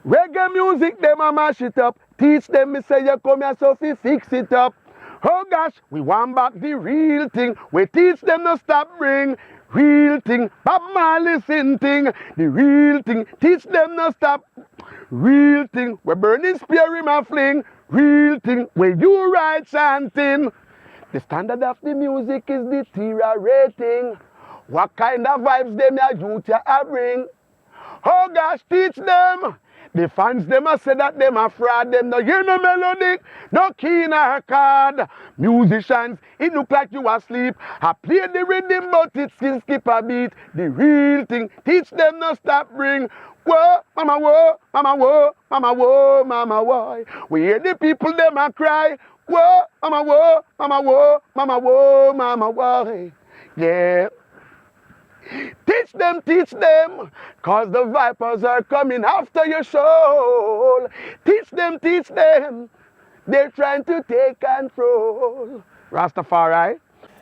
Reggae music, them a mash it up. Teach them, me say you come here so fi fix it up. Oh gosh, we want back the real thing. We teach them no stop bring. Real thing, Bob Marley sing thing. The real thing, teach them no stop. Real thing, we burning spear in my fling. Real thing, where you write chanting. The standard of the music is deteriorating. What kind of vibes them ya youth ya bring? Oh gosh, teach them. The fans them a say that them a fraud. Them no hear no melodic, no key nor chord. Musicians, it look like you asleep. I play the rhythm but it still skip a beat. The real thing, teach them no stop bring. Whoa, mama whoa, mama whoa, mama whoa, mama whoa. We hear the people them a cry. Whoa, mama whoa, mama whoa, mama whoa, mama whoa. Yeah. Teach them, cause the vipers are coming after your soul. Teach them, they're trying to take control. Rastafari.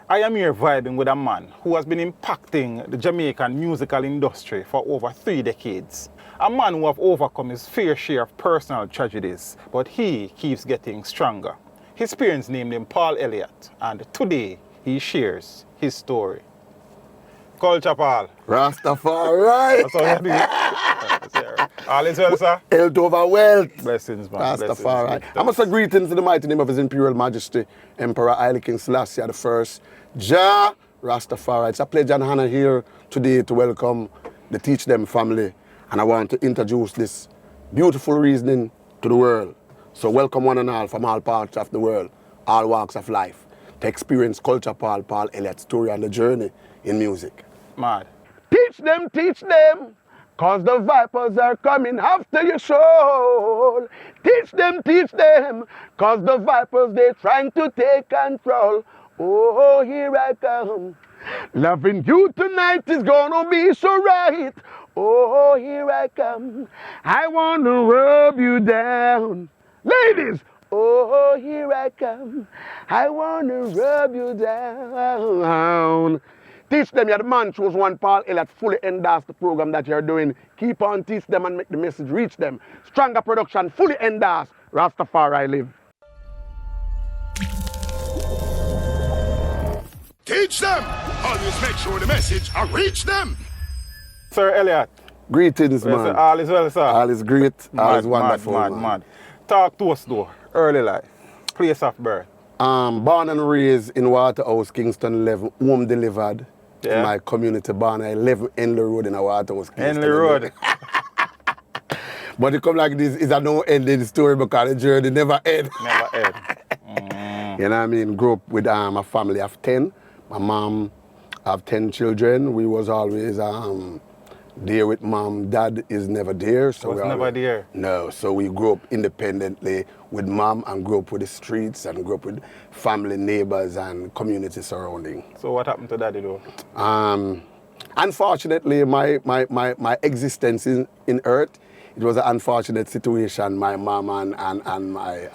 I am here vibing with a man who has been impacting the Jamaican musical industry for over 3 decades. A man who has overcome his fair share of personal tragedies, but he keeps getting stronger. His parents named him Paul Elliott, and today he shares his story. Culture Paul. Rastafari. That's how you do it. All is well, sir? Health over wealth. Blessings, man. Rastafari. Blessings. I must say greetings in the mighty name of His Imperial Majesty, Emperor Haile King Selassie I. Jah Rastafari. It's a pleasure and honor here today to welcome the Teach Them family. And I want to introduce this beautiful reasoning to the world. So welcome one and all from all parts of the world, all walks of life, to experience Culture Paul Elliott's story and the journey in music. Mad. Teach them, cause the vipers are coming after your soul. Teach them, cause the vipers, they're trying to take control. Oh, here I come. Loving you tonight is gonna be so right. Oh, here I come. I wanna rub you down. Ladies, oh, here I come. I wanna rub you down. Teach them, you're the man chose one Paul Elliott fully endorse the program that you're doing. Keep on teach them and make the message reach them. Stronger production, fully endorse. Rastafari live. Teach them! Always make sure the message reach them! Sir Elliott. Greetings, Yes, man. sir. All is well, sir. All is great, all is wonderful, Mad. Talk to us though, early life, place of birth. Born and raised in Waterhouse, Kingston 11, home delivered. Yeah. In my community, born at 11 Henley Road in Waterhouse, Kingston. Henley Road. But it come like this, it's a no ending story because the journey never ends. Never end. You know what I mean? Grew up with a family of 10. My mom have 10 children. We was always there with mom. Dad is never there. So Was never there? No, so we grew up independently with mom and grew up with the streets and grew up with family, neighbors and community surrounding. So what happened to daddy though? Unfortunately, my existence in Earth, it was an unfortunate situation. My mom and my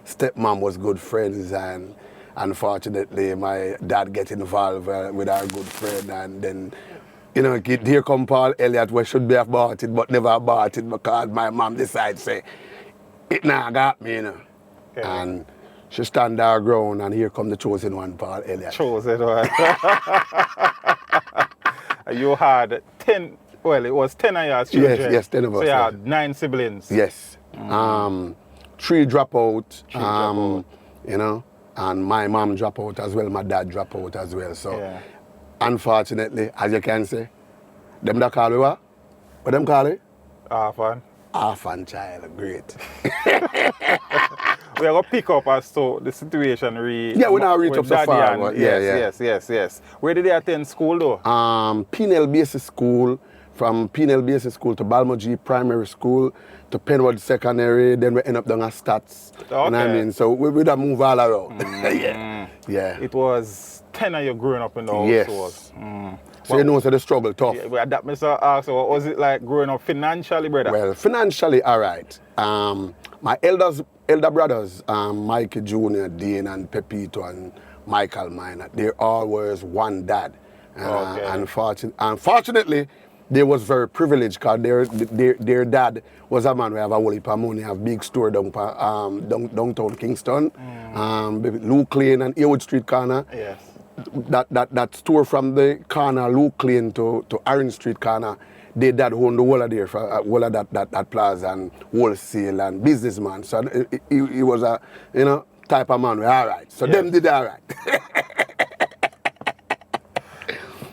stepmom was good friends, and unfortunately my dad get involved with our good friend, and then, you know, here come Paul Elliott, where should be aborted but never aborted because my mom decided say, it now got me, you know. Okay. And she stand our ground, and here come the chosen one, Paul Elliott. Chosen one. You had 10, well, it was 10 of your children. Yes, 10 of us. So you had 9 siblings. Yes. 3 drop out. Drop out. You know, and my mom drop out as well, my dad drop out as well. So, Yeah. unfortunately, as you can say, them that call me what? What them call it? Orphan. Orphan child, great. We are going to pick up as to the situation Yeah, we now reach up so far, but Yes. Where did they attend school though? Penal Basic School, from Penal Basic School to Balmogie Primary School to Penwood Secondary, then we end up down at Stats. Okay. You know what I mean? So we don't move all around. Yeah. It was 10 of you growing up in the Yes. household. So you know, so the struggle tough. Yeah, but that Mr. asked, what was it like growing up financially, brother? Well, financially, all right. My elder brothers, Mikey Jr., Dean, and Pepito, and Michael Minor, they all was one dad. Okay. Unfortunately, they was very privileged because their dad was a man who have a whole heap of money, have big store downtown Kingston, Luke Lane and Ewood Street corner. Yes. That store from the corner Luke Lane to Orange Street corner, they dad owned the whole of there for whole of that plaza and wholesale and businessman. So he was a type of man. All right. So them did all right.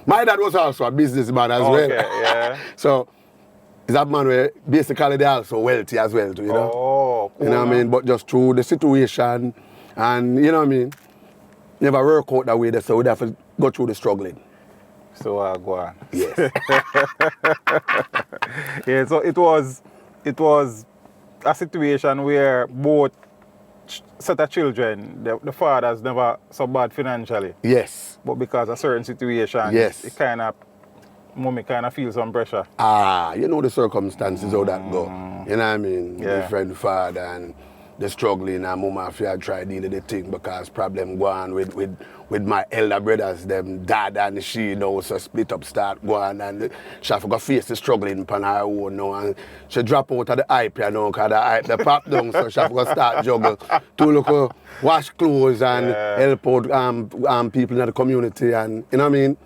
My dad was also a businessman as well. Yeah. So he's a man where basically they also wealthy as well too, Oh, cool. You know what I mean? But just through the situation and you know what I mean, never work out that way so we'd have to go through the struggling. So go on. Yes. Yeah, so it was a situation where both set of children, the father's never so bad financially. Yes. But because of certain situations, Yes. it mommy kind of feels some pressure. You know the circumstances how that go. You know what I mean? Yeah. Different father and the struggling and mama fear try deal with the thing because problem go on with my elder brothers, them dad and she so split up start go on and she have to face the struggling upon her own now and she drop out of the hype because the hype the pop down so she have to start juggle to look wash clothes and help out people in the community and you know what I mean?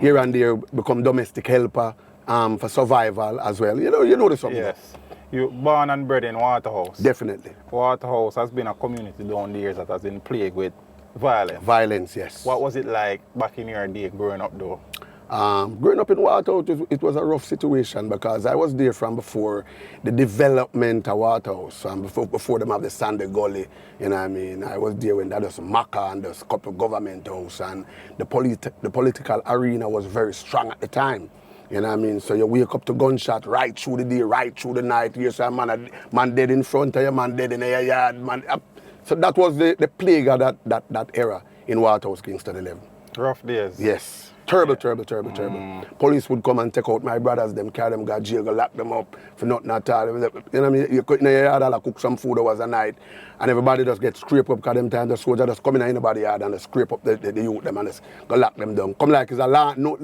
Here and there become domestic helper for survival as well. You know the something. Yes. You born and bred in Waterhouse. Definitely. Waterhouse has been a community down the years that has been plagued with violence. Violence, yes. What was it like back in your day growing up though? Growing up in Waterhouse, it was a rough situation because I was there from before the development of Waterhouse, before them have the Sandy Gully, you know what I mean? I was there when that was Maca and there's a couple of government house and the political arena was very strong at the time. You know what I mean? So you wake up to gunshot right through the day, right through the night. You say, man dead in front of you, man dead in your yard. Man. So that was the plague of that era in Waterhouse, Kingston 11. Rough days. Yes. Terrible. Police would come and take out my brothers, them carry them, go jail, go lock them up for nothing at all. You know what I mean? You could in your yard, I'll cook some food hours a night, and everybody just get scraped up because them time the soldier just come in anybody's yard and just scrape up the youth them and just go lock them down. Come like it's a no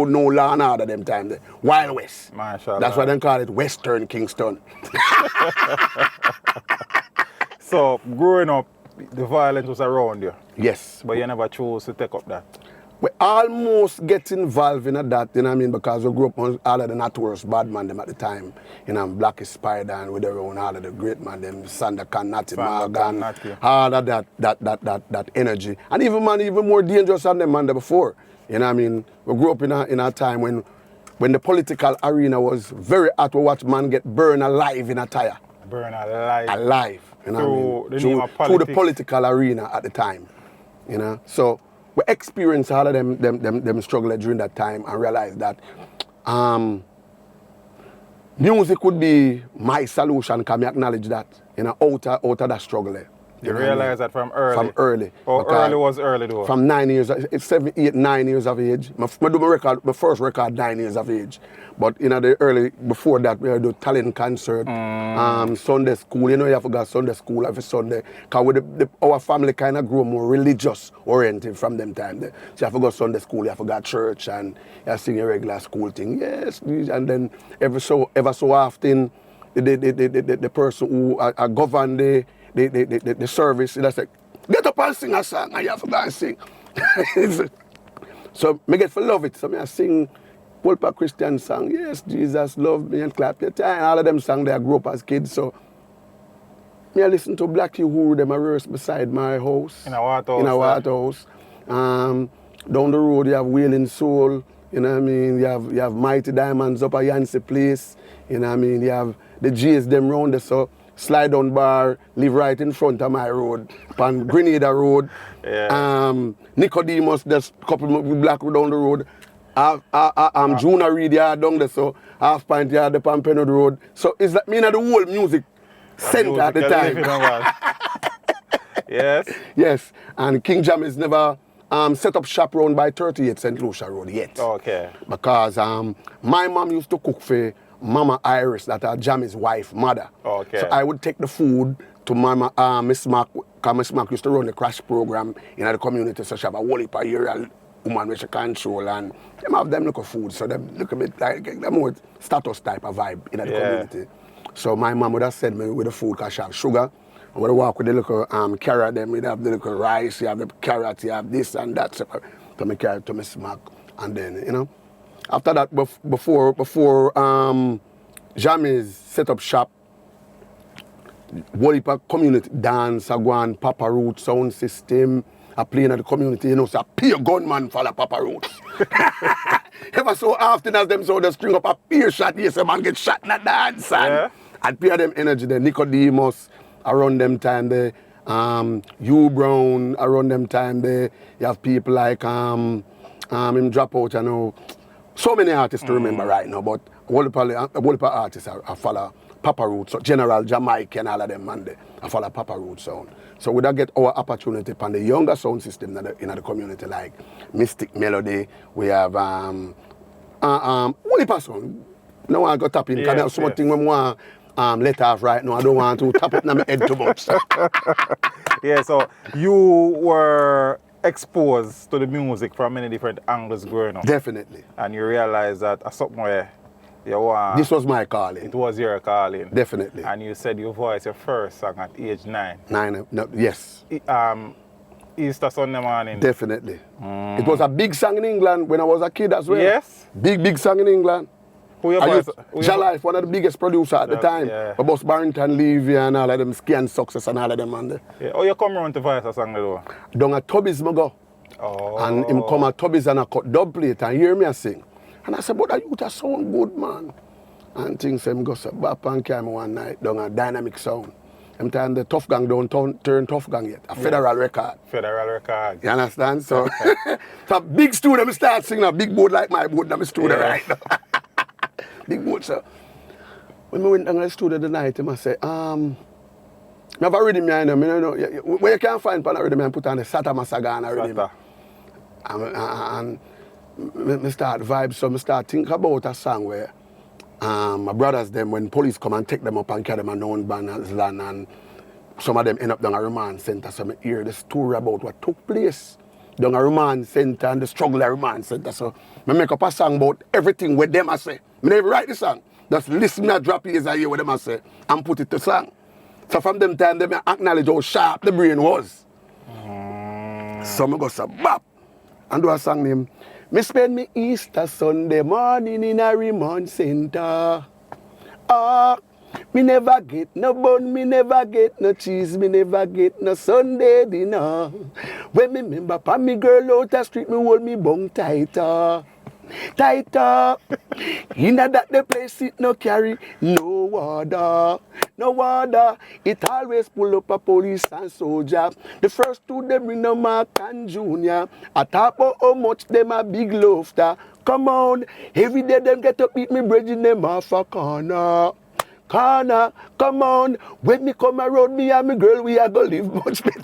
law and order them time. The Wild West. Mashallah. That's why they call it Western Kingston. So growing up, the violence was around you. Yes. But you never chose to take up that. We almost get involved in that, you know what I mean, because we grew up on all of the notorious bad man them at the time. You know, Blackie Spider and with their own all of the great man them, Sandakan, Natty Morgan, all of that energy. And even more dangerous than them man before. You know what I mean? We grew up in a time when the political arena was very hot. We watch man get burned alive in a tire. Burn alive. Alive. You know what I mean? Through the political arena at the time. You know? So we experienced all of them struggle during that time and realized that music would be my solution. Can I acknowledge that? You know, out of that struggle. You realize that from early? From early. How early was early though? From 9 years, it's 7, 8, 9 years of age. I do my first record 9 years of age. But in the early, before that, we do talent concert, Sunday school. You know, you have to go to Sunday school every Sunday. Because our family kind of grew more religious oriented from them time. So you have to go to Sunday school, you have to go to church, and you have to sing a regular school thing. Yes, and then ever so often, the person who govern the service, that's like, get up and sing a song, and you have to go and sing. So I get to love it. So I sing Wolper Christian song, yes, Jesus love me and clap your time. All of them songs I grew up as kids. So I listen to Blackie who them a verse beside my house. In a Waterhouse. In a Waterhouse. Down the road you have Wailing Soul. You know what I mean? You have Mighty Diamonds up at Yancey Place. You know what I mean? You have the G's them round there. So Slide Down Bar live right in front of my road. On Grenada Road. Yeah. Nicodemus, there's a couple of black down the road. Junior Reed yard down there, so Half Pint yard up on Penwood Road. So it's like me in the whole music center at the time. Yes? Yes, and King Jam is never set up shop round by 38 St. Lucia Road yet. Okay. Because my mom used to cook for Mama Iris, that are Jammy's wife, mother. Okay. So I would take the food to Miss Mark, because Miss Mark used to run the crash program in the community, so she have a whole heap of area woman which she control and them have them look of food, so them look a bit like them more status type of vibe in the community. So my mom would have sent me with the food because she have sugar. I would walk with the little carrot, then we'd have the little rice, you have the carrot, you have this and that, so to me carrot, to me smack. And then, you know, after that, before Jammy's set up shop, whole heap of community dance, I go on Papa Root sound system, I play in the community, you know, so I pay a gunman for the Papa Roots. Ever so often as them so they string up a peer shot, yes, a man get shot in a dance, and I'd pay them energy, the Nicodemus, around them time there, Hugh Brown, around them time there, you have people like him drop out, you know, so many artists to remember right now, but a whole heap of artists I follow Papa Root, so General Jamaica and all of them, man, I follow Papa Root sound. So we don't get our opportunity on the younger sound system in the community, like Mystic Melody, we have whole heap of sound. No one got tap in, because there's something we want let off right now. I don't want to tap it in my head too much. Yeah, so you were exposed to the music from many different angles growing up. Definitely. And you realize that somewhere you want... This was my calling. It was your calling. Definitely. And you said you voiced your first song at age 9. Yes. Easter Sunday morning. Definitely. It was a big song in England when I was a kid as well. Yes. Big song in England. Who you voice? Jalife, one of the biggest producers at the time. Yeah. About Barrington Levy and all of them, Scan Success and all of them. And yeah. Oh, you come around to voice a song though? Down at Tubby's I go. Oh. And him come at Tubby's and I cut dub plate and hear me sing. And I said, but that youth a sound good, man. And things him go so bap and came one night down a Dynamic Sound. Them time the Tough Gang don't turn Tough Gang yet. A federal record. Federal record. You understand? So, so big studio, I start singing a big board like my board in my studio right now. Big board, so. When we went down to the studio the night, I say, I have a rhythm behind them, you know, where you can find pan a rhythm and put on the Sata Masagana rhythm. And I start vibe, so I start think about a song where my brothers them, when police come and take them up and carry them a known band land, and some of them end up down a remand center, so I hear the story about what took place down a remand center and the struggle at remand center. So I make up a song about everything with them I say. I never write the song. Just listen and drop ears and hear what them I say and put it to song. So from them time, they acknowledge how sharp the brain was. So I go say, bap, and do a song named Me spend me Easter Sunday morning in a remand center. Me never get no bun, me never get no cheese, me never get no Sunday dinner. When me remember pa me girl out the street, me hold me bung tighter. Tighter. Inna that the place it no carry no water. No water. It always pull up a police and soldier. The first two them bring no Mark and Junior. I talk about how much them a big laughter. Come on, every day them get up eat me bread in them off a corner. Corner, come on. When me come around me and me girl, we are gonna live much better.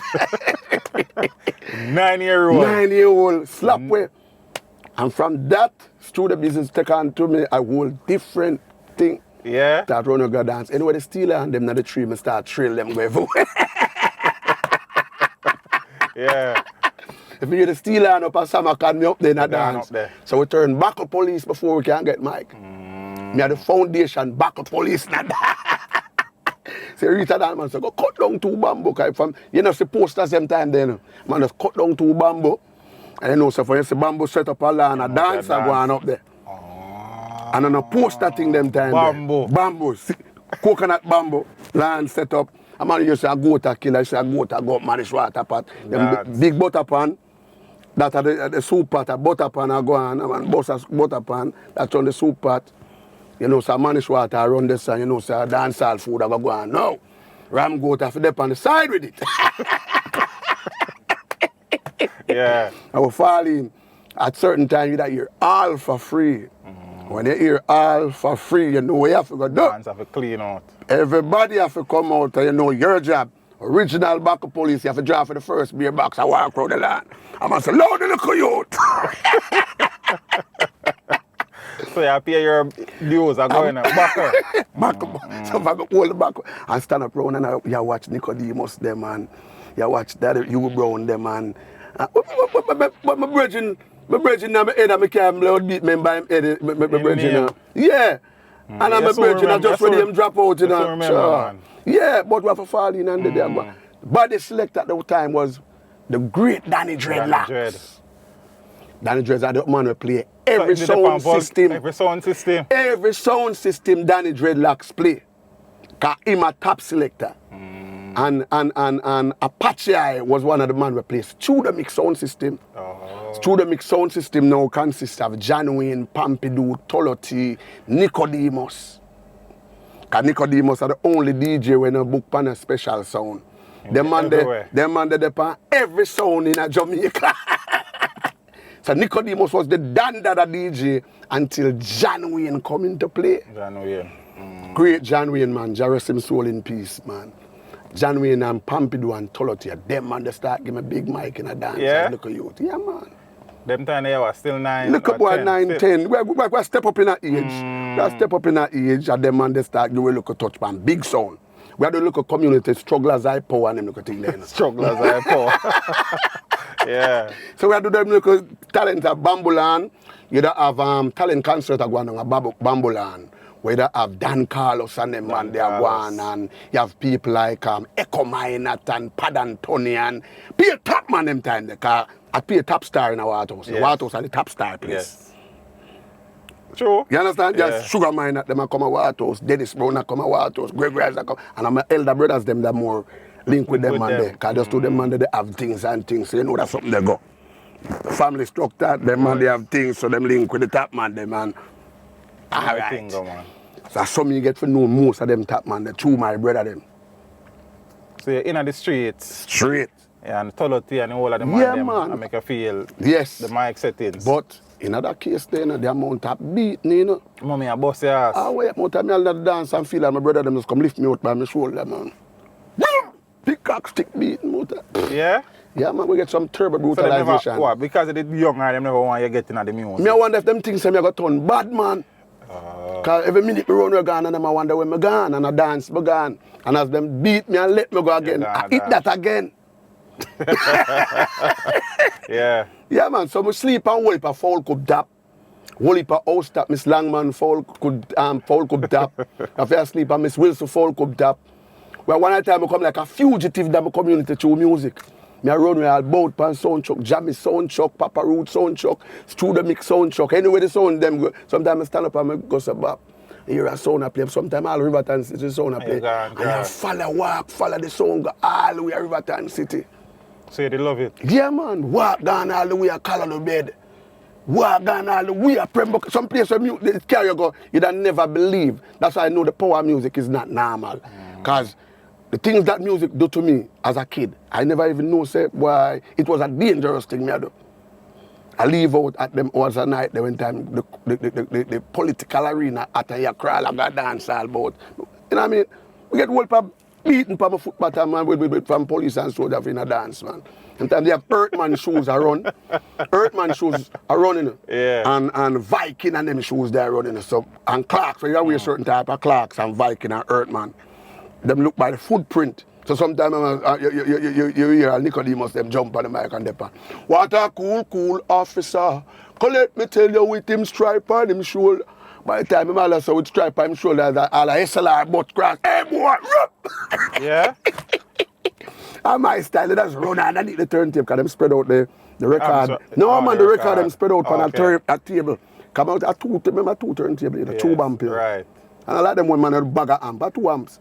9-year-old. 9-year-old slap way. And from that, studio business take on to me a whole different thing. Yeah. Start running go dance. Anyway, the stealer and them na the tree, me start trail them go everywhere. Yeah. If you hear the stealer and up a summer can me up there in a dance. So we turn back up police before we can get Mike. Me have the foundation back up police na that. So you reach a dance man say, go cut down 2 bamboo. From, you know, see posters them time then. Man just cut down 2 bamboo. And you know, so for you see bamboo set up a lawn, a dancer going up there. And on a poster thing them time Bamboo. there. Bamboo. Coconut bamboo. Land set up. A man used to say a goat a killer, say a goat a go up manage water pot. Them big butter pan. That are the soup pot, a butter pan a go on. A man bust a butter pan. That's on the soup pot. You know, so manage water around this and you know, so a dance hall food a go on. No. Ram goat have to dip on the side with it. Yeah. I will fall in. At certain time, you hear all for free. When you hear all for free, you know what you have to go do. Hands have to clean out. Everybody have to come out and you know your job. Original backup police, you have to draw for the first beer box and walk around the land. I must say, load the little youth. So you pay your dues are going back. So if I go hold the back and stand up round and you watch Nicodemus them and you watch that Hugh Brown them and but my brethren My brethren in my head, I can't blood beat me by him head. My brethren. Yeah. And I'm a brethren, I just ready him drop out, you know. Sure. Yeah, but we have to fall in and there. But the select at the time was the great Danny Dreadlocks. Danny Dreadlocks are the man who play every sound system. Every sound system. Every sound system Danny Dreadlocks play. Cause him a top selector. And Apache was one of the man who plays through the mix sound system. Through the mix sound system now consists of John Wayne, Pompidou, Toloti, Nicodemus. Because Nicodemus are the only DJ when a book pan a special sound. Them man they pan every sound in a Jamaica. So Nicodemus was the dandada DJ until John Wayne come into play. John Wayne. Great John Wayne, man. Jah rest him soul in peace, man. John Wayne and Pompidou and Toloti, them man they start give me big mic in a dance. Yeah? Look at youth. Yeah, man. Them time they were still 9. Look up boy 9, 10. We step up in that age. We step up in that age and them man they start do a look at touch man. Big sound. We have to look at community, strugglers high power and them look at thing there. Strugglers high power. Yeah. So we have to do them look at talent at Bambulan. You don't have talent concert going on at Bambulan. Where you have Dan Carlos and them man they are going, and you have people like Echo Minot and Pad Antonian. Be a top man them time because I be a top star in our Waterhouse. Yes. The Waterhouse are the top star place. Yes. True. You understand? Yeah. Just Sugar Minot them come at Waterhouse, Dennis Brown come at Waterhouse, Gregory come, and I'm elder brothers them that more link with them man there. Because just to them man they have things and things, so you know that's something they go. Family structure, them man they have things, so them link with the top man them man. Alright. So that's something you get to know most of them top man, the two my brother them. So you're in the streets. Straight. Yeah, and Toloti and all of them yeah, them man. and make you feel yes. The mic settings. But in other case then the amount of beating, you know. Mommy a boss your ass. Ah wait, more time I'll dance and feel like my brother them just come lift me out by my shoulder, man. Pickaxe stick beating motor. Yeah? Yeah, man, we get some turbo brutalization. So what? Because of the younger, them never want you getting at the music. Me I wonder if them things say me got turn bad, man. Because every minute me run we gone and them I wonder when me gone and I dance me gone. And as them beat me and let me go again, I eat that again. Yeah. Yeah, man, so me sleep and whole heap of foul could dap. Whole heap of house tap, Miss Langman foul could tap. If I sleep and Miss Wilson foul could tap. Well, one time I come like a fugitive in my community through music. I run with all boat pan sound truck, Jammy sound truck, Papa Root sound truck, Studio Mix sound truck. Anyway, the sound them go. Sometimes I stand up and I go so back. Hear a sound I play. Sometimes all Riverton City sound I play. And I follow the sound go all the way to Riverton City. So they love it? Yeah, man. Walk down all the way to Colorado Bed. Walk down all the way to Pembroke. Some place where the carrier go, you don't never believe. That's why I know the power of music is not normal. Because the things that music do to me as a kid, I never even know say why it was a dangerous thing me I do. I leave out at them hours a night, they went time the political arena at a crawl I got dance all about. You know what I mean? We get whole pub beaten from a footballer man with from police and soldiers in a dance, man. Sometimes they have Earthman shoes around. Earthman shoes are running. Yeah. And Viking and them shoes they're running. So and Clarks, so you wear certain type of Clarks and Viking and Earthman. Them look by the footprint. So sometimes you hear Nicodemus them jump on the mic and depart. What a cool officer. Let me tell you with him stripe on him shoulder. By the time I'm all so with stripe on him shoulder that all a SLR butt cross. Hey boy, yeah. And my style, that's run underneath the turntable because them spread out the record. The record them spread out on a table. Come out at two turntable, two bump here. Right. And I like them one man a bag of amp, 2 amps.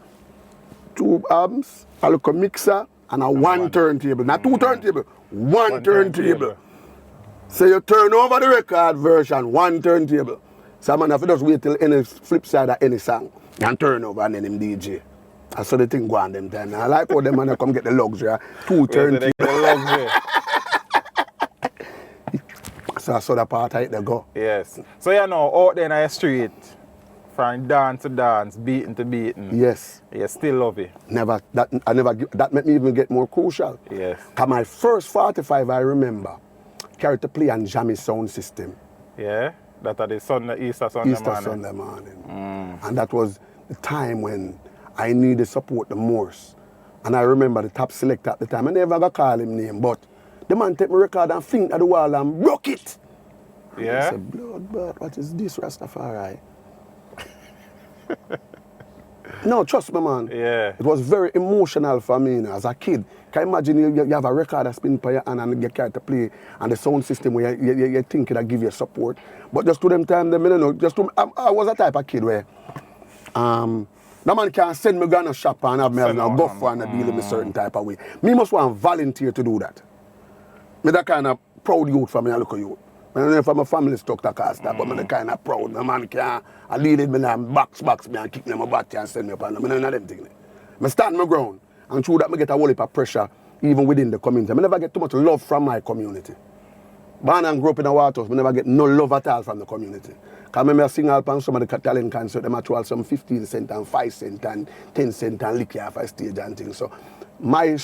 2 amps, a look a mixer, and a one turntable. Not 2 turntable, one turntable. So you turn over the record version, 1 turntable. So man have to just wait till any flip side of any song and turn over and then him DJ. I saw the thing go on them time. I like how them man come get the luxury, 2 turntables. So I saw that part how it go. Yes. So you know, out there in the street, from dance to dance, beating to beating. Yes. You still love it. That made me even get more crucial. Yes. Cause my first 45 I remember carried to play on Jammy sound system. Yeah. That are the Easter Sunday morning. And that was the time when I needed support the most. And I remember the top selector at the time. I never got call him name, but the man take my record and finger at the wall and broke it. Yeah? I said, blood, but what is this, Rastafari? No, trust me, man. Yeah. It was very emotional for me, you know, as a kid. Can you imagine you have a record that's been by your hand and you get to play, and the sound system where you think it'll give you support. But just to them time, them, you know, I was a type of kid where no man can send me to a shop and have me as a go for and deal with me certain type of way. Me must want to volunteer to do that. Me that kind of proud youth for me, I look at youth. I don't know if my family stuck to cast that, but I'm kind of proud. My man can lead me and box me and kick me in my body and send me up. And I'm not them things. I stand my ground, and through that I get a whole heap of pressure even within the community. I never get too much love from my community. Born and grew up in a Waterhouse, I never get no love at all from the community. Because I remember sing up on some of the talent concert, them actually some 15 cents and 5 cents and 10 cents and liquor off a stage and things. So my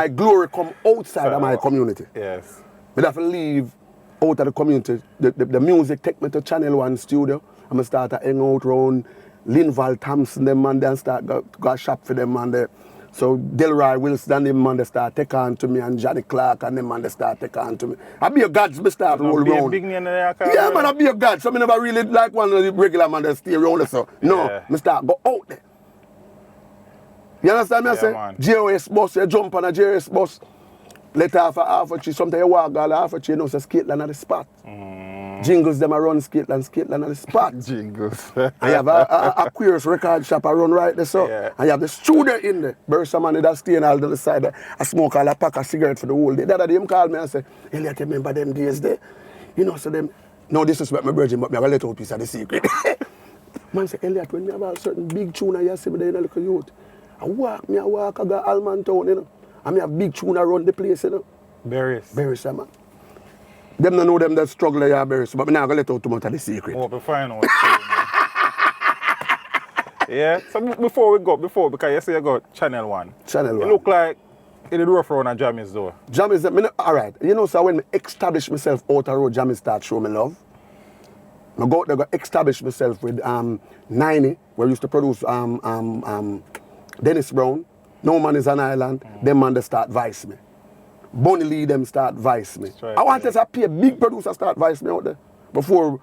glory come outside of my community. Yes. But I have to leave out of the community. The music take me to Channel 1 studio. I'm going to start to hang out around Linval Thompson, them man, then start go shop for them man. So Delroy Wilson and them man, they start take on to me, and Johnny Clark and them man, they start take on to me. I be a gods, me start roll around. Big name there, yeah, man, I be a god. So I never really like one of the regular man that stay around. So no, me start go out there. You understand me? I say, JOS bus, you jump on a JOS bus. Let half a tree, sometimes you walk all half a tree, you know, so Skateland at the spot. Jingles them around Skateland at the spot. Jingles. And you have a Queers record shop around right there, so. Yeah. And you have the studio in there. Burst man that stay on the side there. I smoke all a pack of cigarettes for the whole day. The other day him called me and say, Elliott, remember them days there? You know, so them, no disrespect my virgin, but me have a little piece of the secret. Man say, Elliott, when me have a certain big tune and you see me there in a little youth, I walk, I go Alman Town, you know. And I have big tune around the place, you know. Berries, man. Them don't know them that struggle there, Berries, but I'm not going to let out too much of the secret. Oh, we find out. Yeah, so before we go, because you say you got Channel 1. Channel 1. It look like it did rough around a Jammies though. Jammies, all right. You know, so when I establish myself out the road, Jammies start showing me love. I go out there, establish myself with 90, where I used to produce Dennis Brown. No Man is an Island, them man they start vice me. Bonnie Lee them start vice me. Right, I want to pay a big producer start vice me out there before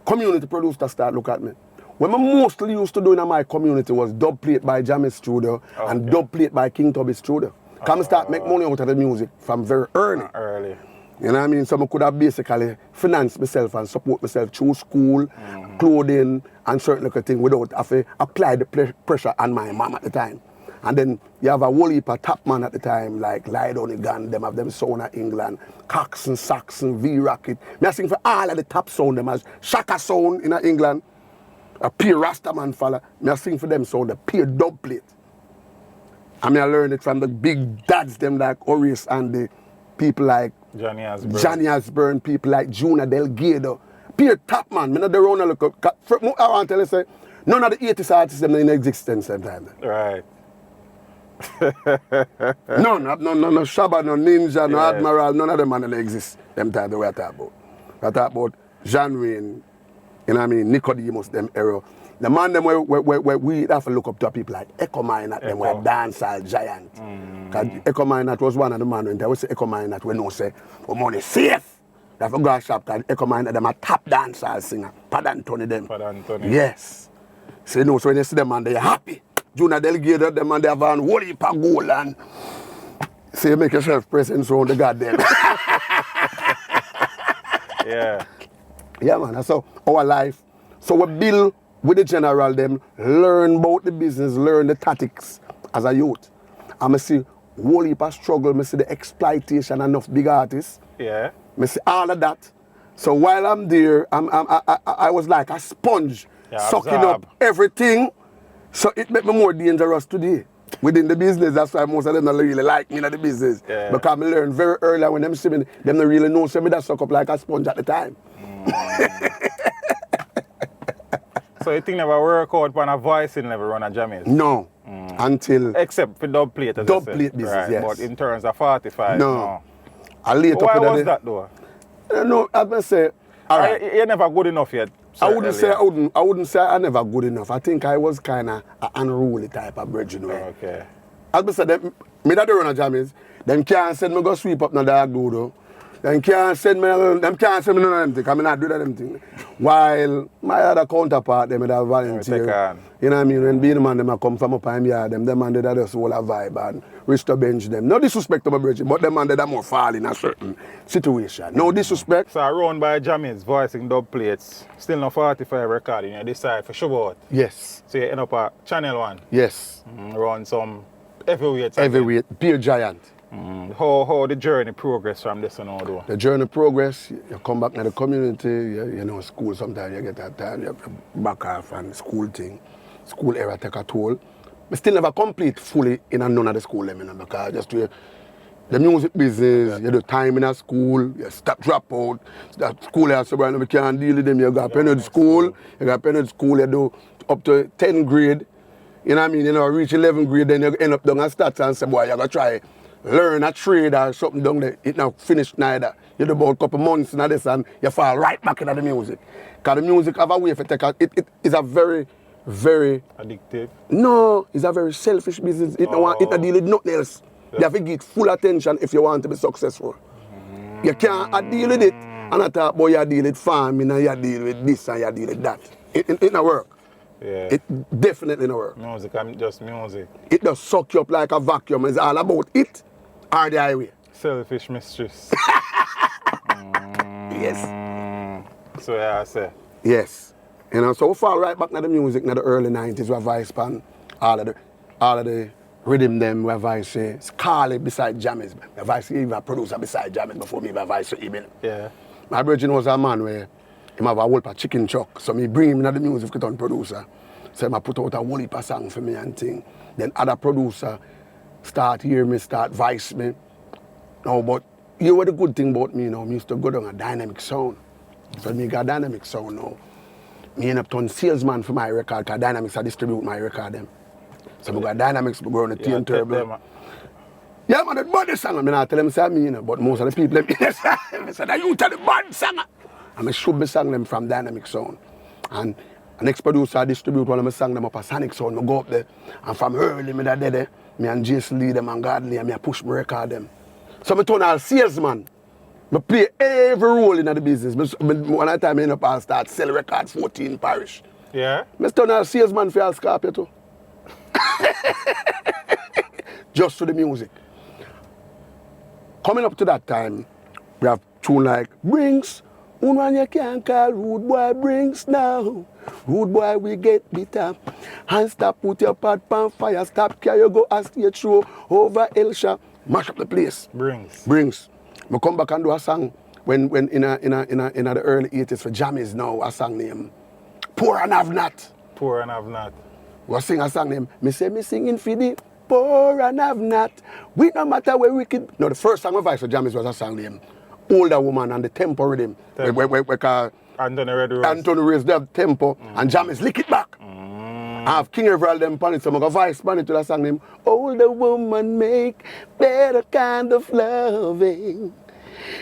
community producers start look at me. What I mostly used to do in my community was dub plate by Jammies Studio and dub plate by King Tubby Studio. Come start make money out of the music from very early. You know what I mean? So I could have basically financed myself and support myself through school, clothing and certain little things without having to apply the pressure on my mom at the time. And then you have a whole heap of top man at the time, like Lie Down the Gun, them have them sound of England, Coxon, Saxon, V-Rocket. I sing for all of the top sound, them as Shaka sound in England, a pure Rastaman fella. I sing for them sound, the pure dub plate. And I learned it from the big dads, them like Horace and the people like Johnny Osbourne, people like Juna Delgado. Pure top man. I don't look up. I want to tell you, say, none of the 80s artists them in existence sometimes. Right. No Shabba, no Ninja, no Admiral, none of them man exist. Them time the way I talk about. I talk about John Wayne, you know what I mean, Nicodemus, them era. The man them where we have to look up to people like Echo Minot, them were dancehall giant. Because Echo Minot was one of the men when they would say Echo Minot, we know say, oh money safe. They have to go to shop because Echo Minot, them a top dancehall singer. Patron them. Yes. So you know, so when you see them man, they're happy. Juna Delgado, them and they have a whole heap of gold and so you make yourself presence around the goddamn. Yeah. Yeah, man, that's how our life. So we build with the general, them learn about the business, learn the tactics as a youth. And I see whole heap of struggle, I see the exploitation of enough big artists. Yeah. I see all of that. So while I'm there, I was like a sponge, sucking up everything. So it made me more dangerous today within the business. That's why most of them don't really like me in the business. Yeah. Because I learned very early when them see me, them don't really know me that suck up like a sponge at the time. So you think never work out on a voice in never run a Jammies? No. Until except for dub plate as dub plate business, right. Yes. But in terms of 45, no. I later why was that though? No, I must say you're never good enough yet. I wouldn't say I never good enough. I think I was kind of an unruly type of bridge, you know. Okay. As I said, me that run a Jammies, them can't send me go sweep up no dog do though. Them can't send me none of them things. I mean, I do that them thing. While my other counterpart, them that volunteer. You know what I mean? When being man, them come from up and yard, them man that just hold a vibe and reach to bench them. No disrespect to my bridge, but them man that are more fall in a certain situation. No disrespect. So around by Jammies, voicing dub plates, still no 45 recording, you decide for sure. Yes. So you end up at Channel 1. Yes. Around some heavyweight. Heavyweight, Beer Giant. How the journey progress from this and all though? The journey progress, you come back to the community, you know, school sometimes you get that time, you back off and school thing. School era take a toll. But still never complete fully in none of the school, because just the music business, you do time in a school, you stop drop out, that school has somebody, you can't deal with them, you got penny school, you do up to 10th grade, you know what I mean, you know, reach 11th grade, then you end up down and start and say, boy, you gotta try learn a trade or something down there, it not finished neither. You do about a couple months in this and you fall right back into the music. Because the music have a way for take it is a very, very addictive. No, it's a very selfish business. It don't deal with nothing else. Yeah. You have to get full attention if you want to be successful. You can't deal with it and I talk about you deal with farming and you deal with this and you deal with that. It don't work. Yeah. It definitely don't work. Music, I'm just music. It just suck you up like a vacuum. It's all about it or the highway. Selfish mistress. Yes. So yeah, I say. Yes. You know, so we fall right back to the music in the early 90s where Vice Pan, all of the rhythm them where Vice say, Carly beside Jammies. The Vice even a producer beside Jammies before me, Vice even. Yeah. My virgin was a man where he have a whole chicken chuck. So me bring him in the music to producer. So I put out a whole heap of song for me and thing. Then other producer start hear me, start Vice me. No, but you know what the good thing about me now, me used to go down a dynamic sound. So me got dynamic sound now. Me end up turn salesman for my record, because Dynamics I distribute my record them. So I got Dynamics, I go on the T and Turbo. Yeah, man, the body song. I mean, I tell them say me, you know, but most of the people, they say, that you tell the body song. And I should be song them from Dynamic Sound. And the next producer I distribute one of my song them up a Sonic Sound. I go up there, and from early, me that there, me and Jason lead them and Godly, and me I push my record them. So I turn all salesman. I play every role in the business. One time I end up and start sell records 14 parish. Yeah? I turn all salesman for all Scorpio too. Just for the music. Coming up to that time, we have tune like Brings. One you can't call rude boy Brings now. Rude boy we get bitter. And stop put your pot on fire. Stop care you go a stage show over Elsha. Mash up the place. Brings. I come back and do a song when in the early 80s for Jammies now, a song named Poor and Have Not. Poor and Have Not. We sing a song named Me Say Me Singing for the Poor and Have Not. We no matter where we could. No, the first song of Vice for Jammies was a song named Older Woman and the Tempo Rhythm. We call Anthony Rose. Anthony Rose, they have Tempo and Jammies lick it back. I have King Everall them pan it, so I got Vice pan it to that song named Older Woman Make Better Kind of Loving.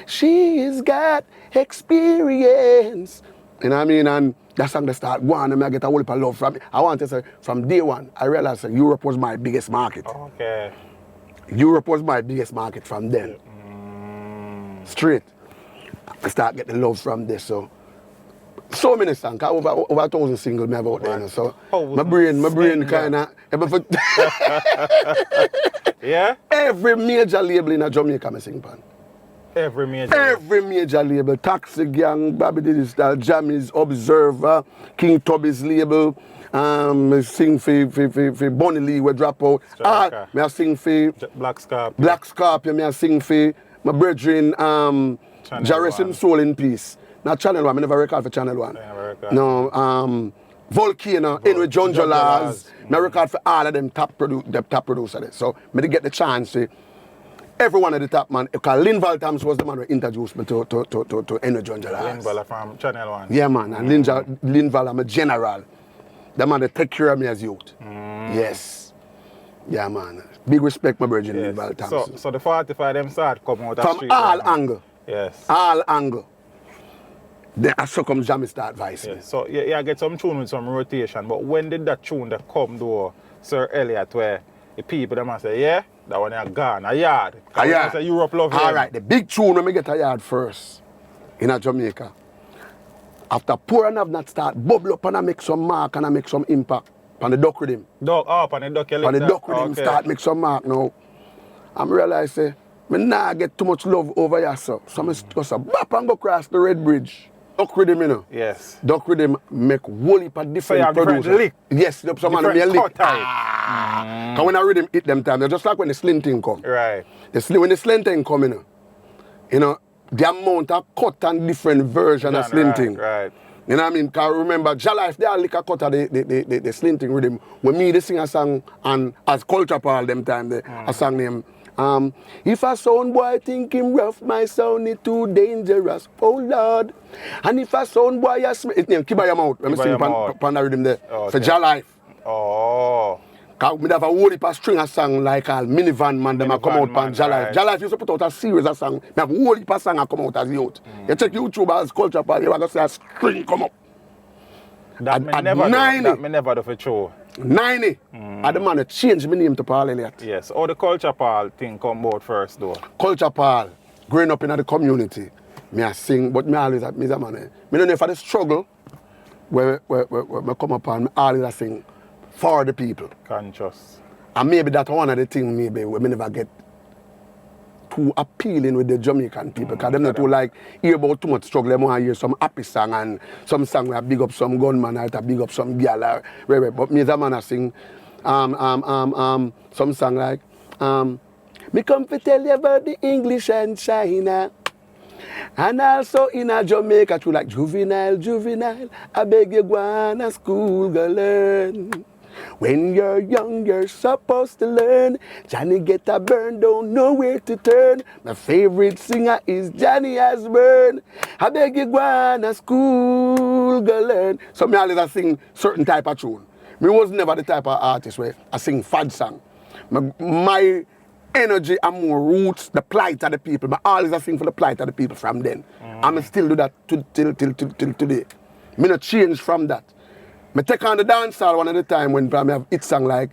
She's got experience. You know what I mean? And that song they start going and I get a whole heap of love from it. I want to say from day one, I realized that Europe was my biggest market. Okay. Europe was my biggest market from then. Straight. I start getting love from this. So many songs, over 1,000 singles I have out there. So my brain kind of. Yeah? Every major label in Jamaica I sing pan. Every major label. Taxi Gang, Bobby Digital, Jammies, Observer, King Tubby's label. I sing for Bonnie Lee, we drop out. I sing for Black Scarp. Black Scarp, I sing for my brethren, Jarresim Soul in Peace. Not Channel 1, I never record for Channel 1. No, Volcano, Henry John Jolas. I record for all of them top producers. So I get the chance to every one of the top man, because Linval Thomas was the man who introduced me to Henry John Jolas. Linval from Channel 1. Yeah, man, and Linval, I'm a general. The man that take care of me as youth. Yes. Yeah, man. Big respect, my brother, Linval Thomas. So the 45 them start coming out of from street. All angle. Yes. All angle. Then so comes Jammy start Vice. Yes. So yeah, get some tune with some rotation, but when did that tune that come to Sir Elliott where The people them say, yeah, that one is gone, a yard. A yard. Say Europe love him. All right, the big tune when me get a yard first in a Jamaica. After Poor and Have Not start bubble up and I make some mark and I make some impact. On the duck rhythm. On the duck On the duck rhythm start make some mark now. I'm realize say, me nah get too much love over here, so I just a bap and go across the Red Bridge. Duck rhythm, you know. Yes. Duck rhythm make whole heap of different producers. Different lick. Yes, some man me a lick. Because when I rhythm hit them time, they're just like when the slinting come. Right. When the slinting come, you know, the amount of cut and different version of slinting. Right. You know what I mean? Because remember, Jalife, they are like a cut of the slinting rhythm. When me, they sing a song, and as Culture Paul them time, a song named, if a sound boy think him rough, my sound is too dangerous, oh Lord. And if a sound boy, it's named Kiba Your Mouth. Let me sing pan the rhythm there. Okay. For Jalife. Oh. Because we have a whole heap of string of song like all Minivan Man, them a come out pan Jalife. Jalife used to put out a series of song. We have a whole heap of song a come out as youth. You check YouTube as Culture Paul, you are going to see a string come up. That me never do for sure. 90. I the man that changed my name to Paul Elliott. Yes. How the Culture Paul thing come about first though? Culture Paul, growing up in the community, me I sing, but me always me a man. Me don't know if I the struggle where me come upon, me always sing for the people. Conscious. And maybe that's one of the things maybe where me never get too appealing with the Jamaican people, because them not too like hear about too much struggle. They want to hear some happy song and some song where I big up some gunman or I big up some girl or whatever. But me as a man I sing some song like me come to tell you about the English and China. And also in a Jamaica too, like juvenile, I beg you go on a school go learn. When you're young, you're supposed to learn. Johnny get a burn, don't know where to turn. My favorite singer is Johnny Osborne. I beg you go on a school go learn. So me always sing certain type of tune. Me was never the type of artist where I sing fad song. My energy and more roots, the plight of the people. But always I sing for the plight of the people from then. And I still do that till today. Me not change from that. I take on the dancehall one at a time when I have hit song like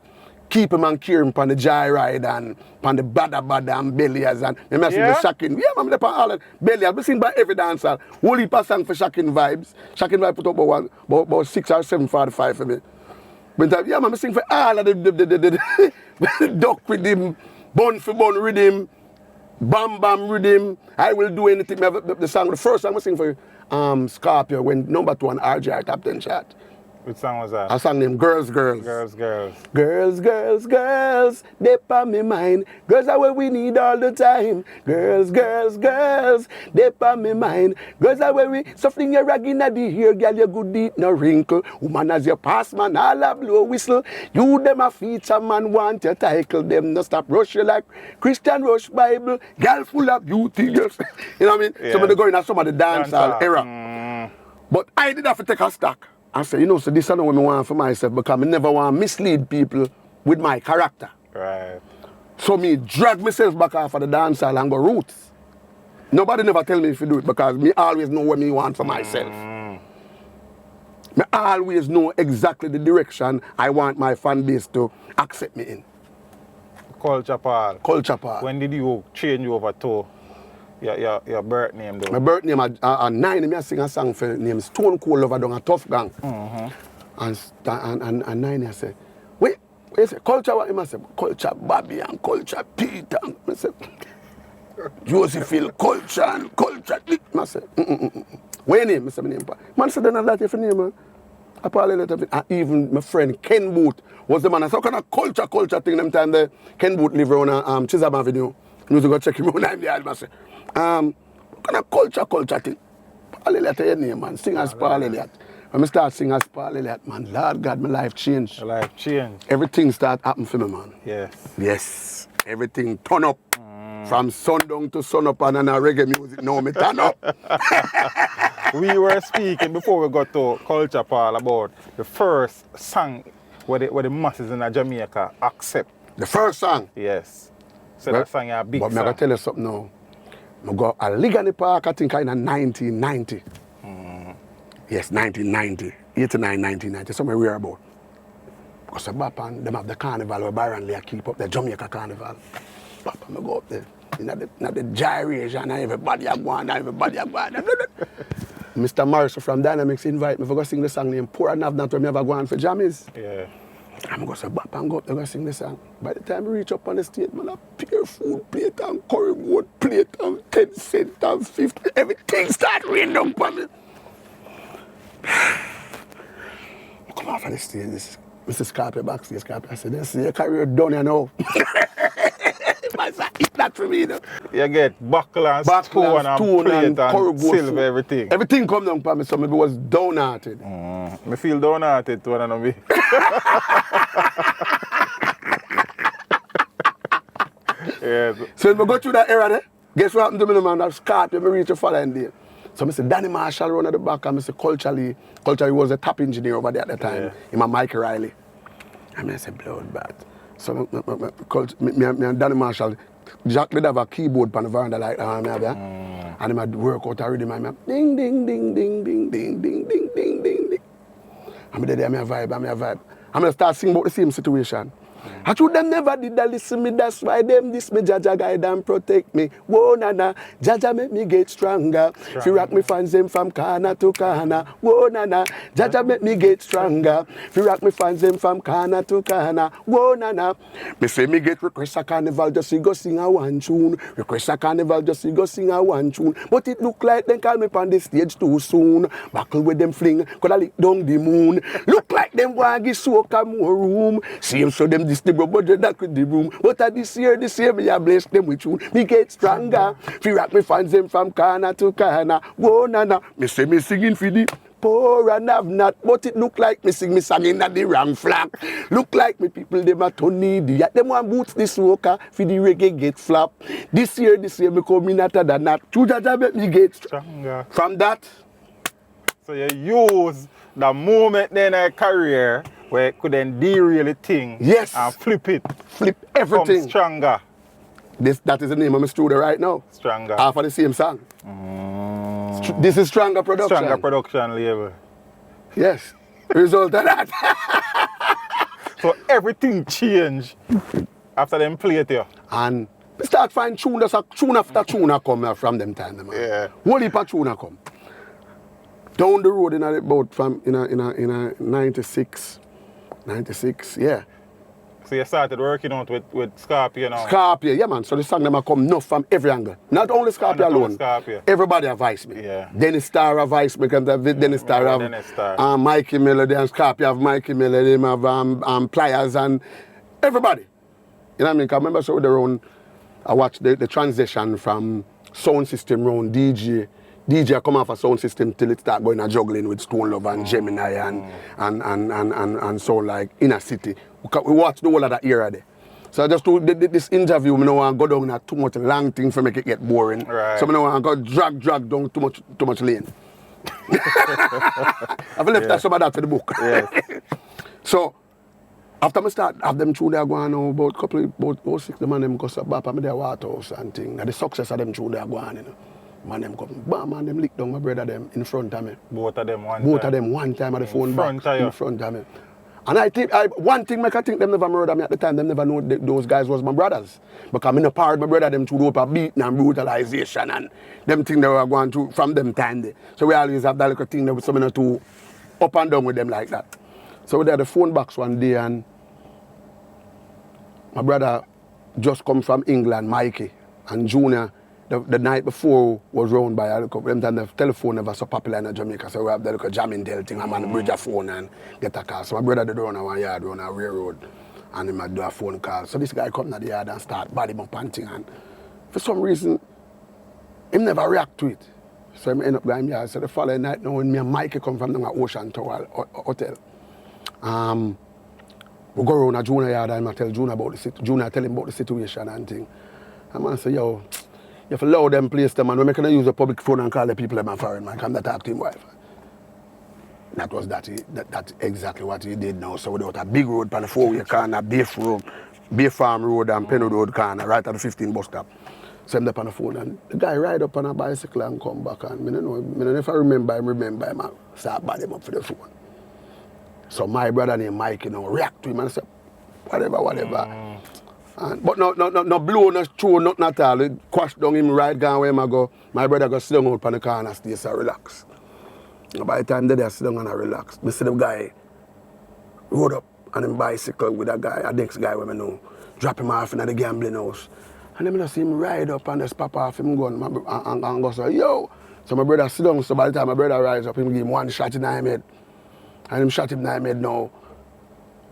Keep Him and Cure Him on the Joyride and on the Bada and Bellias and I sing the Shocking. Yeah, I'm there all that Bellias. I sing by every dancehall. Whole heap of song for Shocking Vibes. Shocking Vibes put up about 6 or 7:45 for me. But yeah, I'm sing for all of the duck rhythm, bun for bun rhythm, bam bam rhythm. I will do anything. The song, the first song I sing for Scorpio when number 2 on RJR top 10 chart. Which song was that? A song named Girls. Girls. Girls, they on me mind. Girls are what we need all the time. Girls, they on me mind. Girls are where we suffering your rag in the hair, girl, you good eat no wrinkle. Woman as you pass, man, all a blow whistle. You them a feature, man, want you tackle them. No stop rush you like Christian Rush Bible. Girl full of beauty, girls. You know what I mean? Yeah. Somebody going at some of the dancehall era. But I did have to take a stock. I said, you know, so this is not what I want for myself because I never want to mislead people with my character. Right. So me drag myself back off of the dancehall and go roots. Nobody never tell me if you do it because me always know what me want for myself. Me always know exactly the direction I want my fan base to accept me in. Culture Paul. When did you change over to your birth name though? My birth name at 9, I sing a song for name Stone Cold Lover down a Tough Gang. And 9 I say, wait, I say, culture what? I say, culture Bobby and culture Peter. I say, Josephine, culture and culture. I say, Where name? I say, my name. Man said, then I like your name, man. I probably let it. Even my friend Ken Booth was the man. I said, what kind of culture thing them time there? Ken Booth live around Chisholm Avenue. I used to go check him around the yard. I say, what kind of culture thing? Paul Elliott your name, man. Sing as Paul Elliott. When I start singing as Paul Elliott, man, Lord God, my life changed. Your life changed. Everything start happening for me, man. Yes. Everything turn up. From sundown to sun up and a reggae music, now me turn up. We were speaking before we got to Culture Paul about the first song where the masses in Jamaica accept. The first song? Yes. So that song is a big song. But I'm going to tell you something now. I go a Ligani Park, I think in 1990. Yes, 1990. 89, 1990, somewhere we're about. Because the Bap and them have the carnival where Byron Lee keep up the Jamaica carnival. Bap and I go up there. In the gyration and everybody are going and everybody are going. Mr. Morrison from Dynamics invite me to go sing the song named Poor and Have Not when me ever go on for jammies. Yeah. I'm going to say, Bap and go up there go sing the song. By the time we reach up on the stage, man, I pick a food plate and curry goat plate and 10 cents and 50. Everything start raining down for me. Come off on the stage, this Mr. Scarpia backstage, Scarpia. I said, this is your career done, you know. It's not for me, you know. You get buckle and stone and plate and silver, everything. Everything come down for me, so maybe was downhearted. Me feel downhearted to one of me. Yeah. So when I go through that era there, guess what happened to me, man? I Scarpia, I reach the following day. So I said, Danny Marshall run at the back, and I said, culturally was a top engineer over there at the time. Him and Mike Riley. And I said, bloodbath. So me and Danny Marshall, Jack did have a keyboard on the veranda like that, and he had work out a rhythm, and ding, ding, ding, ding, ding, ding, ding, ding, ding, ding, ding. And I there, I'm a vibe. I'm going to start singing about the same situation. I told them never did they listen me, that's why them this me Jaja guide and protect me. Whoa nana, Jaja make me get stronger. If you rock me fans them from corner to corner. Whoa nana, Jaja make me get stronger. If you rock me fans them from corner to corner. Whoa nana, me say me get request a carnival just to go sing a one tune. Request a carnival just to go sing a one tune. But it look like them call me on the stage too soon. Buckle with them fling, coulda lick down the moon. Look like them want give soca more room. Same so them this the budget that could the room. But this year me I bless them with you. Me get stronger. If you rock me fans them from corner to corner. Whoa nana, me say me singing for the poor and have not. But it look like me singing at the wrong flag. Look like me people them a turn needy. Them want boots this soca for the reggae get flop. This year me come in after that not. Jaja make me get Stronger. From that. So you use the moment in a career where it could then derail the thing. Yes. And flip it. Flip everything. Come stronger. That is the name of my studio right now. Stronger. Half of the same song. This is Stronger Production. Stronger production label. Yes. Result of that. So everything changed after them play it here. And we start find tune after tune come from them time. Man. Yeah. Whole heap of tune come. Down the road in about from in a 96, yeah. So you started working out with Scarpia now? Scarpia, yeah man. So the song them come enough from every angle. Not only Scarpia alone. Scarpia. Everybody advise me. Yeah. Dennis Starr advice me because Dennis Starr have Mikey Miller, and Scarpia have Mikey Miller, them have Pliers and everybody. You know what I mean? Because I remember so their own, I watched the transition from sound system round DJ come off a sound system till it start going and juggling with Stone Love and Gemini and so like Inner City. We watch the whole of that era there. So I just do this interview, I don't want to go down too much long thing for make it get boring. Right. So I don't want to go drag down too much lane. I've left that some of that for the book. Yes. So after I start have them through there going on about 6 them and them go back and their Waterhouse and thing. And the success of them through there going, you know. Man them come, bam, man them lick down my brother them in front of me. Both of them one time at the phone back. In front of me. And I think, one thing I think them never murder me at the time, them never know those guys was my brothers. Because I'm in a part my brother them through the beating and brutalization and them things they were going through from them time there. So we always have that little thing that was something to up and down with them like that. So we had the phone box one day and my brother just come from England, Mikey, and Junior. The night before was round by a little, the telephone never so popular in Jamaica, so we have the little jamming deal thing. I'm on the bridge a phone and get a call. So my brother did run a 1 yard, run a railroad, and he might do a phone call. So this guy come to the yard and start body him up and thing, and for some reason, he never react to it. So I end up going here. So the following night, now when me and Mikey come from the Ocean Tower Hotel, we go around a Junior yard and I tell Junior about Junior tell him about the situation and thing. And man say, yo, you have to allow them place them, and we're making use the public phone and call the people in my foreign man, come to talk to him wife. That was that's exactly what he did now. So we got a big road on the 4-way corner, Bay Farm Road and Penwood Road corner, right at the 15 bus stop. So I'm up on the phone and the guy ride up on a bicycle and come back and I don't know if I remember him, I start bad him up for the phone. So my brother named Mike, react to him and say, whatever. But no blow, no throw, nothing at all. It quash down him right down where I go. My brother go sit down out on the corner, stay so relax. And by the time they sit down and I relax, I see the guy rode up on him bicycle with a next guy where I know, drop him off in the gambling house. And then I see him ride up and just pop off him gun and go say, yo. So my brother sit down, so by the time my brother rise up, him give him one shot in the head. And him shot him in the head now.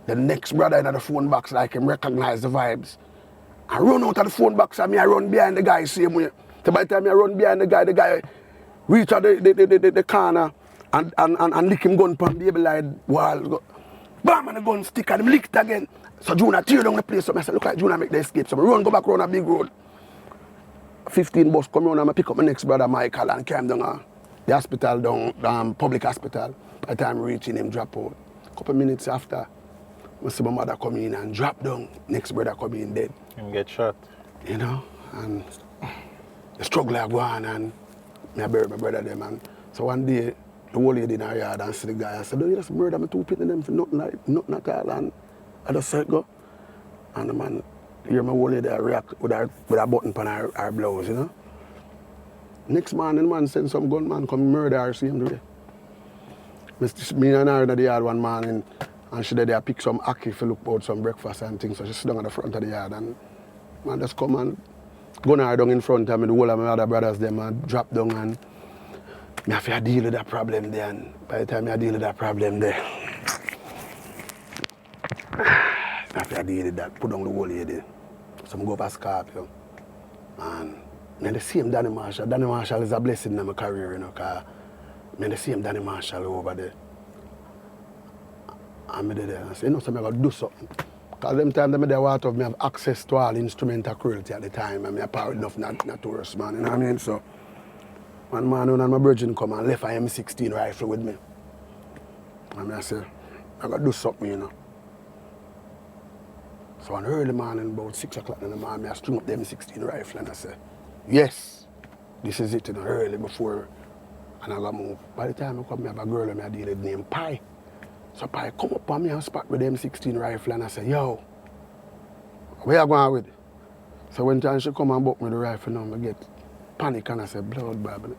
The next brother in the phone box like him recognize the vibes. I run out of the phone box and I run behind the guy same way. So by the time I run behind the guy reach out the corner and lick him gun from the able light wall. Bam, and the gun stick and him lick it again. So Junior tear down the place. So I said, look at Junior make the escape. So I run go back around a big road. 15 bus come around and I pick up my next brother Michael and carry him down the hospital, down public hospital. By the time reaching him drop out. A couple minutes after, I see my mother come in and drop down. Next brother come in dead. Him get shot. And the struggle I go on and I bury my brother there, man. So one day, the whole lady in our yard and see the guy and said, "Do you just murder me two people them for nothing at all?" And I just said, go. And the man, hear my whole lady react with a button on her blouse, Next morning, the man send some gunman come murder her same day. Me and her in the yard one morning, and she there pick some ackee to look out some breakfast and things. So she sit down at the front of the yard and man just come and gun her down in front of me, the whole of my other brothers them and drop down and I have to deal with that problem there. And by the time I deal with that problem there, I have to deal with that, put down the whole lady. So I go up a Scorpio. And I the same Danny Marshall. Danny Marshall is a blessing in my career, because I the same Danny Marshall over there. And I did there and I said, so I'm going to do something. Because them time I have access to all instrumental cruelty at the time. I'm powered enough not tourist man, you know what I mean? So one man when my virgin come and left an M16 rifle with me. And I said, I got to do something, So on early morning, about 6 o'clock in the morning, I string up the M16 rifle and I said, yes, this is it, early before. And I got move. By the time I come, I have a girl and I deal with named Pi. So Pi come up on me and spot with the M16 rifle and I said, yo, where you going with? So when time she come and buck me the rifle now, I get panic and I say, blood Bible,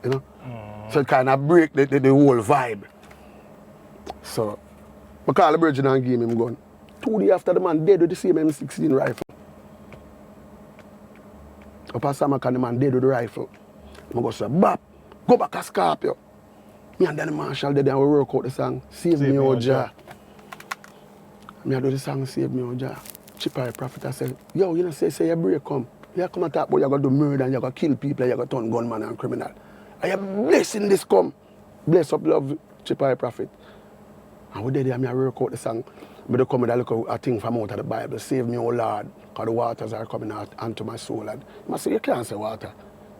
So it kind of break the whole vibe. So I call the virgin and give him gun. 2 days after the man dead with the same M16 rifle. Up at Samaka, the man dead with the rifle. I go say, Bap, go back to Scorpio. Me and Danny Marshall there and we work out the song, Save Me O Jah. Me I do the song, Save Me O Jah. Chipper Prophet, I said, yo, say your break come. You come and talk about you're going to do murder and you're going to kill people and you're going to turn gunman and criminal. I am blessing this come. Bless up love, Chipper Prophet. And we did there, I work out the song. But they come with a look a thing from out of the Bible, save me, O Lord, because the waters are coming out onto my soul. And I say, you can't say water.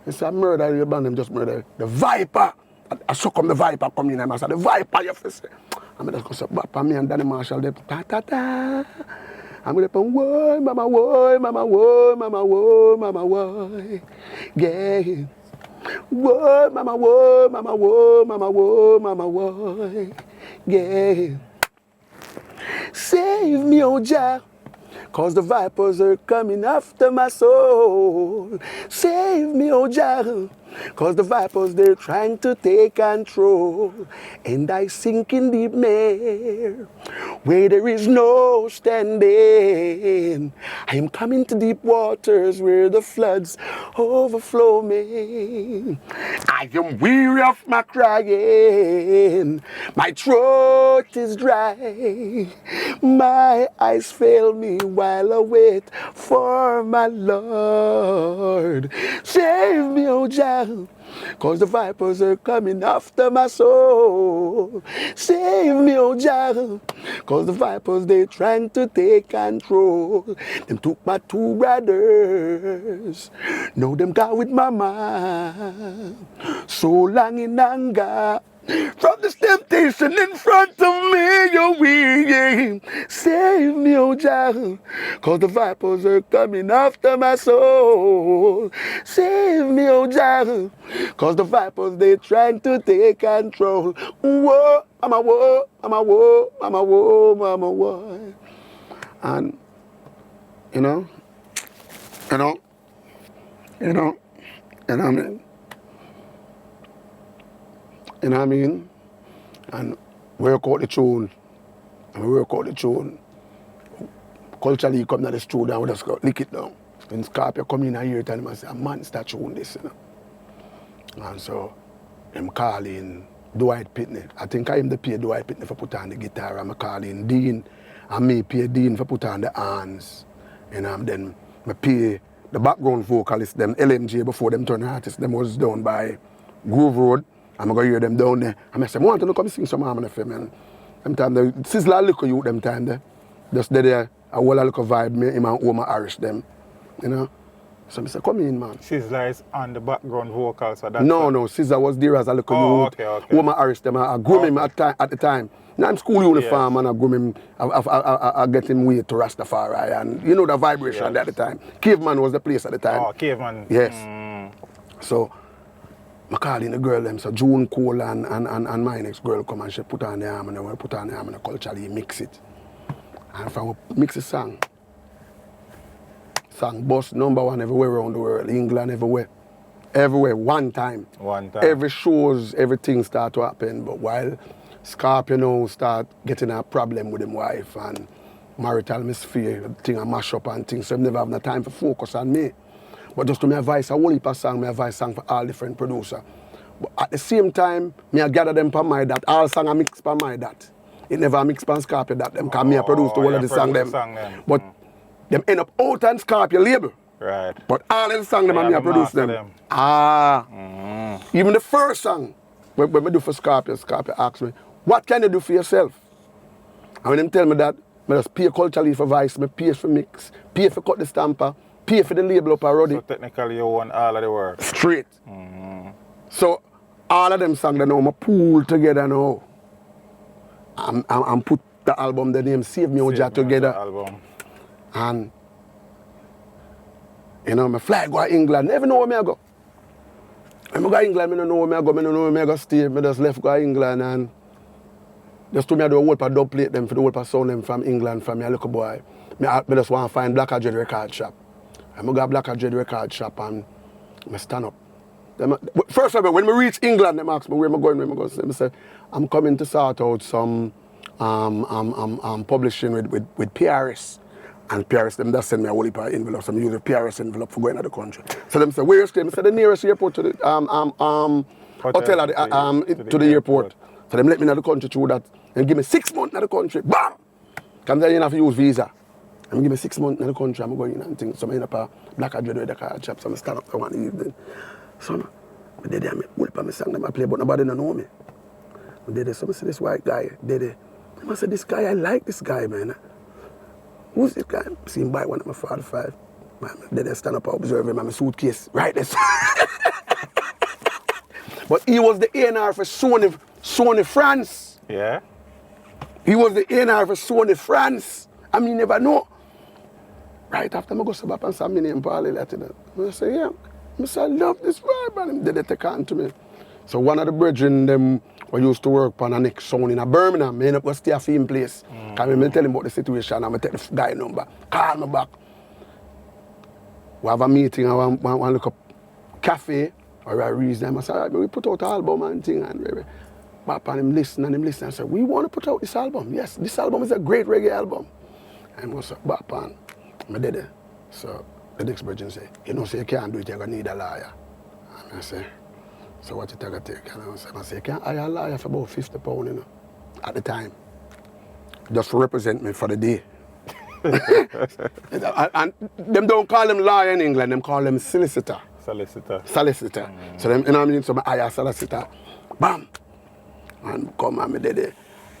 It's a murder, you ban them just murder. The viper, I suck on the viper coming in and I say, the viper, you have to say. I'm just going to say, Papa, me and Danny Marshall, they ta-ta-ta. I'm going to put, woy, mama, woy, mama, woy, mama, woy, mama, woy. Yeah. Woy, mama, woy, mama, woy, mama, woy, mama, woy. Yeah. Save me, O Jah, cause the vipers are coming after my soul. Save me, O Jah, cause the vipers, they're trying to take control. And I sink in deep mere, where there is no standing. I am coming to deep waters where the floods overflow me. I am weary of my crying, my throat is dry, my eyes fail me while I wait for my Lord. Save me, O Jah, cause the vipers are coming after my soul. Save me, O Jah, cause the vipers, they trying to take control. Them took my 2 brothers, now them got with mama. So long in anger, From this temptation in front of me, you're weak. Save me, oh Jah, cause the vipers are coming after my soul. Save me, oh Jah, cause the vipers, they trying to take control. Whoa, I'm a whoa, I'm a whoa, I'm a whoa, I'm a whoa. And, you know what I mean? You know what I mean? And work out the tune. And we work out the tune. Culturally, come to the studio and we just go lick it down. When Scorpio come in and hear it and I say, a monster tune this, you know. And so, I'm calling Dwight Pitney. I think I'm the pay Dwight Pitney for put on the guitar. I'm calling Dean. And me pay Dean for put on the hands. You know, and then I pay the background vocalist, them LMJ, before them turn artists, them was down by Groove Road. I'm going to hear them down there. And I say, I want to come sing some harmony for me. Them time, the Sizzler look at you them time there. Just there, a whole look of vibe, me, him and Oma Irish them. You know? So I say, come in, man. Sizzler is on the background vocals. So that's no, Sizzler was there as a look at you. Okay. Oma Irish them. I groom him at the time. Now I'm school uniform and I groom him. I get him way to Rastafari. And you know the vibration at the time. Caveman was the place at the time. Oh, Caveman. Yes. So, I call in the girl them, so June Cole and my next girl come and she put on the arm and when we put on the arm and culturally mix it. And from we mix the song bust #1 everywhere around the world, England everywhere. Everywhere, one time. Every shows, everything start to happen, but while Scorpio now start getting a problem with his wife and marital atmosphere, thing I mash up and things, so I never have no time for focus on me. But just to me advise a whole heap of song, me advise song for all different producers. But at the same time, me I gather them for my that. All song I mix for my that. It never mix for Scorpio that them, because me I produce the whole of the song them. But them end up out on Scorpio label. Right. But all of the song them and me I produce them. Even the first song, when we do for Scorpio asks me, what can you do for yourself? And when them tell me that, I just pay culturally for voice, I pay for mix, pay for cut the stamper, pay for the label up already. So technically you want all of the work? Straight. So all of them songs that now I pull together now. And put the album, the name Save Me Oja together. Album. And you know, I fly go to England, never know where I go. When I go to England, I don't know where I go, I don't know where I go stay. I just left go to England and just to me I do a whole dub plate them for the whole sound them from England from me a little boy. I just want to find Black Dread record shop. I go to Black Dread record shop and I stand up. First of all, when I reach England, they ask me where am I going, I say, I'm coming to sort out some publishing with PRS. And PRS, them just send me a whole heap of envelopes. I'm using PRS envelope for going to the country. So them say, where you stay? I say, the nearest airport to the hotel at to the airport. So them let me in the country through that. And give me 6 months in the country. Bam! Come there, you have to use visa. And give me 6 months in the country. I'm going in and things. So I end up a Black Dread with the card shop. So I stand up for one evening. So I did it. I whole song them I play, but nobody don't know me. I did it. So I see this white guy. Did it. I said, this guy, I like this guy, man. Who's this guy? I see him buy one of my 45. Then I stand up and observe him and my suitcase. Right there. But he was the A&R for Sony France. Yeah? He was the A&R for Sony France. I mean, never know. Right after I go to and say, my name Paul Elliott. I say, yeah. I say, I love this vibe. And they take on to me. So one of the brethren, them, I used to work on a next sound in Birmingham. I ended up going to stay at him place. Because I tell him about the situation and I take the guy number. Call me back. We have a meeting and one look up cafe or a reason. I said, we put out an album and thing. And Bap and him listen. I said, we want to put out this album. Yes, this album is a great reggae album. And I said, Bap and I did it. So the next brethren say, you know, so you can't do it, you're going to need a lawyer. And I say, so what you take a take? And I say, you can't hire a lawyer for about £50, you know, at the time. Just to represent me for the day. And them don't call them lawyer in England, them call them solicitor. Solicitor. So them, you know what I mean? So I hire a solicitor. Bam! And come and I did it.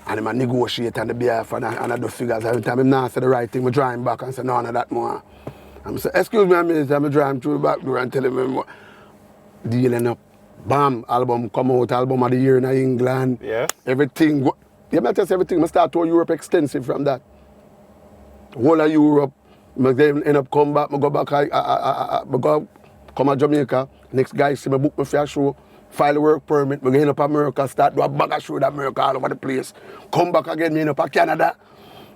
And I negotiate on the behalf and I do figures. Every time I'm not say the right thing, I draw him back and say, no, no, that more. I'm say, excuse me a minute, I'm driving through the back door and tell him, dealing up. Bam, album come out, album of the year in England. Yes. Everything. You might tell everything. I start to Europe extensive from that. Whole of Europe. I then end up come back. I go back. I go come to Jamaica. Next guy see me book me for a show. File a work permit. I end up America. Start do a bag of show in America all over the place. Come back again. Me end up Canada.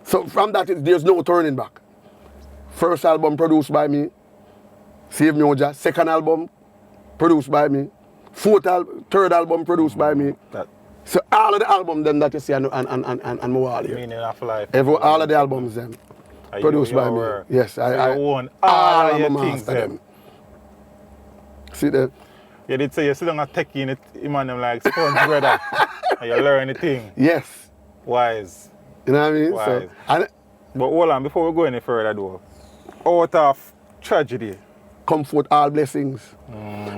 So from that, there's no turning back. First album produced by me. Save Me Oja. Second album produced by me. Third album produced by me. So all of the albums them that you see and my wall here. Meaning of life. All of the albums them produced by me. Yes, I own all of your things them. See that? You did say you sit down and take in it, Emmanuel, like sponge brother. And you learn the thing. Yes. Wise. You know what I mean? Wise. So, but hold on, before we go any further though, out of tragedy, comfort, all blessings.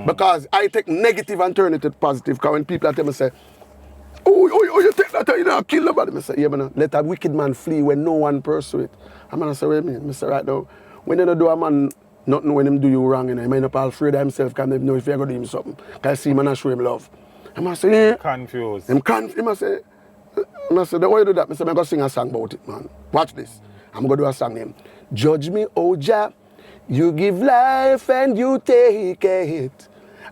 Because I take negative and turn it to positive. Because when people tell me, say, oh, you take that, you know, kill nobody. I say, yeah, man, let a wicked man flee when no one pursue it. I'm going to say, wait a minute. I say, right now, when you don't do a man, not know when him do you wrong, you know, he might not be afraid of himself, because he know if you're going to do him something. Because I see him and I show him love. I'm going to say, yeah. Confused. I'm confused. I say, why you do that? I say, I'm going to sing a song about it, man. Watch this. I'm going to do a song named Judge Me, oh Jah. You give life and you take it.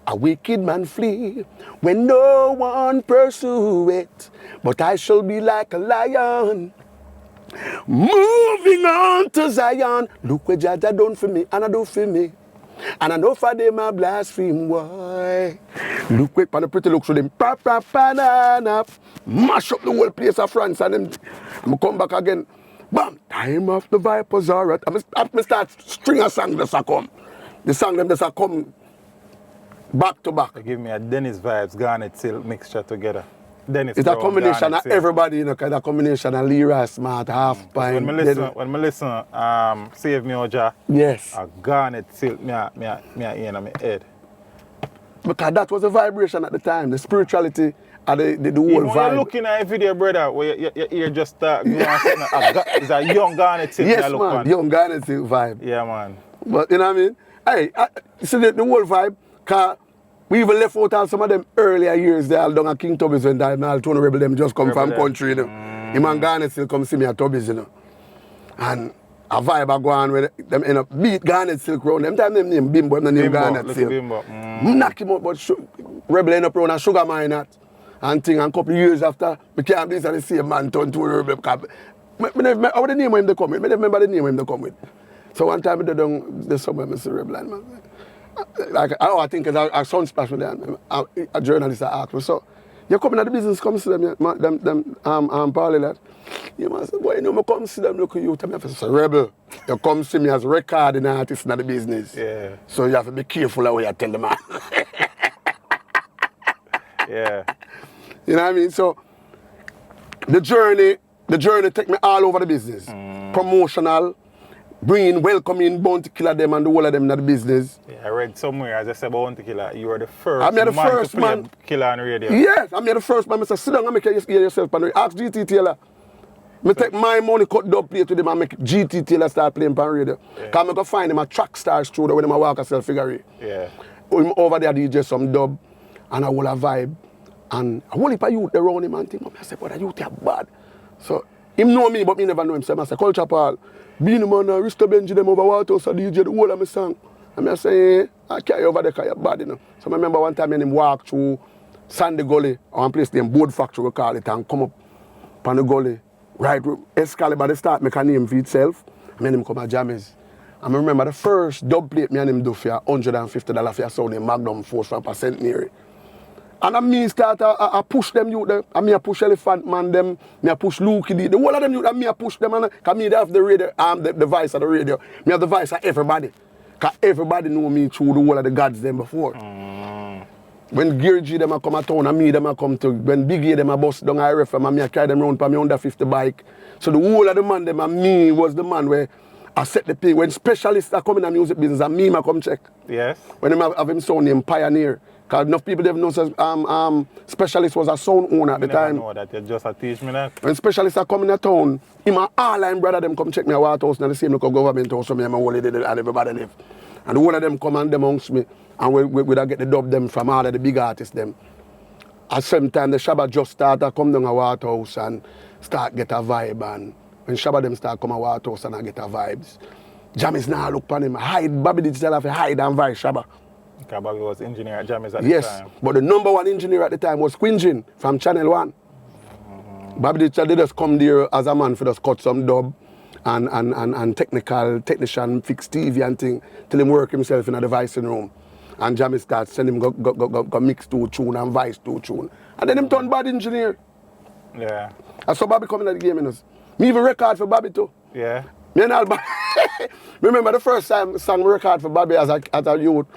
A wicked man flee when no one pursue it. But I shall be like a lion, moving on to Zion. Look what Jah done for me and I do for me. And I know for them I blaspheme, why? Look what on the pretty look so them banana mash up the whole place of France and them I'm come back again. Bam! Time of the vipers are right. I start string a song that's a come. The song them that's a come back to back. They give me a Dennis vibes, Garnet Silk mixture together. Dennis it's Brown, a combination Garnet of Silk. everybody, you know, kind of combination of Lyra, Smart, Half Pint. When I listen, Save Me Oja, yes. a Garnet Silk, me in my head. Because that was the vibration at the time, the spirituality. The whole Even vibe. when you're looking at a video, brother, where your ear just start going it's a young Garnet Silk. Yes, man, young Garnet Silk vibe. Yeah, man. But you know what I mean? Hey, see the whole vibe, because we even left out some of them earlier years there, all down at King Tubby's when time, all Tony Rebel them just come from country, you know. Him and Garnet Silk come see me at Tubby's, you know. And a vibe I go on with them end up beat Garnet Silk round. Them time them name Bimbo, them the name Garnet Silk. Knock him out, but Rebel end up round a sugar mine at. And thing, and a couple of years after, I can't believe the same man turned to a rebel. Because I the name of him they come with. I remember the name of him they come with. So one time I did the somewhere, Mr. Rebel, man. Like, I think it's a sound splash with them. A journalist asked me, so, you come in the business, come see them, Paulie, that. You must say, boy, you know, I come see them, look at you, tell me, I say, Rebel, you come see me as recording artist in the business. Yeah. So you have to be careful how you tell the man. Yeah. You know what I mean? So the journey take me all over the business. Promotional, bringing, welcoming Bounty Killer them and the whole of them in the business. Yeah, I read somewhere, as I said, Bounty Killer, you were the first I'm the first to play man. Killer on radio. Yes, I'm the first man. I say, sit down and make you hear yourself on radio. Ask GT Taylor. I take my money, cut dub plate to them and make GT Taylor start playing on radio. Because I go find him a track star studio when I walk a self-figure. Yeah. Him over there DJ some dub and a whole a vibe. And a whole heap of youth around him and think, I say, but the youth are bad. So, him know me, but me never know him. So I say, Culture Paul, being man, Risto Benji, them over Waterhouse, a DJ, the whole of my song. And I say, I carry over there because you're bad, you know. So I remember one time, him walk through Sandy Gully, or one place named Board Factory, we call it, and come up on the gully, right, Excalibur, they start make a name for itself, and then him come at Jammies. I remember the first dub plate me and him do for $150 for a sound in Magnum Force from a Centenary. And I me start I push them youth there. I me I push Elephant Man them, me I push Lukey, the whole of them youth, and me I push them, and cause me they have the radio, the voice of the radio. Me have the voice of everybody. Cause everybody know me through the whole of the gods them before. When Gear G them a come a town and me them a come to, when Big A them a bust down IRFM and me a carry them round for me under 50 bike. So the whole of the man them and me was the man where I set the pay. When specialists are coming in the music business and me I come check. Yes. When them have him sound named Pioneer. Because enough people didn't know Specialist was a sound owner at the time. I know that, you just teach me that. When Specialists are coming to town, him and all line brother them come check me at Waterhouse and the same local government house for me and my whole and everybody live. And the whole of them come and them amongst me. And we get the dub them from all of the big artists them. At some time the Shabba just start to come down a Waterhouse and start get a vibe. And when Shabba them start come a Waterhouse and I get a vibes. Jammy's now look upon him. Hide, Bobby did tell her hide and vibe Shabba. Okay, Bobby was engineer at Jammy's at the time. Yes, but the number one engineer at the time was Quinjin from Channel 1. Bobby did just come there as a man for just cut some dub and technician, fix TV and thing till him work himself in a devising room. And Jamie starts sending him go mix to tune and vice to tune. And then him turn bad engineer. Yeah. And so Bobby coming at the game in us. Me even record for Bobby too. Yeah. Me and all remember the first time sang record for Bobby as a youth.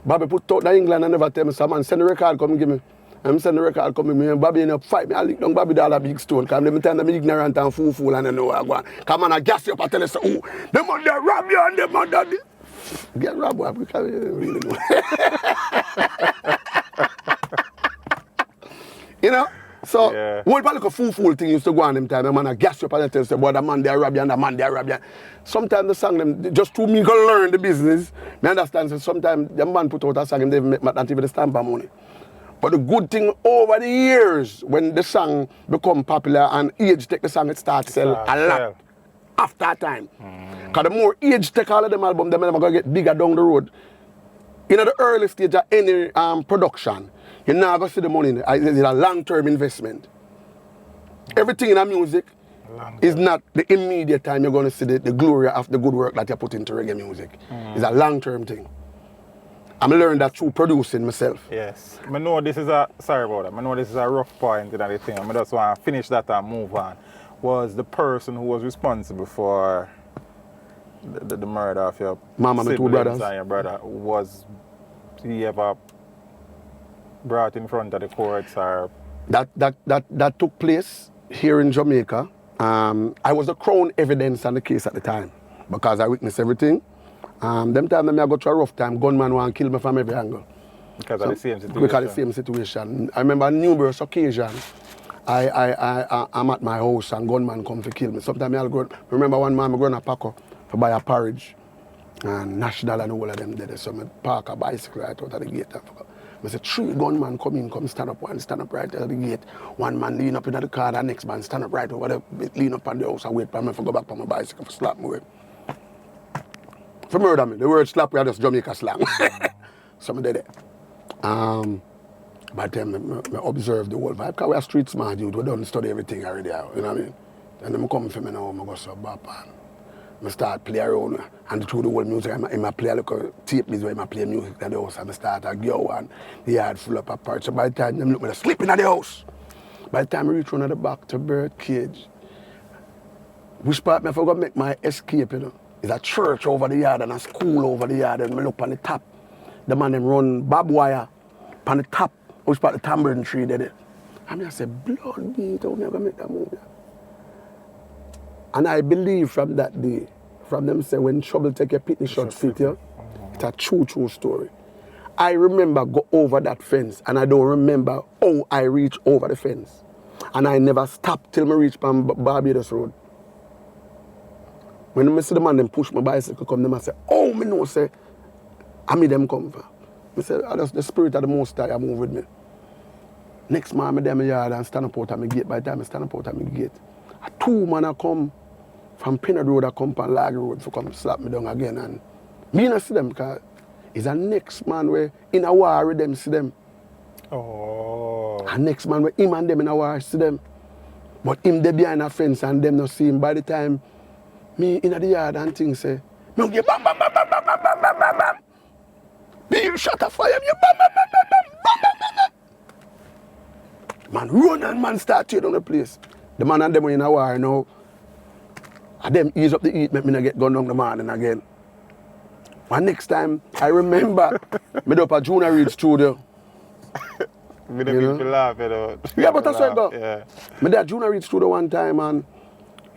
Bobby put out to England and never tell me, some man send the record come give me. I'm send the record come me and Bobby end up fight me. I lick down Bobby down a big stone. Cause them time them ignorant and fool and I know what I want. Come on, I gas you up and tell us, oh, them on there rob you and them on that. Get robbed up, we can't really know. You know? So, one part like a fool thing used to go on them time. Man, I gas you up and tell us, boy, the man there rob you and the man there rob you. Sometimes the song them, just to me go learn the business. Me understand, so sometimes the man put out a song and they make not even the stamp of money. But the good thing over the years, when the song become popular and age take the song, it starts sell a lot after that time. Because the more age take all of them albums, them going to get bigger down the road. In the early stage of any production, you're not going to see the money. It's a long-term investment. Everything in the music is not the immediate time you're going to see the glory of the good work that you put into reggae music. It's a long-term thing. I'm learning that through producing myself. Yes. I know this is sorry about that. I know this is a rough point in the thing. I just want to finish that and move on. Was the person who was responsible for the murder of your Mama, my two brothers. And your brother, was he ever brought in front of the courts or? That took place here in Jamaica. I was the crown evidence on the case at the time because I witnessed everything. Them time I go through a rough time, gunman want to kill me from every angle. Because of the same situation? Because of the same situation. I remember on numerous occasions, I'm at my house and gunman come to kill me. Sometimes I'll go, remember one man, I'm going to Paco to buy a porridge. And National and all of them did it. So I park a bicycle right out of the gate. I said, 3 gunmen come in, come stand up, one stand up right at the gate. One man lean up in the car, the next man stand up right over there, lean up on the house and wait for me to go back on my bicycle for slap me with. For murder me. The word slap we are just Jamaica slang. So I did it. By the time I observe the whole vibe, because we are street smart dude, we don't study everything already, you know what I mean? And then I come for me now, I go sub up and I start play around and through the whole music, I play a little tape where I play music at the house and I start a go and the yard full up of parts. So by the time them look me sleeping at the house. By the time I reach around at the back to bird cage, which part I forgot to make my escape, you know? It's a church over the yard and a school over the yard and I look on the top. The man them run barbed wire on the top, which part the tambourine tree there. And I said, blood beat, how am I going to make that move? And I believe from that day, from them say when trouble take a pitney shot fit you, it's a true story. I remember go over that fence and I don't remember how I reach over the fence. And I never stopped till I reach Barbados Road. When I see the man them push my bicycle come, them I say, oh, me know, say, I mean them come for. I say, that's the spirit of the Most High move with me. Next man, I'm in the yard and stand up out of my gate. By the time I stand up out of my gate, 2 men come from Pinard Road, I come from Lag Road to come slap me down again. And me not see them because it's a next man where in a war with them see them. Oh. A next man where him and them in a war see them. But him they behind a fence and them not see him. By the time me in the yard and things say, me get bam bam bam bam bam bam bam bam bam. Bill shot a fire, you bam bam bam bam bam bam bam bam. Man run and man start tear down the place. The man and them were in a war now. And them ease up the heat, make me not get gone down the morning again. And next time, I remember, me up at Junior Reid studio. Me the people laugh, you know. Yeah, but that's why I go. Yeah. Me there at Junior Reid studio one time and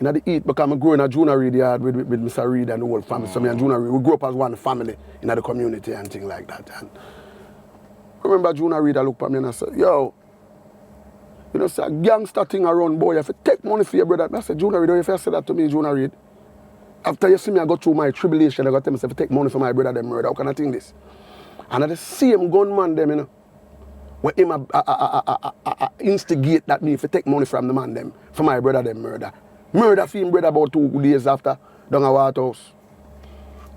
in the heat, because I'm growing at Junior Reid yard with Mr. Reid and the whole family. So me and Junior Reid, we grew up as one family in the community and things like that. And I remember Junior Reid, I looked at me and I said, yo, you know, say a gangster thing around, boy, you have to take money for your brother. I said, Junior Reid, don't you have to say that to me, Junior Reid? after you see me, I go through my tribulation, I got to tell myself, take money from my brother, them murder. How can I think this? And at the same gunman, them, you know, when him instigate that me if take money from the man, them, for my brother, them murder. Murder for him brother about 2 days after, down at Waterhouse.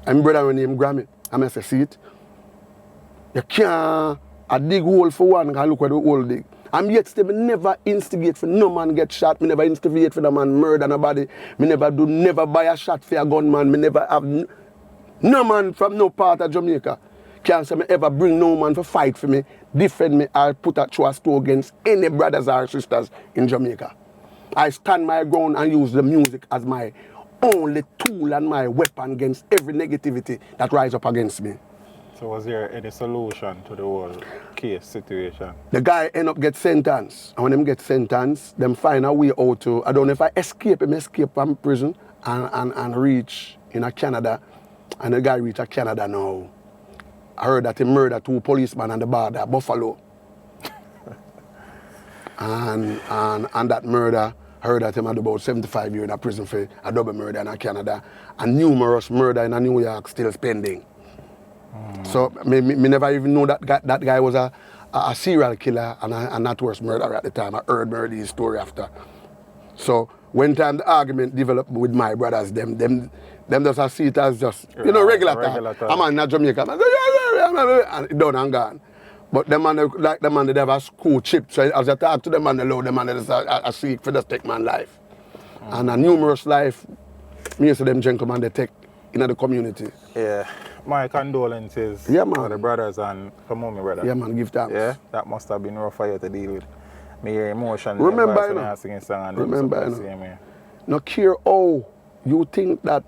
And my brother named Grammy. And I say, see it? You can't dig hole for one and look where the hole dig. And yet still, me never instigate for no man get shot. Me never instigate for the man murder nobody. Me never buy a shot for a gunman. Me never have no man from no part of Jamaica can't say me ever bring no man to fight for me, defend me, or put a trust to against any brothers or sisters in Jamaica. I stand my ground and use the music as my only tool and my weapon against every negativity that rise up against me. So was there any solution to the whole case situation? The guy end up get sentenced. And when him get sentenced, them find a way out to, I don't know if I escape from prison and reach in Canada. And the guy reach Canada now. I heard that he murdered 2 policemen on the border at Buffalo. and that murder, I heard that he had about 75 years in prison for a double murder in Canada. And numerous murder in New York still pending. So me never even know that guy was a serial killer and a not worse murderer at the time. I heard his story after. So when time the argument developed with my brothers, them just see it as just, you know, regular time. I'm in Jamaica, and done and gone. But them man, like the man, they have a school chip. So as I talk to them man, the man is a seek for the take man life. And a numerous life, me and them gentlemen, they take in the community. Yeah. My condolences to the brothers and come on, my brother. Yeah, man, give thanks. Yeah, that must have been rough for you to deal with. My emotion. Remember, you now, care how you think that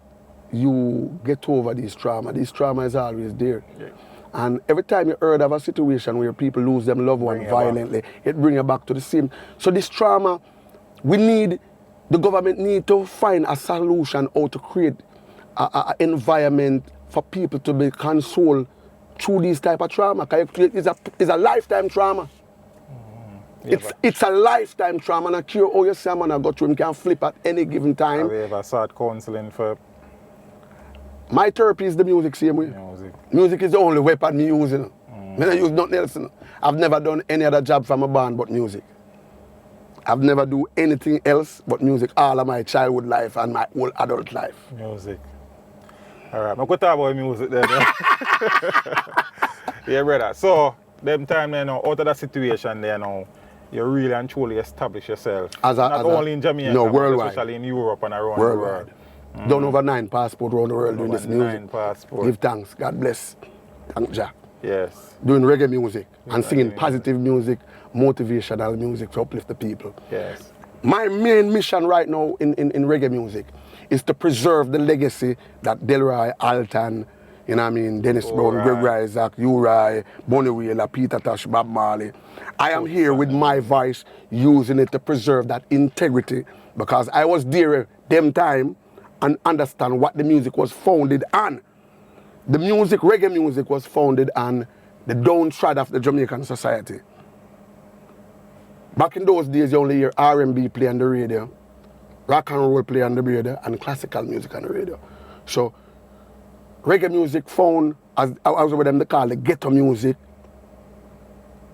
you get over this trauma. This trauma is always there. Yeah. And every time you heard of a situation where people lose them loved one violently, it brings you back to the same. So this trauma, the government need to find a solution how to create an environment for people to be consoled through this type of trauma. It's a lifetime trauma. It's a lifetime trauma, and I care how you see a man I go through him can flip at any given time. Have you ever sought counseling for? My therapy is the music, same way. Music is the only weapon me use. You know. I don't use nothing else. You know. I've never done any other job from a band but music. I've never do anything else but music all of my childhood life and my whole adult life. Music. All right, I'm going to talk about music then. Yeah, brother. So, them time there now, out of that situation there now, you really and truly establish yourself. Not only in Jamaica, no, worldwide. Especially in Europe and around worldwide. the world. Done over 9 passports around the world doing this music. 9 passports. Give thanks. God bless. Thank Jah. Yes. Doing reggae music and singing positive music, motivational music to uplift the people. Yes. My main mission right now in reggae music is to preserve the legacy that Delroy, Alton, you know what I mean, Dennis Brown, Gregory Isaac, Uri, Bonnie Wheeler, Peter Tosh, Bob Marley. I am here with my voice using it to preserve that integrity because I was there them time and understand what the music was founded on. The music, reggae music, was founded on the downtrodden of the Jamaican society. Back in those days, you only hear R&B play on the radio, rock and roll play on the radio, and classical music on the radio. So, reggae music found, as what them they call the ghetto music,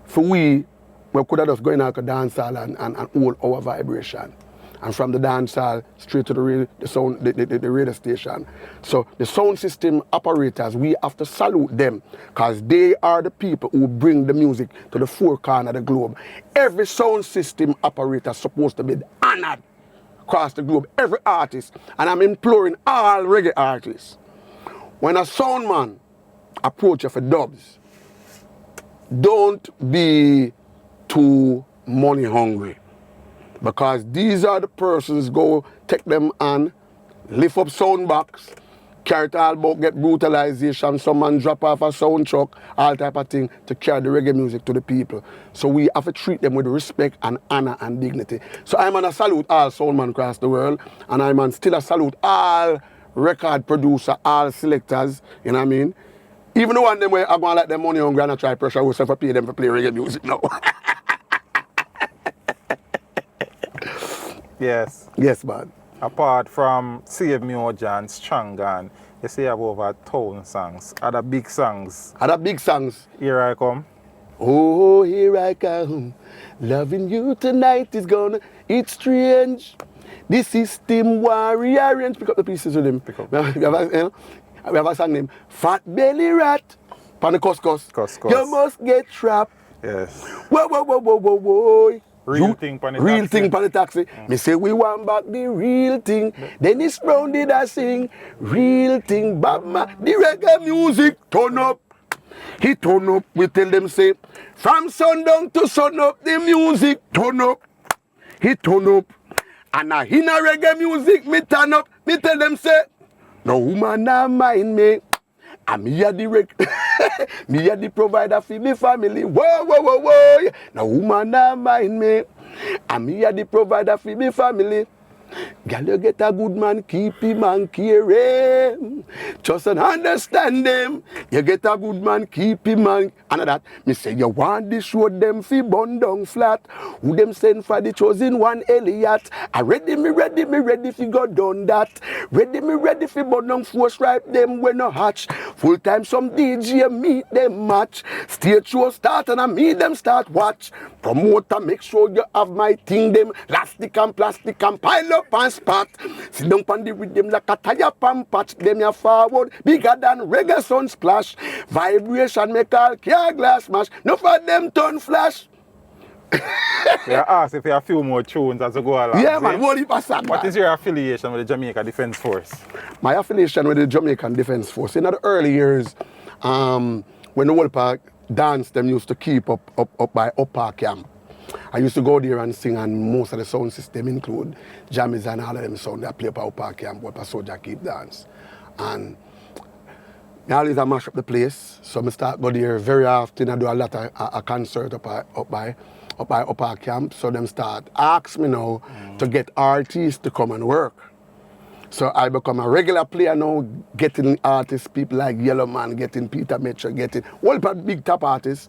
for we could have just go in like a dance hall and hold our vibration. And from the dance hall straight to the radio station. So the sound system operators, we have to salute them because they are the people who bring the music to the 4 corners of the globe. Every sound system operator is supposed to be honored across the globe, every artist. And I'm imploring all reggae artists, when a sound man approach you for dubs, don't be too money hungry. Because these are the persons go take them and lift up sound box, carry it all about, get brutalization, someone drop off a sound truck, all type of thing to carry the reggae music to the people. So we have to treat them with respect and honor and dignity. So I'm gonna salute all soundmen across the world, and I'm still a salute all record producer, all selectors, you know what I mean? Even the one them where I'm gonna let them money hungry and I try pressure ourselves to pay them for play reggae music now. Yes. Yes, man. Apart from Save Me Oja and Stronger, and you say you have over 1,000 songs. Other big songs. Other big songs. Here I Come. Oh, here I come. Loving you tonight is gonna. It's strange. The system war rearrange. Pick up the pieces with him. Pick up. We have a song named Fat Belly Rat. Pan the Cuscus. Cuscus. You must get trapped. Yes. Whoa. Real thing pan the Real taxi. thing pan the taxi. Me say we want back the real thing. Dennis Brown did I sing. Real thing. Bama. The reggae music turn up. He turn up. We tell them say from sundown to sun up the music turn up. He turn up. And a in a reggae music me turn up. Me tell them say no woman not mind me. And me a the me a the provider for me family. Whoa. No woman not mind me. And me a the provider for me family. Girl, you get a good man, keep him and care him. Just understand them. You get a good man, keep him and that. Me say you want this show them fi bun down flat. Who them send for the chosen one Elliott? I ready fi go done that. Ready fi bun down force stripe them when no hatch. Full time some DJ meet them match. Stage show start and I meet them start watch. Promoter make sure you have my thing them. Plastic and pile up and spot. Sit down on the rhythm like a tire pump patch. Them ya forward bigger than reggae sun splash. Vibration make all car glass smash. No for them turn flash. We asked if you have a few more tunes as we go along. Yeah, man, what is your affiliation with the Jamaica Defence Force? My affiliation with the Jamaican Defence Force. In the early years, when the whole park dance, them used to keep up by Upper Camp. I used to go there and sing, and most of the sound system include jammies and all of them sound that play up Upper Camp, where soldier keep dance. And I always mash up the place, so I start go there very often. I do a lot of a concert up by Upper Camp, so them start ask me now to get artists to come and work. So I become a regular player now, getting artists, people like Yellow Man, getting Peter Metro, getting all big top artists.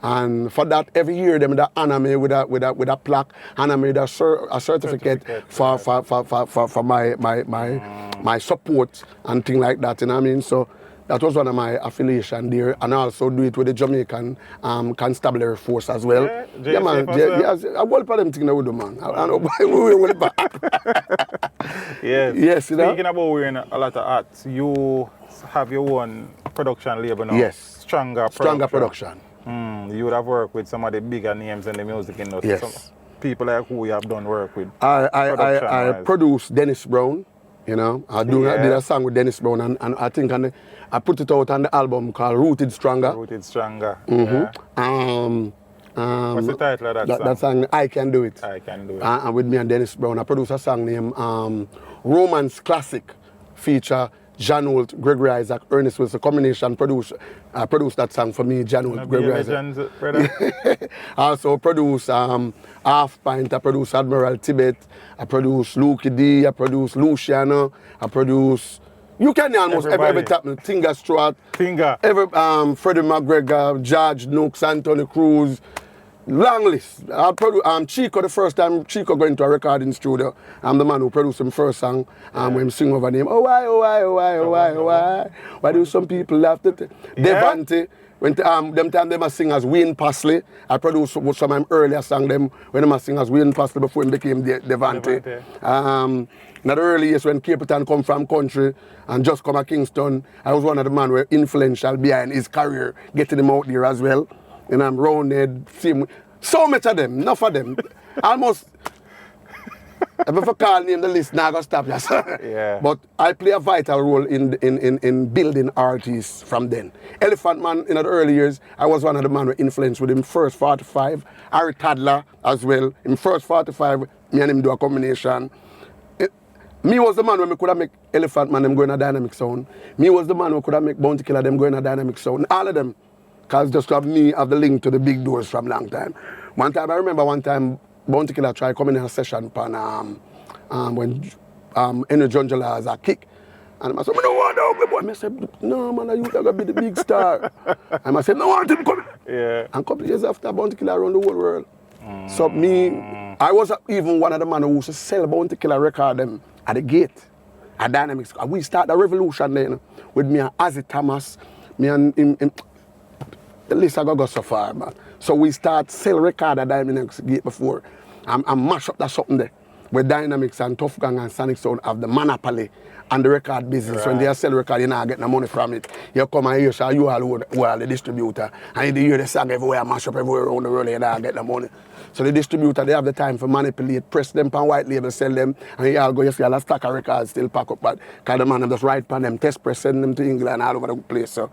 And for that, every year them they honor me with a plaque, honor me with a certificate for my support and things like that. You know what I mean? So that was one of my affiliation there, and I also do it with the Jamaican Constabulary Force as well. Yeah, man. I work for them things that we do, man. I know we will back. Yes, you know. Speaking about wearing a lot of hats, you have your own production label now. Yes. Stronger Production. You would have worked with some of the bigger names in the music industry. Yes. Some people like who you have done work with. I produced Dennis Brown. You know, I did a song with Dennis Brown, and I think I put it out on the album called Rooted Stronger. Mm-hmm. Yeah. What's the title of that song? That song, I Can Do It. I Can Do It. And with me and Dennis Brown, I produced a song named Romance Classic, feature John Holt, Gregory Isaac, Ernest was a combination producer. Produced that song for me, John Holt, Gregory Isaac. Also produced Half Pint, I produced Admiral Tibet, I produced Lukey D, I produced Luciano, I produced, you can almost every tap, Tinga Stewart, every Freddie McGregor, George Nooks, Anthony Cruz. Long list. I produced Chico the first time Chico going to a recording studio. I'm the man who produced him first song. When he sing over name, oh why? Why do some people laugh? Devante. When them time they must sing as Wayne Pasley. I produced some of them earlier song them when they must sing as Wayne Pasley before he became Devante. In the early years when Capitan come from country and just come to Kingston, I was one of the men who were influential behind his career, getting him out there as well. And I'm rounded, so much of them, enough of them. Almost, if I call name the list, now I gotta stop just. Yeah. But I play a vital role in building artists from then. Elephant Man, in the early years, I was one of the men who influenced with him first 45. Harry Tadler as well. In first 45, me and him do a combination. Me was the man who could have make Elephant Man them go in a dynamic sound. Me was the man who could have make Bounty Killer them go in a dynamic sound. All of them. Because just to have me have the link to the big doors from long time. I remember one time Bounty Killer tried coming in a session when Energy Angela has a kick. And I said, I don't want the ugly boy. I said, no man, you gotta be the big star. And I said, no, I want him coming. Yeah. And a couple of years after, Bounty Killer around the whole world. So me, I was even one of the men who used to sell Bounty Killer record them at the gate. At Dynamics. We start the revolution then with me and Ozzy Thomas, me and him, the list I go so far, man. So we start sell record at Dynamics gate before. And mash up that something there. Where Dynamics and Tough Gang and Sonic Sound have the monopoly and the record business. Right. When they sell record, you're not getting the money from it. You come and hear, so you all the distributor. And you hear the song everywhere, mash up everywhere around the world, you don't get the money. So the distributor, they have the time for manipulate, press them on white label, sell them, and you all go, you see all that stack of records still pack up, but because the man them just write on them, test press, send them to England, all over the place. So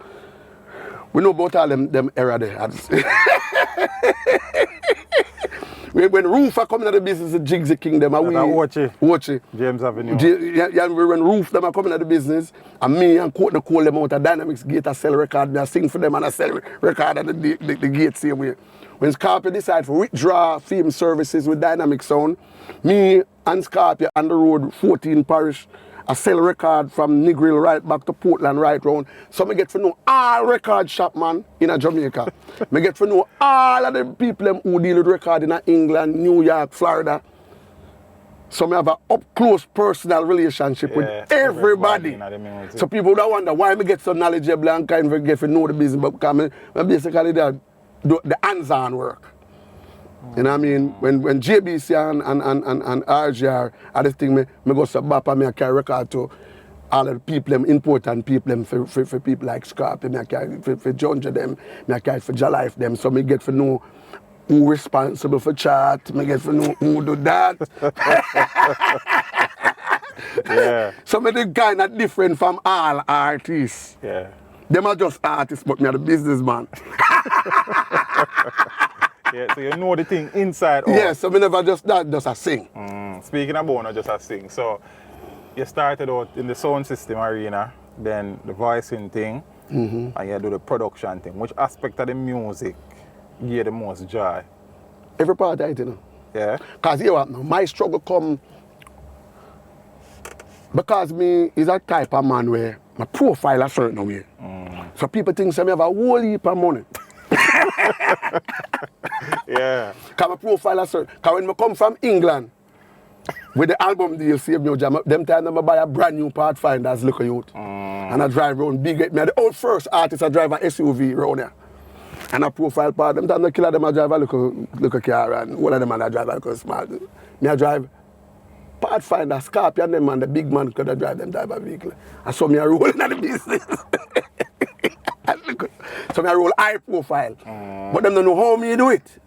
we know about all them era there. When Roof are coming out of the business, the Jigsy Kingdom, and we watch James Avenue. When Roof them are coming out of the business, and me and Courtney call them out of Dynamics Gate, I sell record, I sing for them and I sell record at the gate same way. When Scarpia decide to withdraw film services with Dynamic Sound, me and Scarpia on the road, 14 parish, I sell record from Negril right back to Portland right round. So I get to know all record shop man in Jamaica. I get to know all of the people who deal with record in England, New York, Florida. So I have an up-close personal relationship with everybody. So people don't wonder why I get so knowledgeable and kind of get to know the business, but because I basically do the hands-on work. You know what I mean? When JBC and RGR are the thing, I go to Bapa, I carry record to all of the people, important people, for people like Scarp, I carry for Junja them, I carry for Jalife them, so I get to know who responsible for chat, I get to know who do that. Yeah. So I the kind of different from all artists. Yeah. Them are just artists, but me are the businessman. Yeah, so you know the thing inside out. Yeah, so me never just a sing. Speaking about not just a sing, so you started out in the sound system arena, then the voicing thing, and you do the production thing. Which aspect of the music give you the most joy? Every part of it, you know. Yeah? Because you know what, my struggle come because me is a type of man where my profile a certain way. So people think I have a whole heap of money. Yeah. Because my profile is certain. Because when I come from England, with the album deal, Save Me Jam, them time I buy a brand new Pathfinder as Look Youth. And I drive around big. Me the old first artist I drive a SUV around here. And I profile part, them time the killer them I drive a look car and one of them I drive a look small. Me I drive Pathfinder, Scorpion, them and the big man could drive them drive a vehicle. And so me I roll in the business. So I roll high profile. But them don't know how me do it.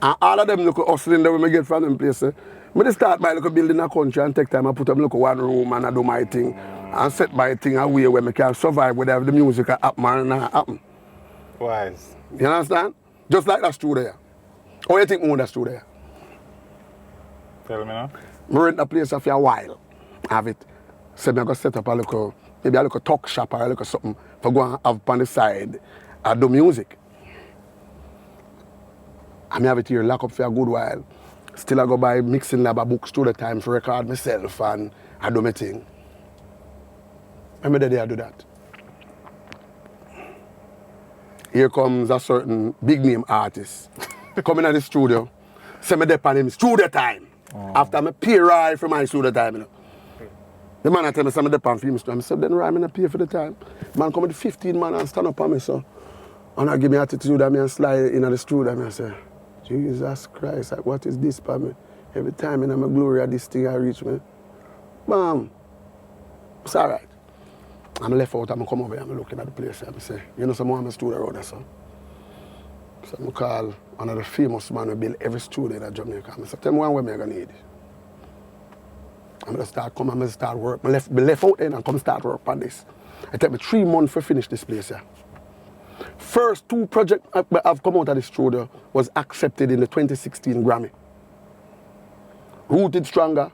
And all of them look hustling that when I get from them places. I just start by building a country and take time. I put them one room and I do my thing. And set my thing away where I can survive without the music happen and not happen. Wise. You understand? Just like that studio. How you think own that studio? Tell me now. I rent a place for a while. Have it. So I'm going to set up maybe a little talk shop or a little something for go and have on the side. I do music. I have it here locked up for a good while. Still I go buy mixing lab a books to the time to record myself and I do my thing. Every day I do that. Here comes a certain big name artist. Coming in the studio. Say me dep on him studio time. After I pay right for my studio time. You know. The man I tell me say me dep on film studio. I said then right, I pay for the time. Man come with 15 man and stand up on me so. And I give me attitude and I slide in the studio and I say, Jesus Christ, like, what is this for me? Every time in my glory of this thing I reach me. Bam. It's all right. I'm left out, I'm come over here, I'm looking at the place and I say, you know someone in the studio around there, son? So I call one of the famous man who build every studio in Jamaica. I say, tell me one way I'm going to need. I'm going to start coming, I'm going to start work. I left out there and come start work on this. It took me 3 months to finish this place here. First 2 projects I've come out of the studio was accepted in the 2016 Grammy. Rooted Stronger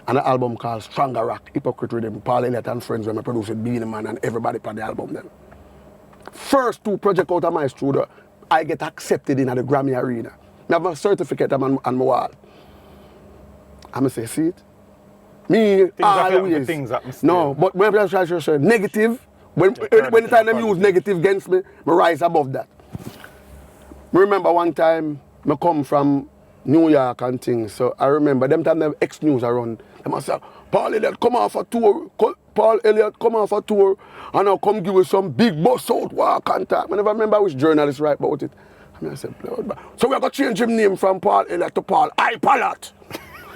and an album called Stronger Rock, Hypocrite Rhythm, Paul Elliott and friends when I produced with Beanie Man and everybody on the album then. First 2 projects out of my studio, I get accepted in the Grammy arena. I have a certificate on my wall. I'm going to say, see it? Me always. No, but when I try to say negative, when the time them use negative against me, I rise above that. I remember one time I come from New York and things, so I remember them time they have X News around. They must say, Paul Elliott come off a tour. Paul Elliott come off a tour and I'll come give you some big bus out walk and talk. I never remember which journalist write about it. And I said, blood. So we're going to change him name from Paul Elliott to Paul Ipalat.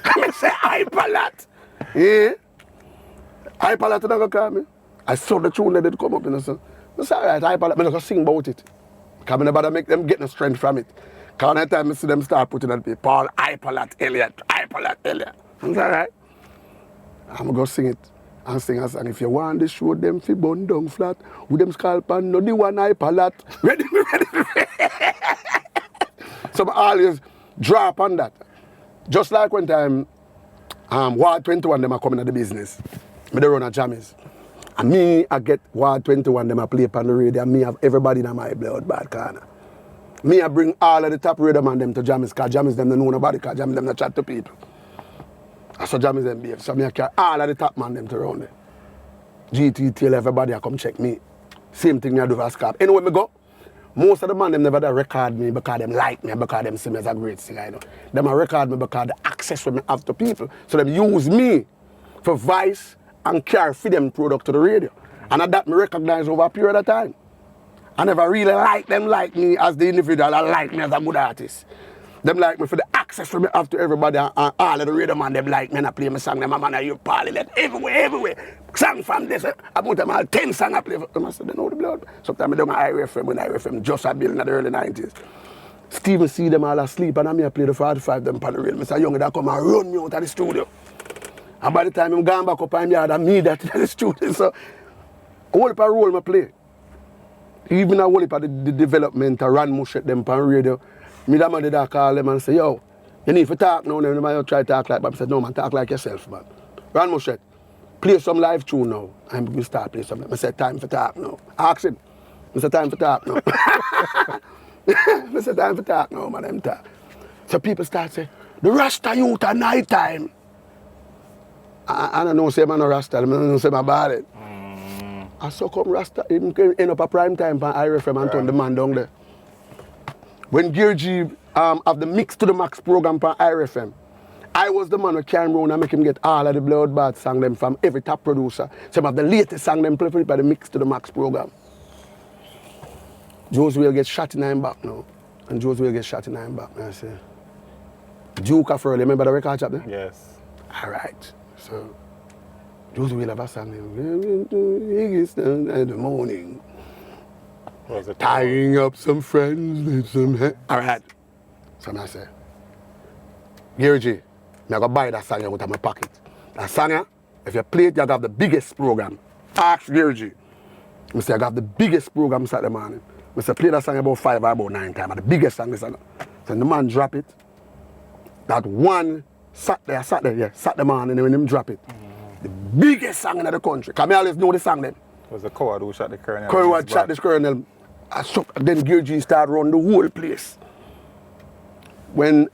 I say Ipalat. Yeah. Ipalat never call me. I saw the tune that did come up in the sun. I said, all right, Ipalat. I'm not going to sing about it. Because I never make them get no strength from it. Because every time I see them start putting on people, Paul Ipalat Elliott, Ipalat Elliott. I said, all right. I'm going to sing it. And sing a song. If you want to show them fi bun down flat, with them scalp and no the one Ipalat. Ready? So I always drop on that. Just like when time Ward 21 them are coming to the business. Me they run a jammies. And me I get Ward 21 them I play on the radio and me have everybody in my blood bad corner. Me I bring all of the top radio man them to jammies because jammies them don't know nobody because jammies them not chat to people. So jammies them behave. So me I carry all of the top man them to round there. GT tell everybody I come check me. Same thing I do for Scarp. Anyway me go. Most of the man them never da record me because them like me, because them see me as a great singer, you know. Them a record me because the access when me have to people. So them use me for voice and carry for them product to the radio. And that me recognize over a period of time. I never really like them like me as the individual, I like me as a good artist. Them like me for the access when me have to everybody and all of the radio man them like me and I play my song, them a man I you party that everywhere. Song from this, I put them all 10 songs I play for them. I said, they know the blood. Sometimes I do my IRFM when IRFM just a build in the early 90s. Steven see them all asleep and I may play the 45 them on the rail. I say, young, that come and run me out of the studio. And by the time I'm gone back up in yard, I need that in the studio. So, a whole heap of role I play. Even a whole heap of the development, I ran mush at them on radio. Me that man did I call them and say, yo, you need to talk now. Then you try to talk like that. I said, no man, talk like yourself, man. Ran mush play some live tune now. And we start play something. I said, time for talk now. Ask him. I said, time for talk now. I said, time for talk now, man. Them talk. So people start saying, the Rasta youth at night time. I don't know, say man no Rasta. I don't know, say my bad. I saw come Rasta, him end up a prime time on IRFM and turn the man down there. When Gear G have the Mix to the Max program on IRFM, I was the man who came around and make him get all of the bloodbath song them from every top producer. Some of the latest song them play for it by the Mix to the Max program. Joe's will get shot in him back now. And Joe's will get shot in him back. I say, Duke of Early, remember the record shop there? Yes. Alright. So Joe's will have a song in the morning. Tying up some friends with some hair. Alright. So I say, Gary G, I go buy that song out of my pocket. That song, if you play it, you have the biggest program. Ask Gary G. I say, I got the biggest program Saturday morning. I say, play that song about 5 or about 9 times. The biggest song is. So the man drop it. That one Saturday morning when him drop it. The biggest song in the country. Because I always know the song then. It was the coward who shot the colonel. Coward shot this colonel. Then Gary G started running the whole place. When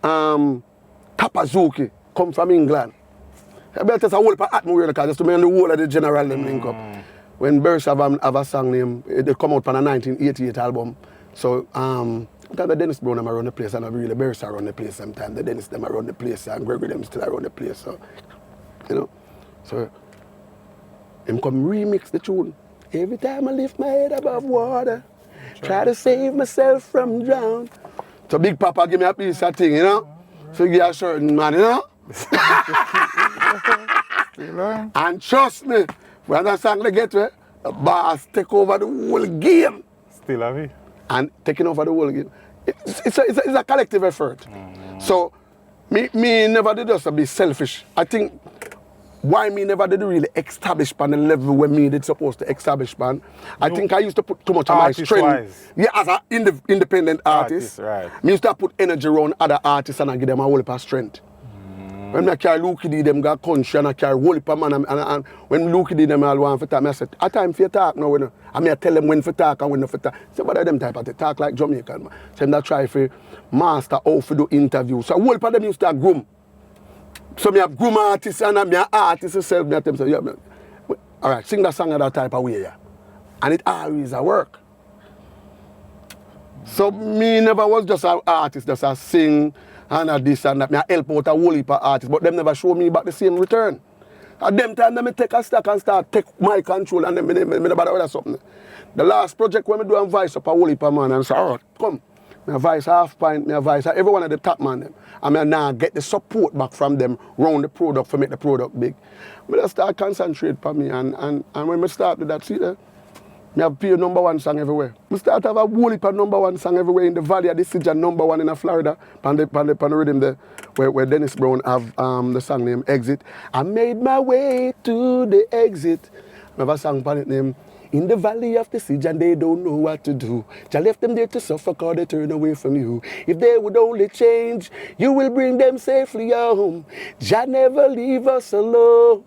Tapazuki come from England. I better tell us a whole atmosphere because just to make the whole of the general them link up. When Burst have a song name, they come out on a 1988 album. So the Dennis Brown them around the place and I really Burst around the place sometimes. The Dennis them around the place and Gregory them still around the place. So you know. So him come remix the tune. Every time I lift my head above water, try to save myself from drown. So Big Papa give me a piece of thing, you know? So give a certain man, you know? And trust me, when that song they get to, the boss take over the whole game. Still have it. And taking over the whole game. It's a collective effort. So me never did just be selfish. I think why me never did really establish on the level where me did supposed to establish on. I think I used to put too much of my strength. Yeah, as an independent artist. Right. Me used to put energy around other artists and I give them a whole heap of strength. When I carry Luke D, them got country and I carry whole heap of man and when Luke D them all want for talk, I said, a time for you talk now. I mean I tell them when for talk and when not for talk. So what are them type of they talk like Jamaican man. So them that try for master how to do interviews. So a whole heap of them used to groom. So me have groom artists and me have artists myself. Me have them say, yeah, man. All right, sing that song of that type of way, yeah. And it always a work. So me never was just an artist, just a sing and a this and that. Me help out a whole heap of artists, but them never show me back the same return. At them time, me take a stack and start take my control and then me no bother with something. The last project when me do a voice up a whole heap of man and say, all right, come. Me a voice half pint, me a voice every one of the top man them. And me now get the support back from them round the product for make the product big. Me just start concentrate for me and when me start with that, see there, me have pure #1 song everywhere. Me start have a whole heap of #1 song everywhere in the valley of the city and #1 in Florida. Pan the rhythm there, where Dennis Brown have the song name Exit. I made my way to the exit. I have a song pan it name In the valley of the siege and they don't know what to do. Jah left them there to suffer cause they turn away from you. If they would only change, you will bring them safely home. Jah never leave us alone.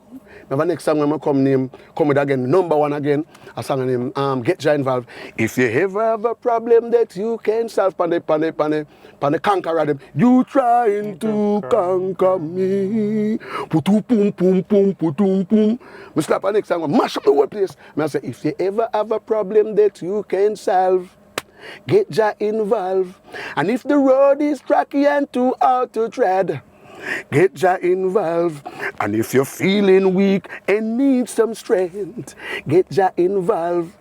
Now the next song when I come with again, #1 again, a song named Get Jah Involved. If you ever have a problem that you can solve, pan the conqueror them, you trying to conquer me. Putu pum pum pum putum pum. We slap the next song, mash up the whole place. I say, if you ever have a problem that you can solve, get Jah involved. And if the road is rocky and too hard to tread, get Jah involved. And if you're feeling weak and need some strength, get Jah involved.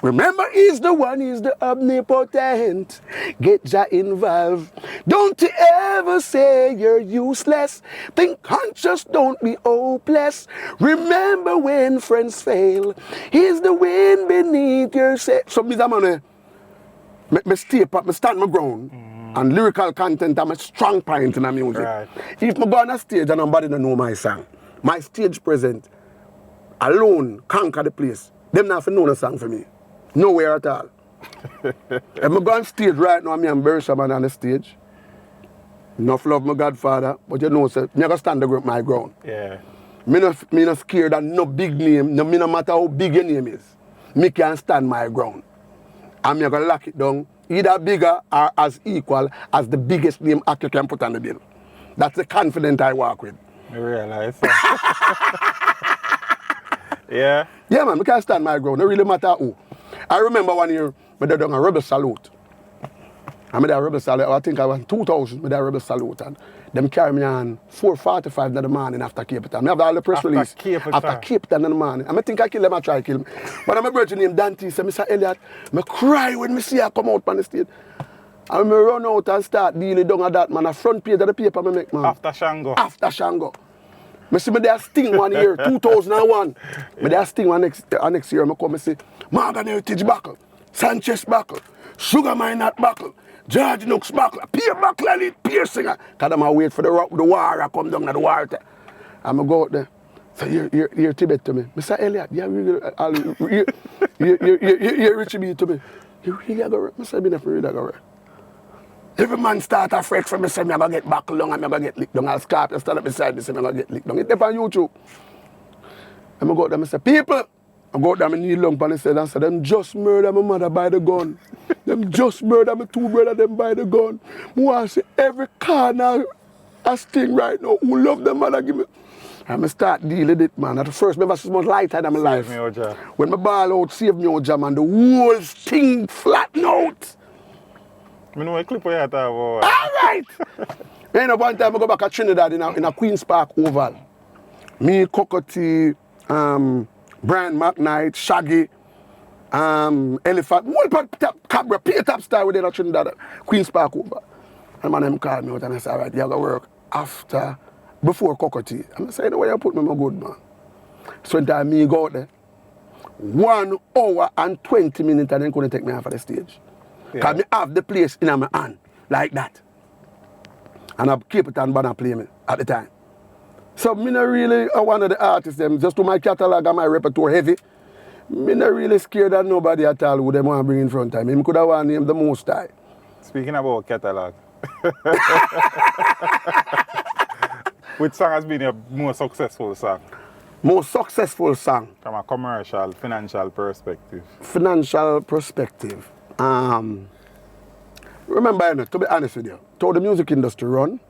Remember, He's the one, He's the omnipotent. Get Jah involved. Don't you ever say you're useless. Think conscious, don't be hopeless. Remember when friends fail, He's the wind beneath your sail. So, Mr. Man, me stay up, me stand my ground. And lyrical content, I'm a strong point in the music. Right. If I go on a stage and nobody don't know my song, my stage present alone conquer the place. Them not know the song for me. Nowhere at all. If I go on stage right now, me and Bershaman on the stage. Enough love my Godfather, but you know, so, me go stand my ground. Yeah. Me not scared of no big name, no matter how big your name is. Me can stand my ground. And me gonna lock it down. Either bigger or as equal as the biggest name actor can put on the bill. That's the confidence I work with. I realize. Yeah? Yeah, man, I can't stand my ground. It really matter who. I remember one year, I did a rebel salute. I made a rebel salute, I think I was in 2000, I did a rebel salute. And them carry me on 4:45 in the morning after Cape Town. I have all the press release. After Cape Town in the morning. I think I kill them, I try to kill him. But my brother named Dante said, Mr. Elliott, I cry when I see her come out on the stage. And I run out and start dealing down at that, man. A front page of the paper I make, man. After Shango. After Shango. I see me there sting one year, 2001. Me there sting one next year. I come and say, Morgan Heritage buckle, Sanchez buckle, Sugar Minot buckle, George Nooks buckle, Pierre buckle and it piercing. Because I'm wait for the war to come down to the water. I'm go out there. So you're Tibet to me. Mr. Elliott, you're Richie B to me. You really go work? I said, I really go work. Every man start a fret for me, say, I'm going to get back long and I'm going to get licked down. I'll scarp and stand up beside me, say, I'm going to get licked down. It's up on YouTube. I'm going to go out there and say, people, I go out there and kneel down and say, them just murder my mother by the gun. Them just murder my two brothers them by the gun. I want to say, every corner a sting right now. Who love them mother give me. I'm going to start dealing with it, man. At the first, remember, so much lighter in my life. When my ball out, save me, Oja, man, the whole sting flatten out. I know a clip where you have. All right. One time I go back to Trinidad in a Queen's Park Oval. Me, Cocotte, Brian McKnight, Shaggy, Elephant, one Cabra, Peter Top Star within Trinidad, Queen's Park Oval. And man, them called me out and I said, all right, you have to work before Cocotte. And I said, the way you put me, I'm good, man. So time me go out there, 1 hour and 20 minutes and then couldn't take me off of the stage. Because I have the place in my hand, like that. And I keep it and banner play me at the time. So me not really one of the artists, them just to my catalog and my repertoire heavy. Me not really scared of nobody at all who them want to bring in front of me. I could have want to name the most high. Speaking about catalog. Which song has been your most successful song? Most successful song? From a commercial, financial perspective. Financial perspective. Remember, to be honest with you, to the music industry run,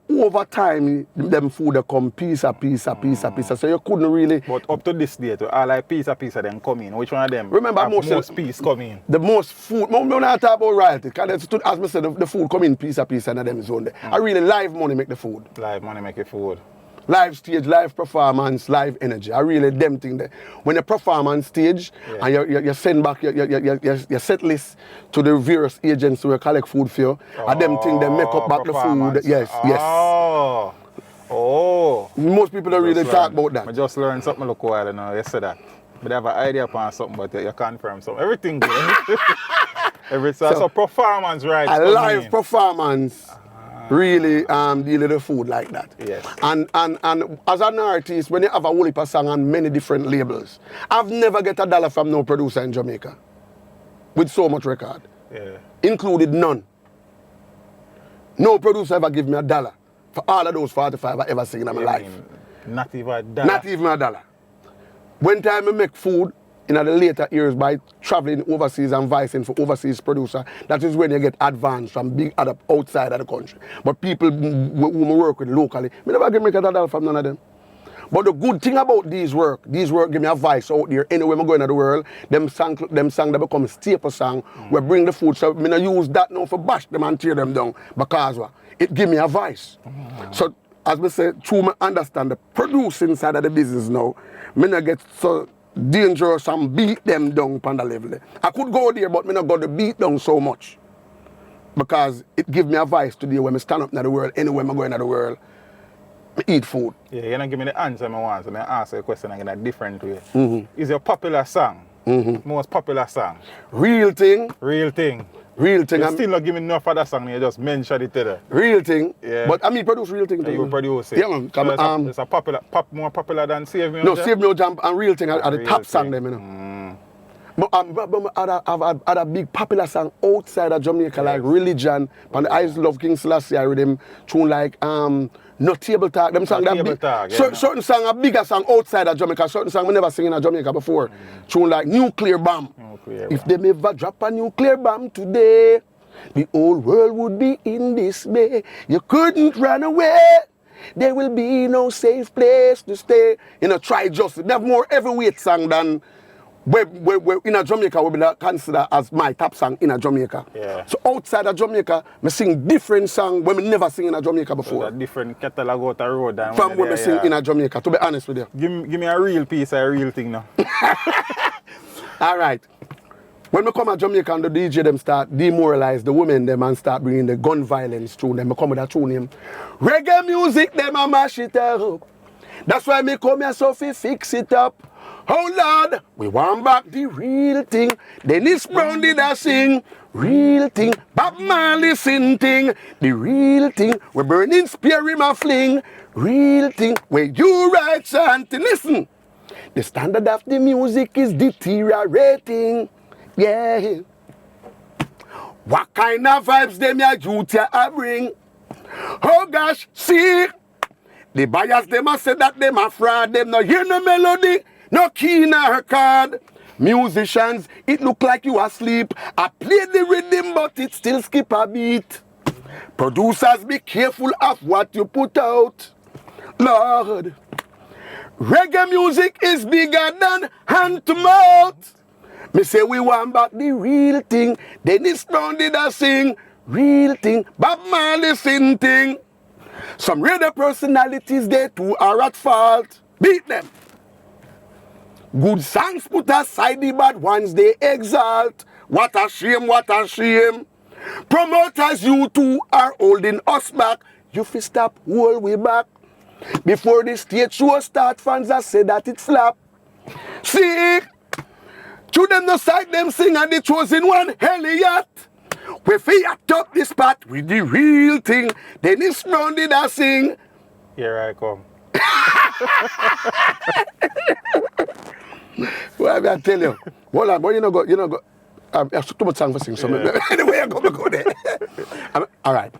over time, them food come piece a piece. So you couldn't really. But up to this day, all like piece of them come in. Which one of them? Remember, most piece come in. The most food. I'm not talking about royalty. Because as I said, the food come in piece a piece and them is on there. I really live money make the food. Live money make the food. Live stage, live performance, live energy. I really them thing there. When you perform on stage and you send back your set list to the various agents who collect food for you, and them thing they make up back the food. Yes, Oh. Oh. Most people don't really talk about that. I just learned something look while now. You said that. But I have an idea upon something, but you confirm something. Everything good. So performance, right? A live performance. Really deal with the food like that. Yes. And as an artist, when you have a whole heap of song on many different labels, I've never get $1 from no producer in Jamaica with so much record. Yeah. Included none. No producer ever give me $1 for all of those 45 I ever sing in my life. Not even $1. Not even $1. When time I make food, in the later years by traveling overseas and vicing for overseas producer, that is when you get advance from big other outside of the country. But people who work with locally, I never get $1 from none of them. But the good thing about these work give me a voice out there anywhere I'm going in the world. Them song that become a staple song, we bring the food. So I use that now for bash them and tear them down because it give me a voice. So as we say, through me understand the producing side of the business now, I not get so dangerous and beat them down on the level. I could go there, but I not got to beat down so much. Because it gives me a voice today when I stand up in the world, anywhere I'm going in the world, I eat food. Yeah, you're not giving me the answer I want, so I ask you a question in a different way. Is your popular song, most popular song? Real thing. Real thing. Real thing. You still not giving enough for that song, you just mentioned it there. Real thing. Yeah. But I mean produce real thing too. You produce it. Yeah, man. So it's a popular, more popular than Save Me. No, Save Me Jump and Real Thing are the top song them, you know. But I've had a big popular song outside of Jamaica, like Religion. And I love King Selassie. I read them tune like No Table Talk. Them song that big. Talk, certain song a bigger song outside of Jamaica. Certain song we never sing in Jamaica before. Tune like Nuclear Bomb. If them ever drop a nuclear bomb today, the whole world would be in dismay. You couldn't run away. There will be no safe place to stay. You know, try justice. They have more heavyweight song than where in a Jamaica will be considered as my top song in a Jamaica. Yeah. So outside of Jamaica, I sing different song when we never sing in a Jamaica before. So different catalog out the road than from when we sing in a Jamaica, to be honest with you. Give me a real piece of a real thing now. All right. When we come to Jamaica and the DJ them start demoralize the women them and start bringing the gun violence through them, I come with a tune name. Reggae music them a mash it up. That's why me come here so fi fix it up. Oh Lord, we want back the real thing. Dennis Brown did a sing. Real thing. Bob Marley sing thing. The real thing. We burning spear in my fling. Real thing. Where you write chanting. Listen. The standard of the music is deteriorating. Yeah. What kind of vibes them your youth ya bring? Oh gosh, see. The buyers them a say that them a fraud. Them no hear no melody, no key in her card. Musicians, it look like you asleep. I play the rhythm but it still skip a beat. Producers, be careful of what you put out. Lord, reggae music is bigger than hand to mouth. Me say we want back the real thing. Dennis Brown did a sing. Real thing. Bob Marley sing thing. Some radio personalities they too are at fault. Beat them. Good songs put aside, the bad ones they exalt. What a shame, what a shame. Promoters, you two are holding us back. You fi stop, hold we back. Before the stage show start, fans are say that it flap. See, to them no side them sing and the chosen one, Elliott. We fi top this spot with the real thing. Then it's rounded a sing. Here I come. Well, I tell you. Hold on, but you know go. I have too much song for sing. So anyway, I go there. All right.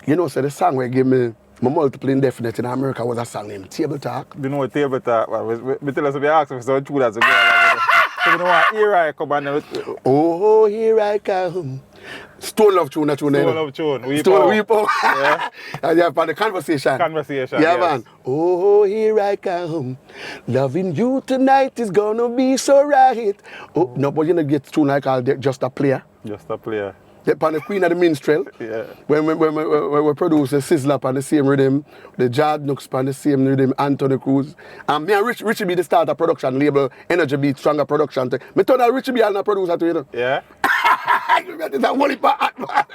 You know, so the song where give me my multiple indefinite in America was a song named Table Talk. You know what Table Talk? Well, we tell us if you ask for some true as a girl. So you know what? Here I come and oh, here I come. Stone Love tune, that tune. Stone Love tune. Stone Weep. Yeah. And you have the conversation. Conversation. Yeah, yes. Man. Oh, here I come. Loving you tonight is gonna be so right. Oh, no, but you know, get tune like I'll just a player. Just a player. Upon the Queen of the Minstrel. Yeah. When we produce the Sizzler on the same rhythm, the Jad Nooks on the same rhythm, Anthony Cruz. And me and Richie B the start a production label, Energy Beat, Stronger Production. Me turn out Richie B and a producer to you know. Yeah. It's a whole heap of hot, man.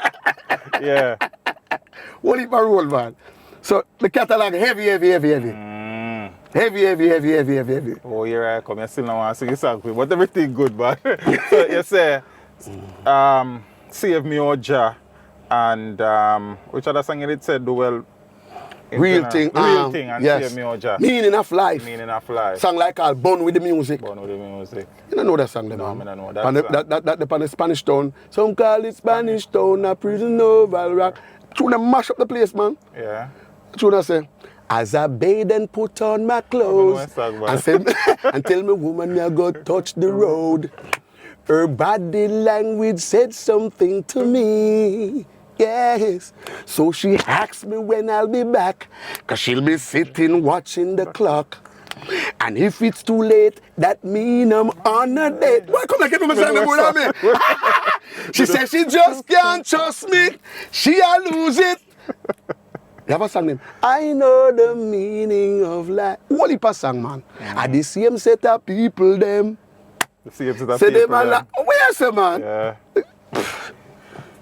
Yeah. Whole heap of roll, man. So the catalog heavy. Heavy. Oh, you're right. Come here, still now want to sing a song, but everything good, man. So you say, Save Me Oja, and which other song it said do well? Real thing. Real thing and yes. Save Me Oja. Meaning of life. Meaning of life. Song like called Born with the Music. Born with the music. You don't know that song, then, No, man. I don't know that on song. That on the Spanish town. Some call it Spanish town, a prison oval rock. Tune them mash up the place, man. Yeah. Tune them say, as I bathe and put on my clothes, and tell me, woman, me I go touch the road. Her body language said something to me. Yes. So she asks me when I'll be back, 'cause she'll be sitting watching the clock. And if it's too late, that mean I'm on a date. Why come I get me more me? She says she just can't trust me. She'll lose it. You have a song name? I know the meaning of life. What heap of song, man? And the same set of people, them. The same set of Say people. them a where say, man? Yeah.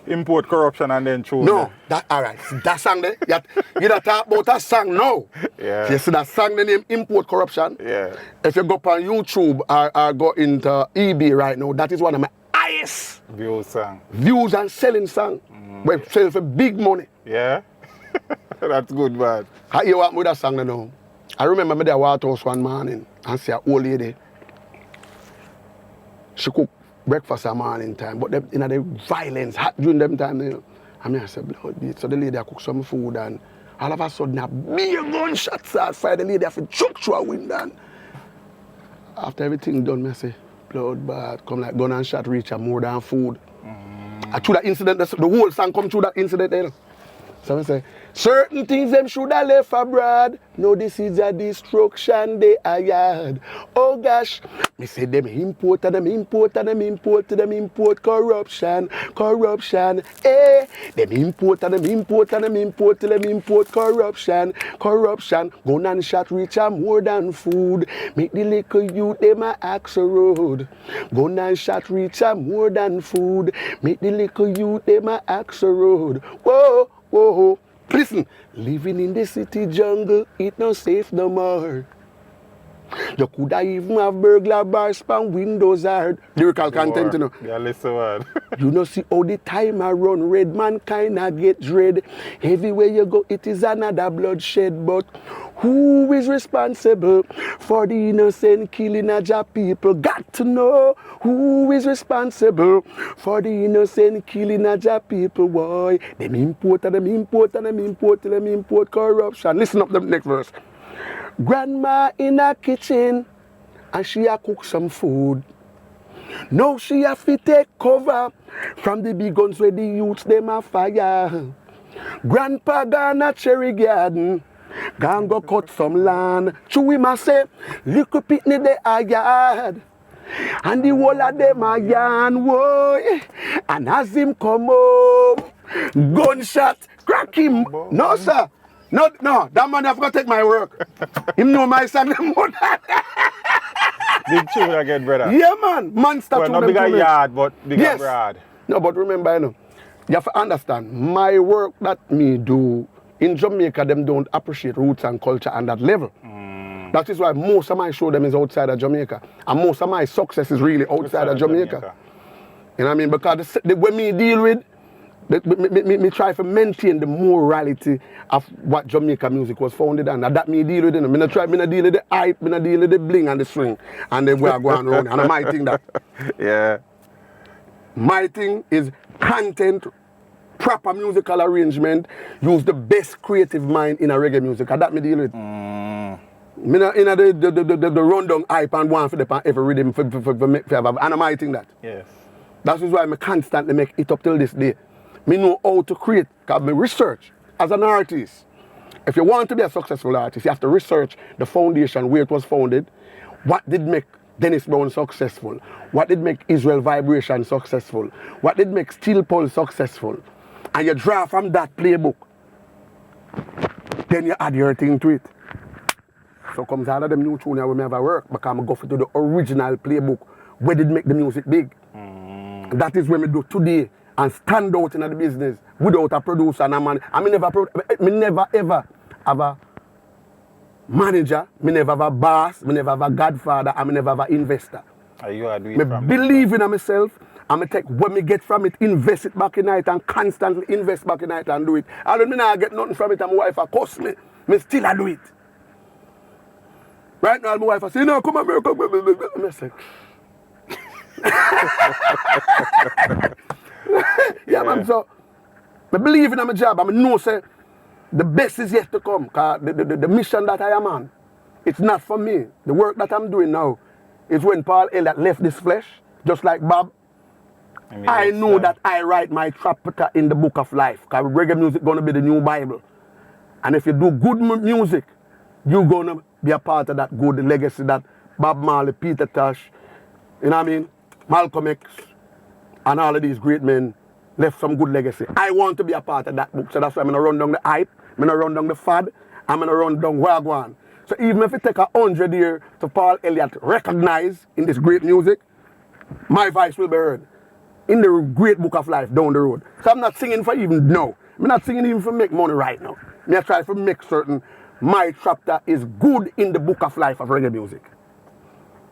Import corruption and then choose. No, that all right. That song there, you don't talk about that song now. Yeah. You see that song the name Import Corruption? Yeah. If you go up on YouTube or go into eBay right now, that is one of my highest views and selling song. We sell for big money. Yeah. That's good, man. I hear what with that song now. I remember me there at Waterhouse one morning and see an old lady. She cook breakfast at morning time, but in the violence hot during them time, you know. I mean, I said, blood beat. So the lady cook some food and all of a sudden a big gunshot start fire. The lady have to chuck through a window. And after everything done, I say, blood bad, come like gun and shot reach her more than food. And through that incident, the whole song come through that incident there. So I say, certain things them should have left abroad. No, this is a destruction they are yard. Oh gosh, me say them import corruption. Eh, them import corruption. Gun and shot reach a more than food. Make the little youth them a axe a road. Gun and shot reach a more than food. Make the little youth them a axe a road. Whoa. Whoa, listen, living in the city jungle, it no safe no more. You coulda even have burglar bars span windows hard. Lyrical content, you know. Yeah, listen, man. You know, see how the time I run red, man kinda get dread. Everywhere you go, it is another bloodshed. But who is responsible for the innocent killing of your people? Got to know who is responsible for the innocent killing of your people. Why? Them import corruption. Listen up the next verse. Grandma in her kitchen and she a cook some food. Now she have to take cover from the big guns where the youths them a fire. Grandpa gone a cherry garden, gone go cut some land. Chewy must say, little pitney they a yard. And the whole of them a yarn, boy. And as him come home, gunshot, crack him. No, sir. No, that man have to take my work. Him know my son more than Big tune again, brother. yeah, man. Monster Well, tune. not bigger yard, but bigger Yes. broad. No, but remember, you know, you have to understand, my work that me do, in Jamaica, them don't appreciate roots and culture on that level. That is why most of my show them is outside of Jamaica. And most of my success is really outside of Jamaica. You know what I mean? Because when me deal with, me try to maintain the morality of what Jamaica music was founded on. And that me deal with it. Me not deal with the hype, me not deal with the bling and the swing. And then we are going around. And I might think that. Yeah. My thing is content, proper musical arrangement, use the best creative mind in a reggae music. And that me deal with. Me not in the rundown hype and one for the every rhythm for and I might think that. Yes. That is why I constantly make it up till this day. Me know how to create, because me research as an artist. If you want to be a successful artist, you have to research the foundation, where it was founded, what did make Dennis Brown successful? What did make Israel Vibration successful? What did make Steel Pulse successful? And you draw from that playbook. Then you add your thing to it. So comes all of them new tunes where I ever work because I go to the original playbook where did make the music big. That is what I do today and stand out in the business without a producer and a man. I never ever have a manager, me never have a boss, me never have a godfather, and me never have an investor. You are doing me believe in myself and me take what me get from it, invest it back in it and constantly invest back in it and do it. I don't mean I get nothing from it and my wife a cost me still I do it. Right now my wife I say, no, come on, I say, yeah, man, so I believe in my job. I know say the best is yet to come. Cause the mission that I am on, it's not for me. The work that I'm doing now is when Paul Elliott left this flesh, just like Bob. I know that I write my chapter in the book of life. Because reggae music is going to be the new Bible. And if you do good music, you're going to be a part of that good legacy that Bob Marley, Peter Tosh, you know what I mean? Malcolm X, and all of these great men left some good legacy. I want to be a part of that book. So that's why I'm going to run down the hype, I'm going to run down the fad, I'm going to run down Wagwan. So even if it take 100 years to Paul Elliott recognize in this great music, my voice will be heard in the great book of life down the road. So I'm not singing for even now. I'm not singing even for make money right now. I try to make certain my chapter is good in the book of life of reggae music.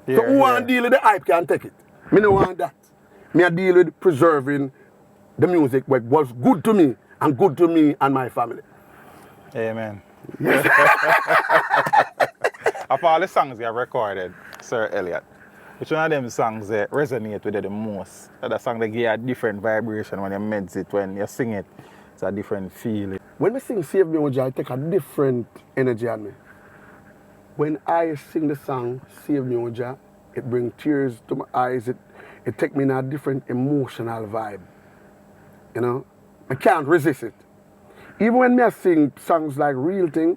Yeah, so who want to deal with the hype can take it. Me no want that. Me I deal with preserving the music what was good to me and my family. Amen. Yes. Of all the songs you have recorded, Sir Elliott, which one of them songs resonate with you the most? That song that give you a different vibration when you meds it, when you sing it, it's a different feeling. When I sing Save Me Oja, I take a different energy on me. When I sing the song Save Me Oja, it brings tears to my eyes, it takes me in a different emotional vibe. You know? I can't resist it. Even when I sing songs like Real Thing,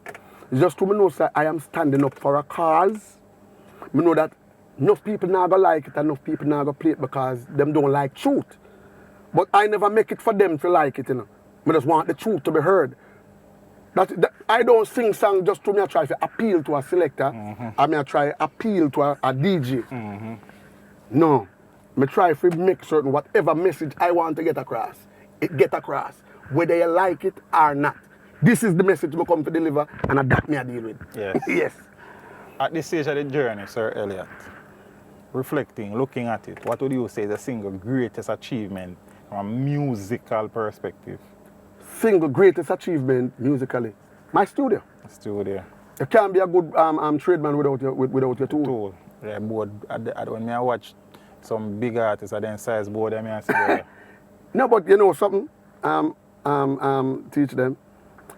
it's just to me know that I am standing up for a cause. I know that enough people not gonna like it, enough people not gonna play it because them don't like truth. But I never make it for them to like it, you know. I just want the truth to be heard. I don't sing songs just to me try to appeal to a selector. I try to appeal to a DJ. No. I try to make certain whatever message I want to get across, it get across. Whether you like it or not. This is the message I come to deliver and that me I deal with. Yes. Yes. At this stage of the journey, Sir Elliott, reflecting, looking at it, what would you say is the single greatest achievement from a musical perspective? Single greatest achievement musically? My studio. Studio. You can't be a good tradesman without your tool. Yeah, board. When I watch some big artists at them size board, I say, no, but you know something? Teach them.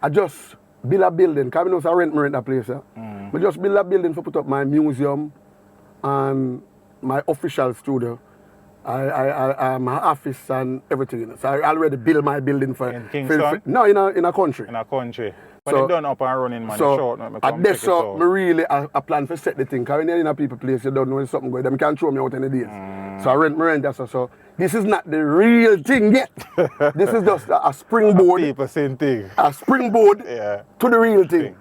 I just build a building, because I know I rent that place. I just build a building to put up my museum and my official studio. My office and everything. So I already built my building for... In Kingston? No, in a country. In a country. But So- they done up and running, man. So, Short, at this so, me really, I plan to set the thing. Because when you're in a people place, you don't know when something going. Them can't throw me out any days. So I rent that. So this is not the real thing yet. This is just a springboard. People same thing. A springboard Yeah. to the real thing.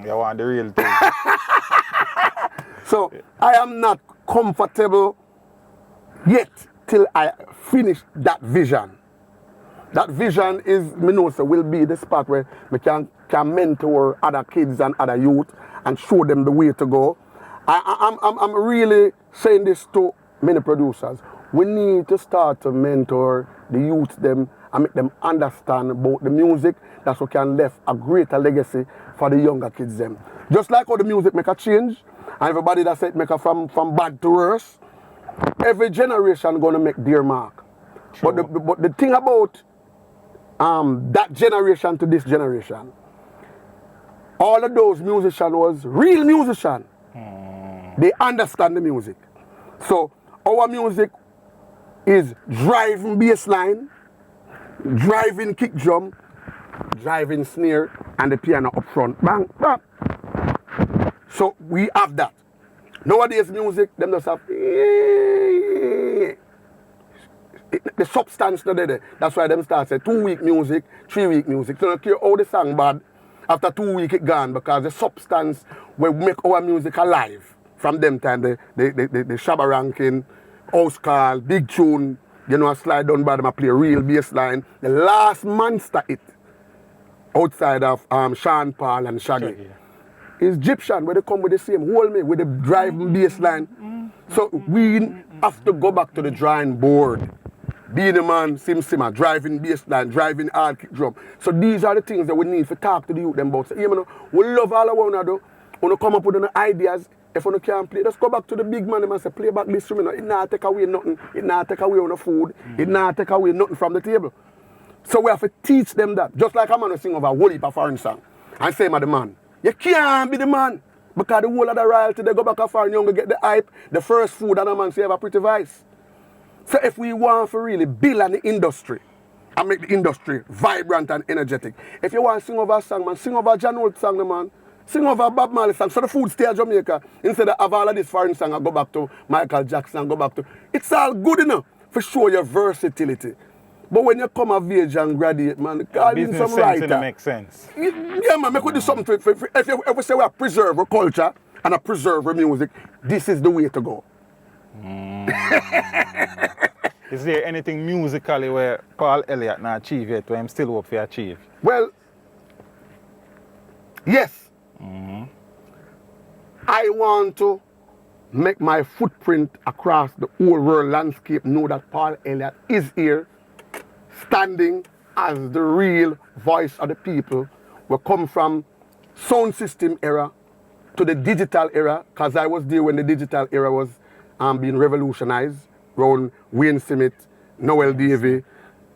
You want the real thing. So I am not comfortable yet till I finish that vision. That vision is, me know, so will be the spot where we can mentor other kids and other youth and show them the way to go. I'm really saying this to many producers. We need to start to mentor the youth them and make them understand about the music that we can left a greater legacy for the younger kids them. Just like how the music make a change and everybody that said make a from bad to worse, every generation gonna make their mark. But the thing about that generation to this generation, all of those musicians was real musicians. They understand the music. So our music is driving bass line, driving kick drum, driving snare, and the piano up front. Bang, bang. So we have that. Nowadays music, them just have the substance not there. That's why them start say 2 week music, 3 week music. So don't care how the song bad. After 2 weeks it gone because the substance will make our music alive. From them time the shabba ranking, house call, big tune, you know, a slide down by them, I play a real bass line. The last monster hit outside of Sean Paul and Shaggy is Egyptian, where they come with the same hold me with the driving bass line. So we have to go back to the drawing board. Being a man, Simma, driving bass line, driving hard kick drum. So these are the things that we need to talk to the youth them about. So, you know, we love all I want to do. We come up with the ideas. If we can't play, just go back to the big man and say, play back this room. It not take away nothing. It not take away on the food. It not take away nothing from the table. So we have to teach them that. Just like a man who sing over a whole heap of foreign song. And say, the man, you can't be the man. Because the whole of the royalty, they go back a foreign, you get the hype, the first food, and a man say, have a pretty vice. So if we want to really build on the industry and make the industry vibrant and energetic, if you want to sing over a song, man, sing over a John Holt song, man. Sing over a Bob Marley song. So the food stay at Jamaica. Instead of all of this foreign song, I go back to Michael Jackson, go back to... It's all good enough for show your versatility. But when you come of age and graduate, man, call in some writer. Business makes sense. Yeah, man, make we do something. If we say we preserve our culture and I preserve our music, this is the way to go. Is there anything musically where Paul Elliott not achieve yet, where I'm still hope to achieve? Well, yes. I want to make my footprint across the whole world landscape know that Paul Elliott is here, standing as the real voice of the people. We come from sound system era to the digital era, because I was there when the digital era was being revolutionized, around Wayne Simmet, Noel Davey,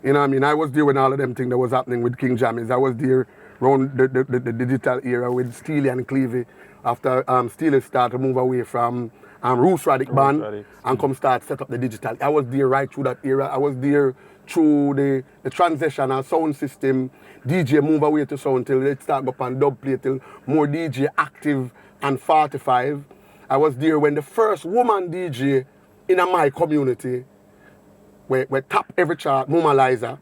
you know what I mean? I was there when all of them things that was happening with King Jammies. I was there around the digital era with Steely and Clevie, after Steely started to move away from Roots Radic band and come start set up the digital. I was there right through that era. I was there through the transitional sound system. DJ move away to sound till it start up on dub play till more DJ active and 45. I was there when the first woman DJ in my community we top every chart, Mama Liza.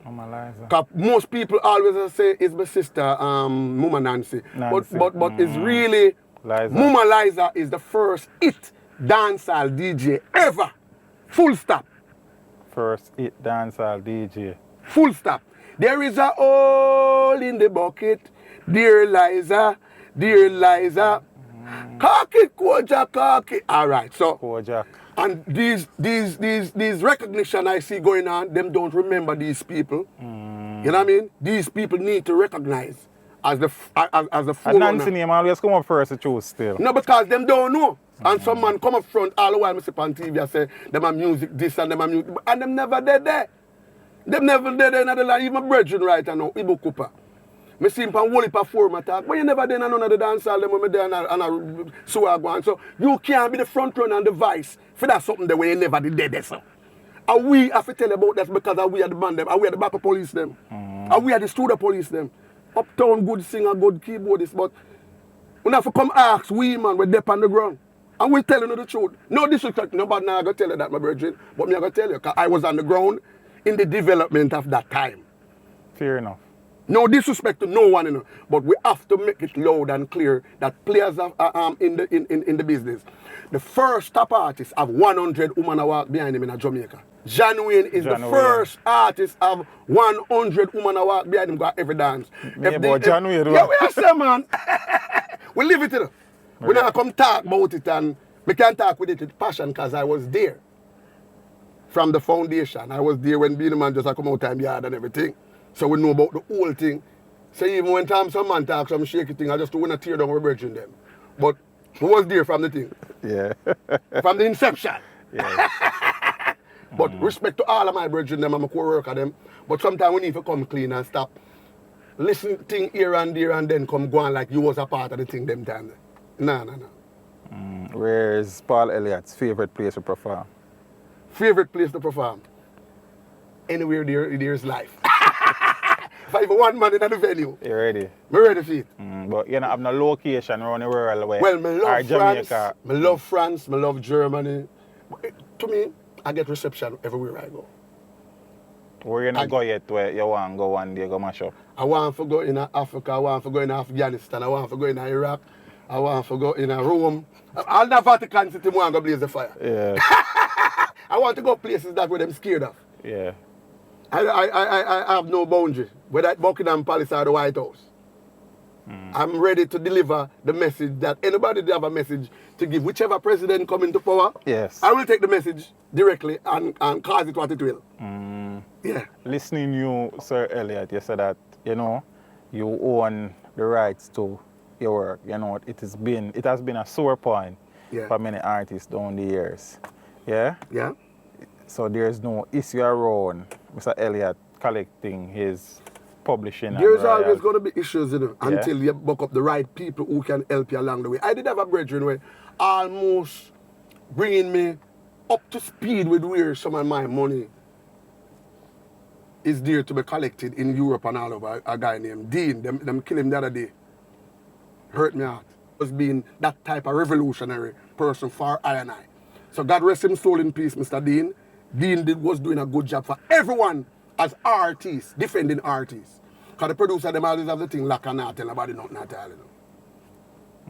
Most people always say it's my sister, Mama Nancy. But it's really Liza. Mama Liza is the first hit dancehall DJ ever. Full stop. First hit dancehall DJ. Full stop. There is a hole in the bucket, dear Liza, dear Liza. Cocky, Kojak, cocky. All right, so. Kojak. And these recognition I see going on, them don't remember these people. You know what I mean? These people need to recognize as the full. And Nancy name always come up first to choose still. No, because them don't know. And some man come up front all the while, I see on TV, I say, them are music this and them are music, and them never did there. Them never did there in the line. Even my brethren right now, Ibo Cooper. I see him on whole heap of form attack, but you never did none of the dance hall them when me there and so I go on. So you can't be the front runner and the vice for that something that we never did there. So. And we have to tell you about that because we are the band them, and we are the backup police them, and we are the studio police them. Uptown good singer, good keyboardist, but we have to come ask we man, we're deep on the ground. And we telling you the truth. No disrespect, nobody now going to tell you that, my brethren, but me I going to tell you, because I was on the ground in the development of that time. Fair enough. No disrespect to no one, you know, but we have to make it loud and clear that players are in the business. The first top artist of 100 women walk behind him in Jamaica. John Wayne is the first artist of 100 women walk behind him, got every dance. John Wayne, yeah, we are say, man. We leave it, you know. We never come talk about it, and we can't talk with it with passion because I was there from the foundation. I was there when Beanie Man just come out time yard and everything. So we know about the whole thing. So even when time some man talk some shaky thing, I just want to tear down my brethren them. But we was there from the thing. Yeah. From the inception. Yeah. But respect to all of my brethren them and my co-worker them. But sometimes we need to come clean and stop. Listen thing here and there and then come go on like you was a part of the thing them time. No. Where is Paul Elliott's favorite place to perform? Favorite place to perform? Anywhere there's life. If I even one man in the venue, You ready? me ready for it. But you don't have no location around the world where Well, me or love France, Jamaica. me love France, me love Germany. To me, I get reception everywhere I go. Where you not go yet where you want to go one day, go mash up? I want to go in Africa, I want to go in Afghanistan, I want to go in Iraq, I want to go in Rome. All the Vatican City, I want to go blaze the fire. Yeah. I want to go places that where them scared of. Yeah. I have no boundary, whether it's Buckingham Palace or the White House. I'm ready to deliver the message that anybody that have a message to give, whichever president come into power, Yes. I will take the message directly and cause it what it will. Yeah. Listening you, Sir Elliott, you said that, you know, you own the rights to your work. You know, it has been a sore point for many artists down the years. Yeah? Yeah. So there's no issue around Mr. Elliott collecting his publishing. There's and always going to be issues, you know, Yeah. until you buck up the right people who can help you along the way. I did have a brethren where almost bringing me up to speed with where some of my money is there to be collected in Europe and all over. A guy named Dean, them kill him the other day. Hurt me out. Was being that type of revolutionary person for I and I. So God rest him soul in peace, Mr. Dean. Dean was doing a good job for everyone as artists, defending artists. Because the producer, them always have the thing lock and not tell nobody nothing at all. You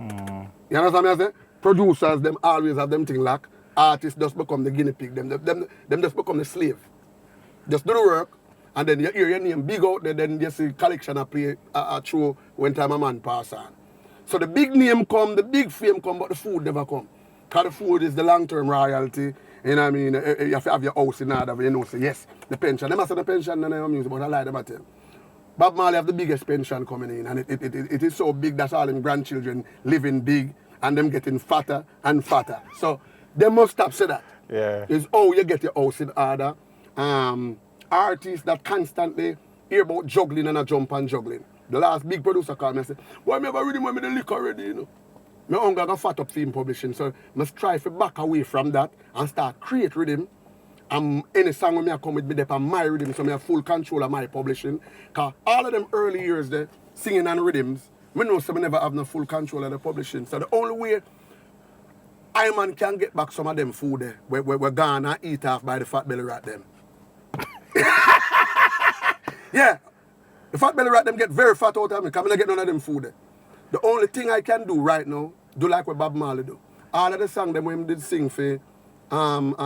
know? You understand what I say? Producers, them always have them thing lock. Artists just become the guinea pig. Them just become the slave. Just do the work, and then you hear your name big out there, then you see collection a play a show when time a man pass on. So the big name come, the big fame come, but the food never come. Because the food is the long-term royalty. You know what I mean? You have to have your house in order, you know, say yes, the pension. They must have the pension and your music, but I lie about it. Bob Marley have the biggest pension coming in, and it is so big that all them grandchildren living big and them getting fatter and fatter. So they must stop say that. Yeah. It's how you get your house in order. Artists that constantly hear about juggling and a jump and juggling. The last big producer called me and said, why me ever ready when me the liquor already, you know? My hunger got fat up film publishing, so I must try to back away from that and start create rhythm. Any song when I come with me, they on my rhythm, so I have full control of my publishing. Because all of them early years there, singing and rhythms, I know so I never have no full control of the publishing. So the only way I man can get back some of them food there, we're gone and eat off by the fat belly rat them. Yeah, the fat belly rat them get very fat out of me because I don't get none of them food there. The only thing I can do right now, do like what Bob Marley do. All of the songs them when he did sing for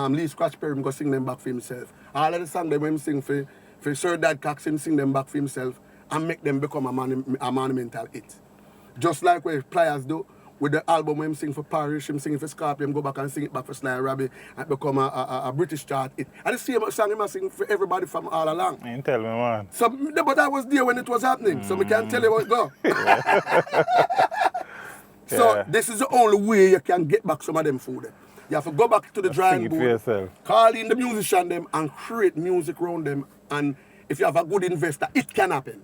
Lee Scratch Perry, go sing them back for himself. All of the songs them when he sing for Sir Dad Cox, him sing them back for himself and make them become a monumental hit. Just like what Pliers do with the album when him sing for Parish, him sing for Scorpion, go back and sing it back for Sly Robbie and become a British chart hit. And the same song him sing for everybody from all along. You tell me, man. So, but I was there when it was happening, so we can't tell you how it go. So this is the only way you can get back some of them food. You have to go back to the drawing board, call in the musician them and create music around them. And if you have a good investor, it can happen.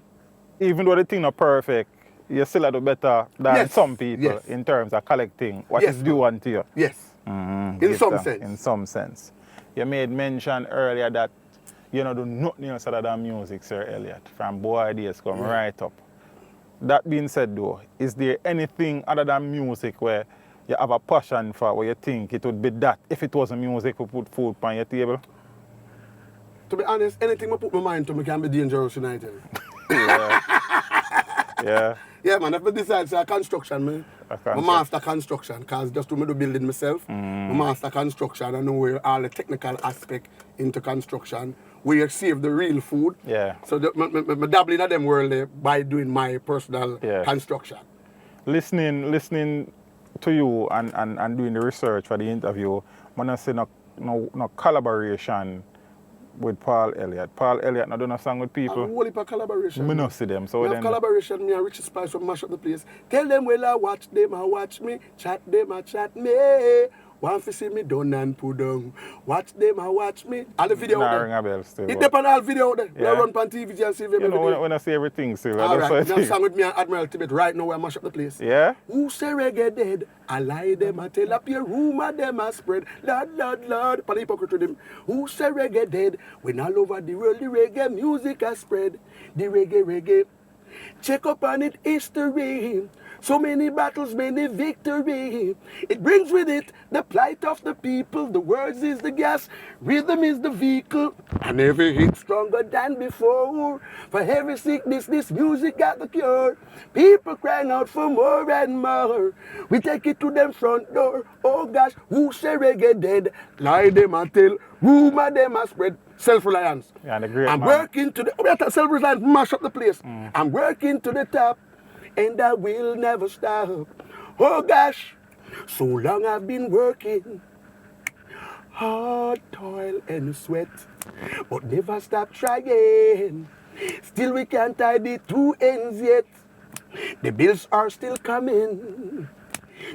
Even though the thing not perfect, you still do better than some people in terms of collecting what is due unto you. Yes. In some sense. In some sense. You made mention earlier that you don't do nothing else other than music, Sir Elliott, from boy days come right up. That being said though, is there anything other than music where you have a passion for, where you think it would be that if it wasn't music we put food on your table? To be honest, anything I put my mind to me can be dangerous tonight. Yeah. Yeah, man, if I decide to construction, man. I master construction, because just to me do building myself. I master construction, I know where all the technical aspect into construction, where you save the real food. Yeah. So I dabble in them world there by doing my personal construction. Listening to you and doing the research for the interview, I don't see no collaboration with Paul Elliott. Paul Elliott not done a song with people. I'm only for collaboration. I don't see them. So we have collaboration, me and Richie Spice from mash up the place. Tell them well I watch them, I watch me. Chat them, I chat me. Want to see me done and put down. Watch them and watch me. All the video Nah, there. ring a bell still. It depends on all video there. Yeah. We run on TV and see them You know, every day. when I see everything still. All that's right, what I now think. song with me and Admiral Tibet right now. We mash up the place. Yeah? Who say reggae dead? I lie them, I tell up your rumor them a spread. Lord, Lord, Lord, pan hypocrite with him. Who say reggae dead? When all over the world the reggae music has spread. The reggae. Check up on it history. So many battles, many victory. It brings with it the plight of the people. The words is the gas, rhythm is the vehicle. And every hit stronger than before. For every sickness, this music got the cure. People crying out for more and more. We take it to them front door. Oh gosh, who say reggae dead? Lie them and tell, rumor them a spread. Self-reliance. Yeah, the great I'm man. working to the self-reliance, mash up the place. I'm working to the top, and I will never stop. Oh gosh, so long I've been working, hard toil and sweat, but never stop trying. Still we can't tie the two ends yet. The bills are still coming.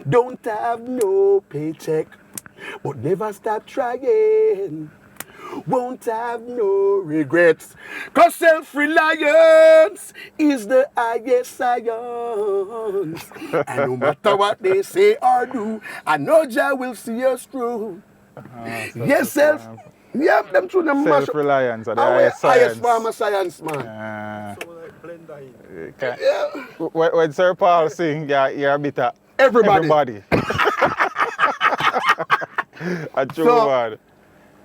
Don't have no paycheck, but never stop trying. Won't have no regrets. Cause self-reliance is the highest science. And no matter what they say or do, I know Jah will see us through. Yes, self. Yeah, them through them mash up. Self-reliance are the Our highest highest science. form of science, man. Okay. Yeah. When Sir Paul sing, you're a bit of Everybody. A true So, word.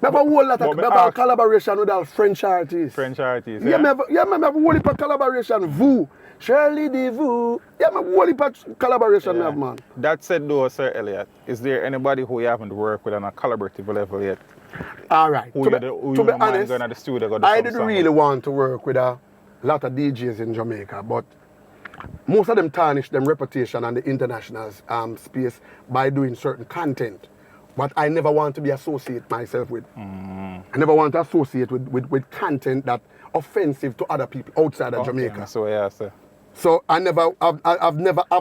We have a whole lot But of me we have a ask- collaboration with our French artists. French artists. Yeah, me have a whole heap of collaboration. Vous, Shirley de Vous. Yeah, me have a whole heap of collaboration, me have, man. That said though, Sir Elliott, is there anybody who you haven't worked with on a collaborative level yet? All right. Who To you be mind honest, going to the studio go do I some didn't song really with? want to work with a lot of DJs in Jamaica, but most of them tarnish them reputation on the international space by doing certain content. But I never want to be associated myself with. I never want to associate with content that offensive to other people outside of Jamaica. So yeah, sir. So I've never have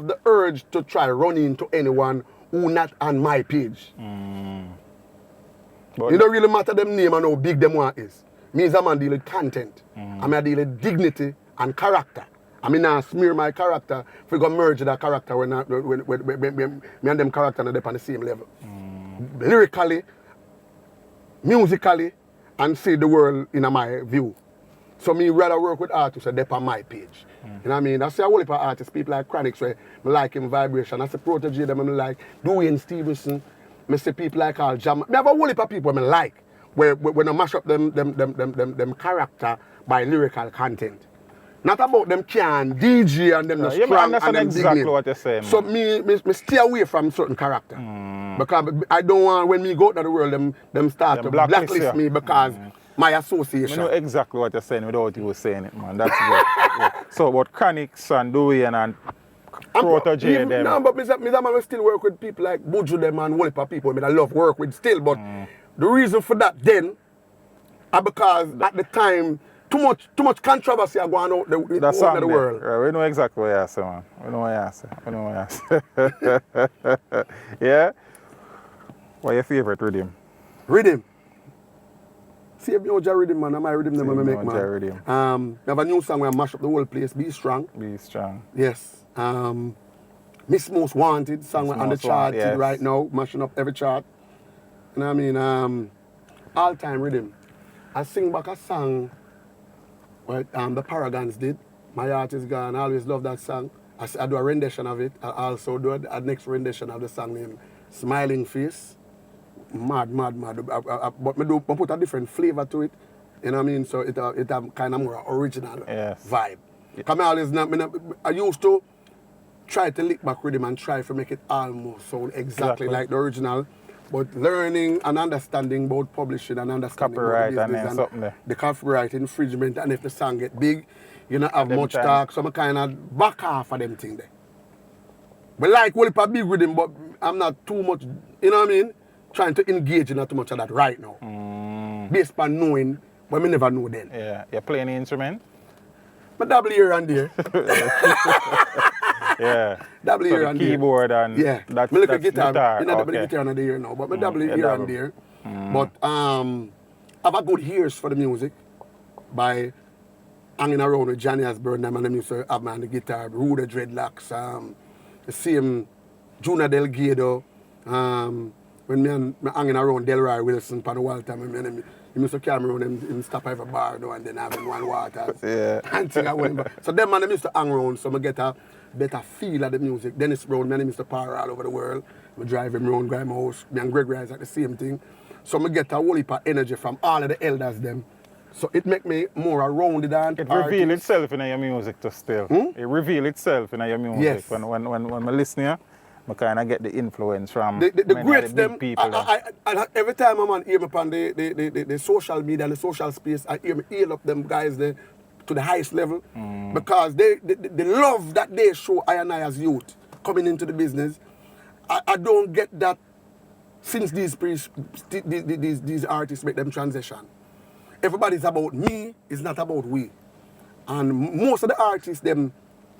the urge to try run into anyone who not on my page. But It don't really matter them name and how big them one is. Me is a man deal with content. I mean I deal with dignity and character. I mean I smear my character if we go merge that character when me and them character are on the same level. Lyrically, musically, and see the world in my view. So me rather work with artists that are on my page. You know what I mean? I see a whole heap of artists, people like Chronics, where I like him Vibration. I see Protege, them I like Dwayne Stevenson. I see people like Al Jam. I have a whole heap of people I like when I mash up them character by lyrical content. Not about them can DJ and them Yeah, strong me understand and them exactly big what you're saying, So man. me stay away from certain character. Because I don't want when me go out to the world them start Them to blacklist blacklist you. me because my I association. know exactly what you're saying without you saying it, man. That's good. Yeah. So about Chronics and Dwayne and Protege them. No, but me man still work with people like Buju them and whole heap of people I love work with still. But the reason for that then are because at the time too much controversy are going out That's over the world. Right, we know exactly what you say, man. We know what you say. Yeah? What's your favorite rhythm? Rhythm. See if you know rhythm, man. I rhythm them See when I if you make, know man. rhythm. We have a new song where I mash up the whole place. Be Strong. Be strong. Yes. Miss Most Wanted song Miss on the Most chart Wanted, yes. right now, mashing up every chart. You know what I mean? All time rhythm. I sing back a song what the Paragons did. My Heart Is Gone. I always love that song. I do a rendition of it. I also do a next rendition of the song named Smiling Face. Mad. But I put a different flavor to it. You know what I mean? So it have kind of more original vibe. Because I used to try to lick back rhythm and try to make it almost sound exactly like the original. But learning and understanding about publishing and understanding Copyright about the business and something there. the copyright infringement, and if the song get big, you don't have Them much time. talk, so I kind of back off of them thing there. But like whole heap of big rhythm, but I'm not too much, you know what I mean? Trying to engage in not too much of that right now. Based on knowing, but me never know then. Yeah. You play any instrument? But double here and there. Yeah. Dabble So here the and keyboard and yeah. that's, Me look that's at guitar. guitar. You know, Okay. the guitar on the ear now, but me dabble here dabble. and there. But I've had good ears for the music by hanging around with Johnny Osborne and them used to have me on the guitar, Rude Dreadlocks, the same Juna Delgado, when me hanging around Delroy Wilson for the while time, he used to carry me around him stop every bar now and then having one water. Yeah. And thing I went, so them man them used to hang around so I get a better feel of the music. Dennis Brown, me and him used to power all over the world. I drive him around Grime House, me and Greg Rise at the same thing. So I get a whole heap of energy from all of the elders them. So it make me more a rounded and It reveal itself in your music to still. It reveal itself in your music. Yes. When I listen here, I kind of get the influence from the many greats of the big them. people. I every time I'm on hear me on the social media and the social space, I hear me hail up them guys there to the highest level because the love that they show I and I as youth coming into the business. I don't get that since these artists make them transition. Everybody's about me, it's not about we. And most of the artists, them,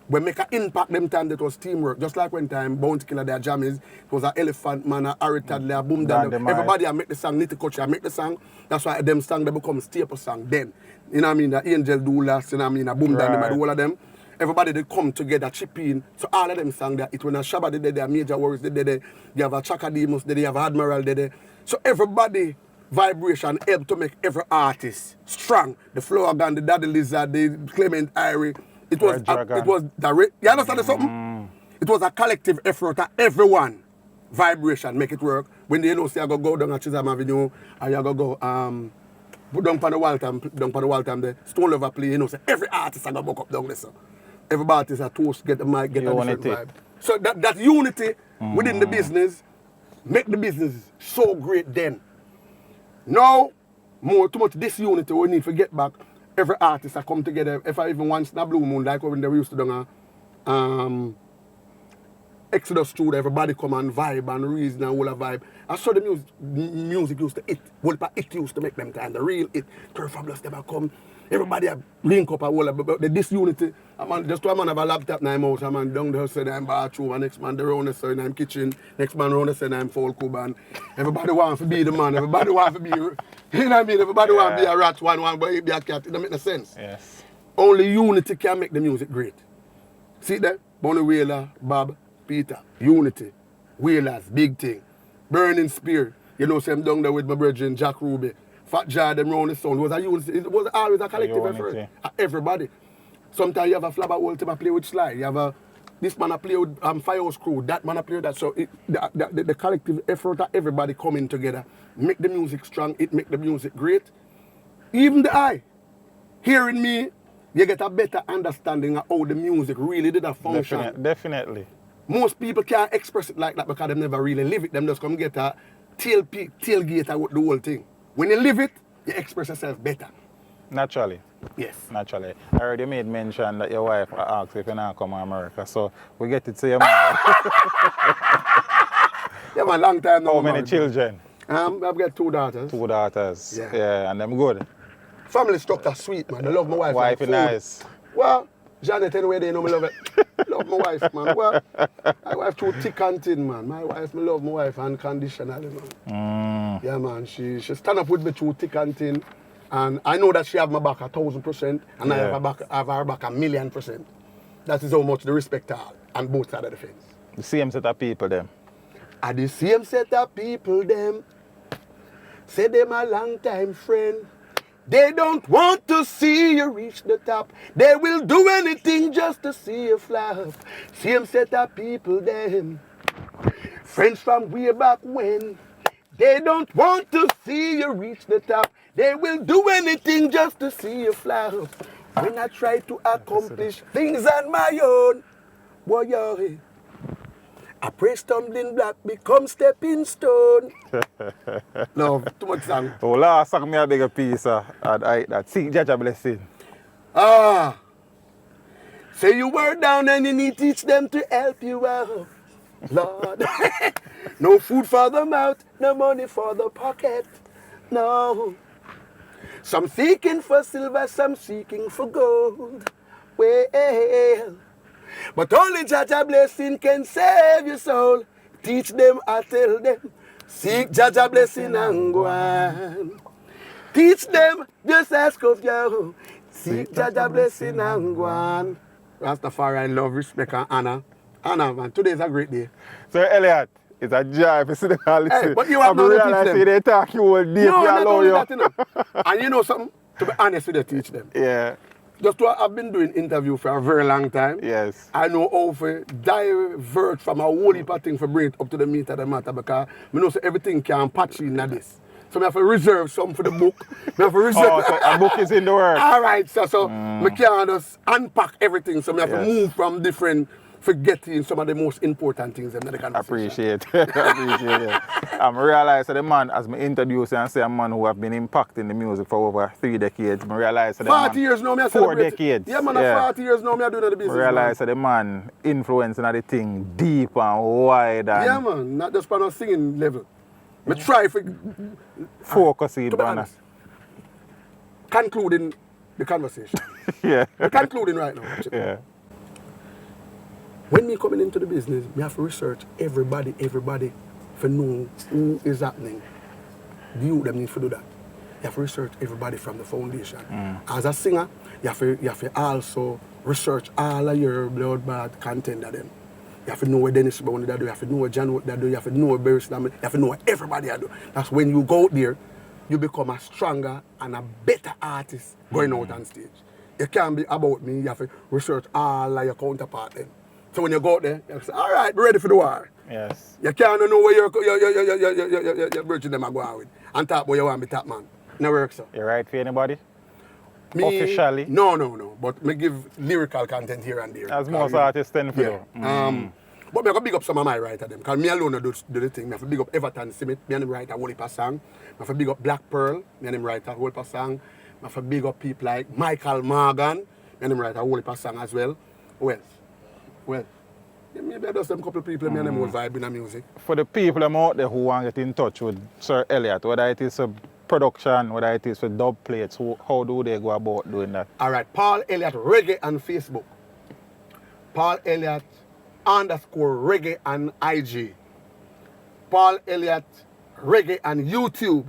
when make an impact them time, that was teamwork. Just like when time Bounty Killer, their jammies, it was an Elephant Man, a Harry Tadley, a Boom Dan. Everybody I make the song, Nitty Coach, I make the song. That's why them song they become staple song then. You know what I mean? The Angel do last, you know what I mean? A Boom Dan, the whole of them. Everybody they come together, chip in. So all of them song that it when a Shabba they did their Major Warriors, they did you have a tragedies, they have Admiral, they did. So everybody vibration help to make every artist strong. The Flow Organ, the Daddy Lizard, the Clement Irie. It was direct. You understand something? It was a collective effort of everyone. Vibration make it work. When they say I go down at Chisholm Avenue, or you go put down on the wall time, the Stone Lover play, say every artist I go buck up down there. So. Every artist a toast, get the mic, get a different vibe. So that unity within the business make the business so great then. Now, too much disunity we need to get back. Every artist I come together. If I even once in a blue moon, like when they used to do Exodus Studio, everybody come and vibe and reason and all a vibe. I saw the music used to hit. It used to make them time. The real hit. Fabulous never come. Everybody link up a whole about the disunity. Just one man have a laptop in my house, a man down there saying I'm bathroom, and next man around there saying I'm kitchen, next man around there saying I'm folk and everybody wants to be the man, everybody wants to be, you know what I mean? Everybody wants to be a rat, one but be a cat. It don't make no sense. Yes. Only unity can make the music great. See that? Bonnie Whaler, Bob, Peter, unity, Whalers, big thing. Burning Spear, you know, say I'm down there with my brethren, Jack Ruby. Fat Jar, them round the sound. It was always a collective effort. Everybody. Sometimes you have a flabber whole team play with Sly. You have this man play with Firehouse Crew, that man play with that. So the collective effort of everybody coming together make the music strong, it make the music great. Even the eye, hearing me, you get a better understanding of how the music really did a function. Definitely. Most people can't express it like that because they never really live it. Them just come get a tailgate with the whole thing. When you live it, you express yourself better. Naturally. Yes. Naturally. I already made mention that your wife asked if you not come to America, so we get to see your man. Yeah, man, long time now. How many children? I've got 2 daughters. 2 daughters. Yeah, and them good. Family structure sweet, man. I love my wife. Wife is nice. Well, Janet, anyway, they know me love it. Love my wife, man. Well, my wife too thick and thin, man. Me love my wife unconditionally, man. Yeah, man. She stand up with me too thick and thin. And I know that she have my back 1,000%, and I have her back 1,000,000%. That is how much the respect are on both sides of the fence. The same set of people, them. And the same set of people, them. Say them a long time friend. They don't want to see you reach the top. They will do anything just to see you flop. Same set of people, them. Friends from way back when. They don't want to see you reach the top. They will do anything just to see you flop. When I try to accomplish things on my own, boy, I pray stumbling block become stepping stone. Love, too much song. Oh, last song me a bigger piece that seek Jaja blessing. Say you were down and you need to teach them to help you out. Lord. No food for the mouth, no money for the pocket. No. Some seeking for silver, some seeking for gold. Well, But only Jaja blessing can save your soul. Teach them, I tell them. Seek Jaja blessing and go on. Teach them, just ask of you. Seek Jaja blessing and go on. Rastafari, love, respect, and honor. Honor, man. Today is a great day. So, Elliott, it's a joy to see them all listen. Hey, but you have to teach them. They talk you all day. No, not only you. that, you know. And you know something? To be honest with you, teach them. Yeah. Just to, I've been doing interview for a very long time. Yes. I know how to divert from a whole heap of things for bring it up to the meat of the matter because I know so everything can patch in this. So I have to reserve some for the book. I have to reserve. Oh, so a book is in the works. All right, so I can't just unpack everything. So I have to move from different, forgetting some of the most important things in the conversation. Appreciate it. Appreciate it. I realize that the man, as I introduce and say a man who have been impacting the music for over 3 decades, I realize that the 40 years now, me 4 decades. Yeah, man, 40 years now, me doing the business. I realize that the man influencing the thing deep and wide. And yeah, man, not just on a singing level. I try for focus in to be honest. Concluding the conversation. Yeah. We're concluding right now. Actually. Yeah. When me coming into the business, me have to research everybody for know who is happening. The youth them need to do that. You have to research everybody from the foundation. As a singer, you have to also research all of your bloodbath content of them. You have to know what Dennis Brown did do, you have to know what John Wood did do, you have to know what Barry Slam, you have to know what everybody do. That's when you go out there, you become a stronger and a better artist going out on stage. It can't be about me, you have to research all of your counterpart then. So when you go out there, you say, all right, be ready for the war. Yes. You can't know where your virgin them are going with. And talk about you want to be top man. Never works so. You write for anybody? Me, officially? No. But me give lyrical content here and there. As most artists tend to do. But I got big up some of my writers them. Because me alone do the thing. I have to big up Everton Smith, me and him write a whole heap of song. I have to big up Black Pearl, me and him write a whole heap of song. I have to big up people like Michael Morgan, me and him write a whole heap of song as well. Well. Maybe I just some couple of people me and them whole vibe in the music. For the people out there who want to get in touch with Sir Elliott, whether it is a production, whether it is for dub plates, how do they go about doing that? All right, Paul Elliott Reggae on Facebook. Paul Elliott _reggae on IG. Paul Elliott Reggae on YouTube.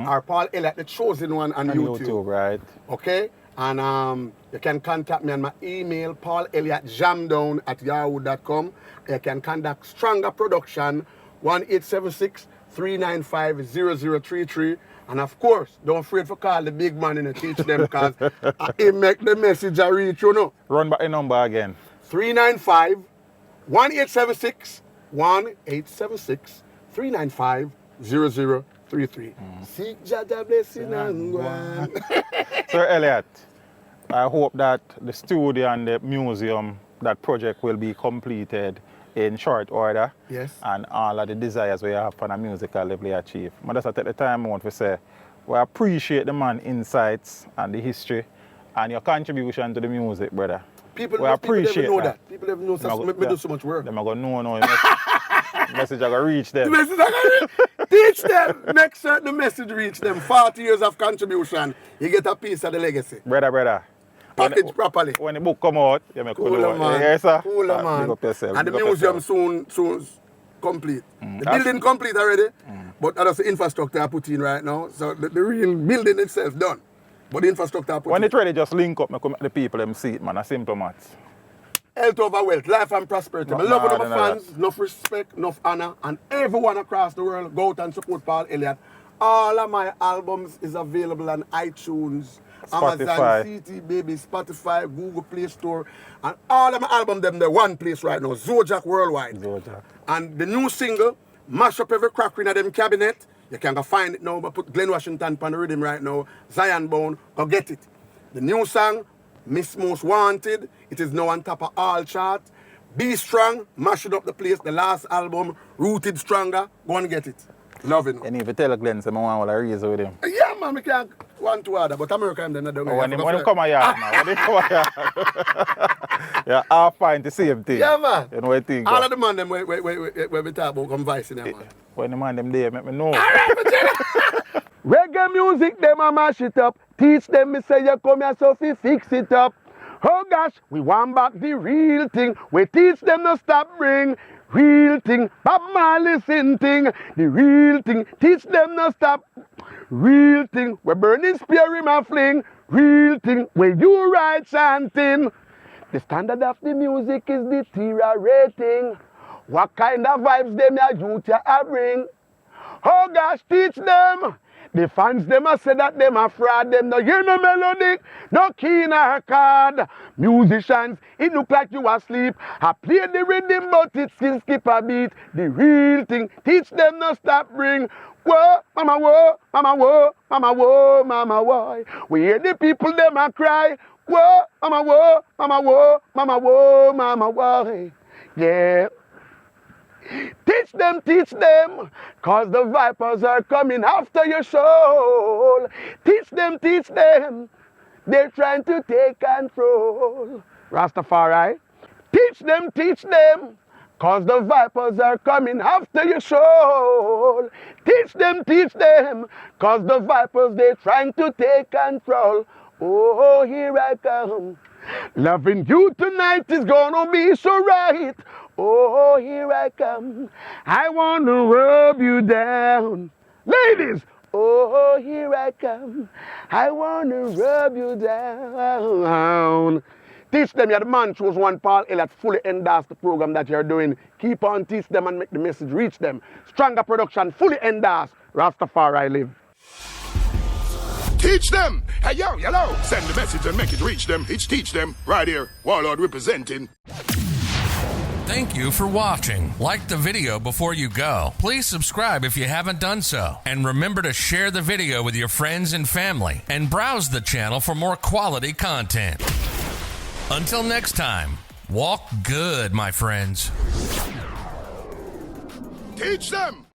Or Paul Elliott the Chosen One on YouTube. Right. Okay? And you can contact me on my email, paulelliottjamdown@yahoo.com. You can contact Stronger Production, 1-876-395-0033. And of course, don't afraid to call the big man and teach them because he make the message a reach, you know. Run back the number again. 395-1876-395-0033. Seek Jaja blessing and go on. Sir Elliott, I hope that the studio and the museum, that project will be completed in short order. Yes. And all of the desires we have for a musical level achieve. But just at the time I want to say, we appreciate the man's insights and the history and your contribution to the music, brother. People appreciate that. People never know that. Me do so much work. Them are going to know. Message are going to reach them. The message are going to teach them. Make sure the message reach them. 40 years of contribution. You get a piece of the legacy. Brother. Package properly. When the book come out, you make Cooler man. Yes, sir. Cooler man. Big up yourself. And the Big up museum yourself. soon complete. The building complete already. But that's the infrastructure I put in right now. So the real building itself done. But the infrastructure I put in. When it's ready, just link up. Make the people them see it, man. A simple maths. Health over wealth, life and prosperity. I love my fans, enough respect, enough honor, and everyone across the world go out and support Paul Elliott. All of my albums is available on iTunes, Spotify. Amazon, CT Baby, Spotify, Google Play Store, and all of my albums them there one place right now, Zojak Worldwide. Zojak. And the new single, Mash Up Every Crack in them cabinet. You can go find it now, but put Glenn Washington on the rhythm right now, Zion Bone, go get it. The new song, Miss Most Wanted, it is now on top of all charts. Be Strong, mashing up the place, the last album, Rooted Stronger, go and get it. Love it. And if you tell Glenn, say, I want to raise with him. Yeah, man, I can't want to other, but America, I'm not doing When he come here, man, when he come here. Yeah, I'll find the same thing. Yeah, man. You know what I think? All of the man, them, where we talk about come vice in there, man. When the man them there, make me know. All right, reggae music, them a mash it up. Teach them, me say you come here so fi fix it up. Oh gosh, we want back the real thing. We teach them no stop bring. Real thing, Bob Marley sing thing. The real thing, teach them no stop. Real thing, we burning spear in my fling. Real thing, when you write chanting. The standard of the music is deteriorating. What kind of vibes them ya youth ya bring? Oh gosh, teach them. The fans them a say that them a fraud. Them no hear no melodic, no key nor chord. Musicians, it look like you asleep. I play the rhythm but it still skip a beat. The real thing, teach them no stop bring. Whoa, mama whoa, mama whoa, mama whoa, mama whoa. We hear the people them a cry. Whoa, mama whoa, mama whoa, mama whoa, mama whoa. Yeah. Teach them, cause the vipers are coming after your soul. Teach them, they're trying to take control. Rastafari. Teach them, cause the vipers are coming after your soul. Teach them, cause the vipers, they're trying to take control. Oh, here I come. Loving you tonight is gonna be so right. Oh, here I come. I wanna rub you down. Ladies, oh, here I come. I wanna rub you down. Teach them, you're the man chose one Paul Elliott fully endorse the program that you're doing. Keep on teach them and make the message reach them. Stronger production, fully endorse. Rastafari live. Teach them. Hey, yo, hello. Send the message and make it reach them. It's teach them. Right here. Warlord representing. Thank you for watching. Like the video before you go. Please subscribe if you haven't done so. And remember to share the video with your friends and family. And browse the channel for more quality content. Until next time, walk good, my friends. Teach them.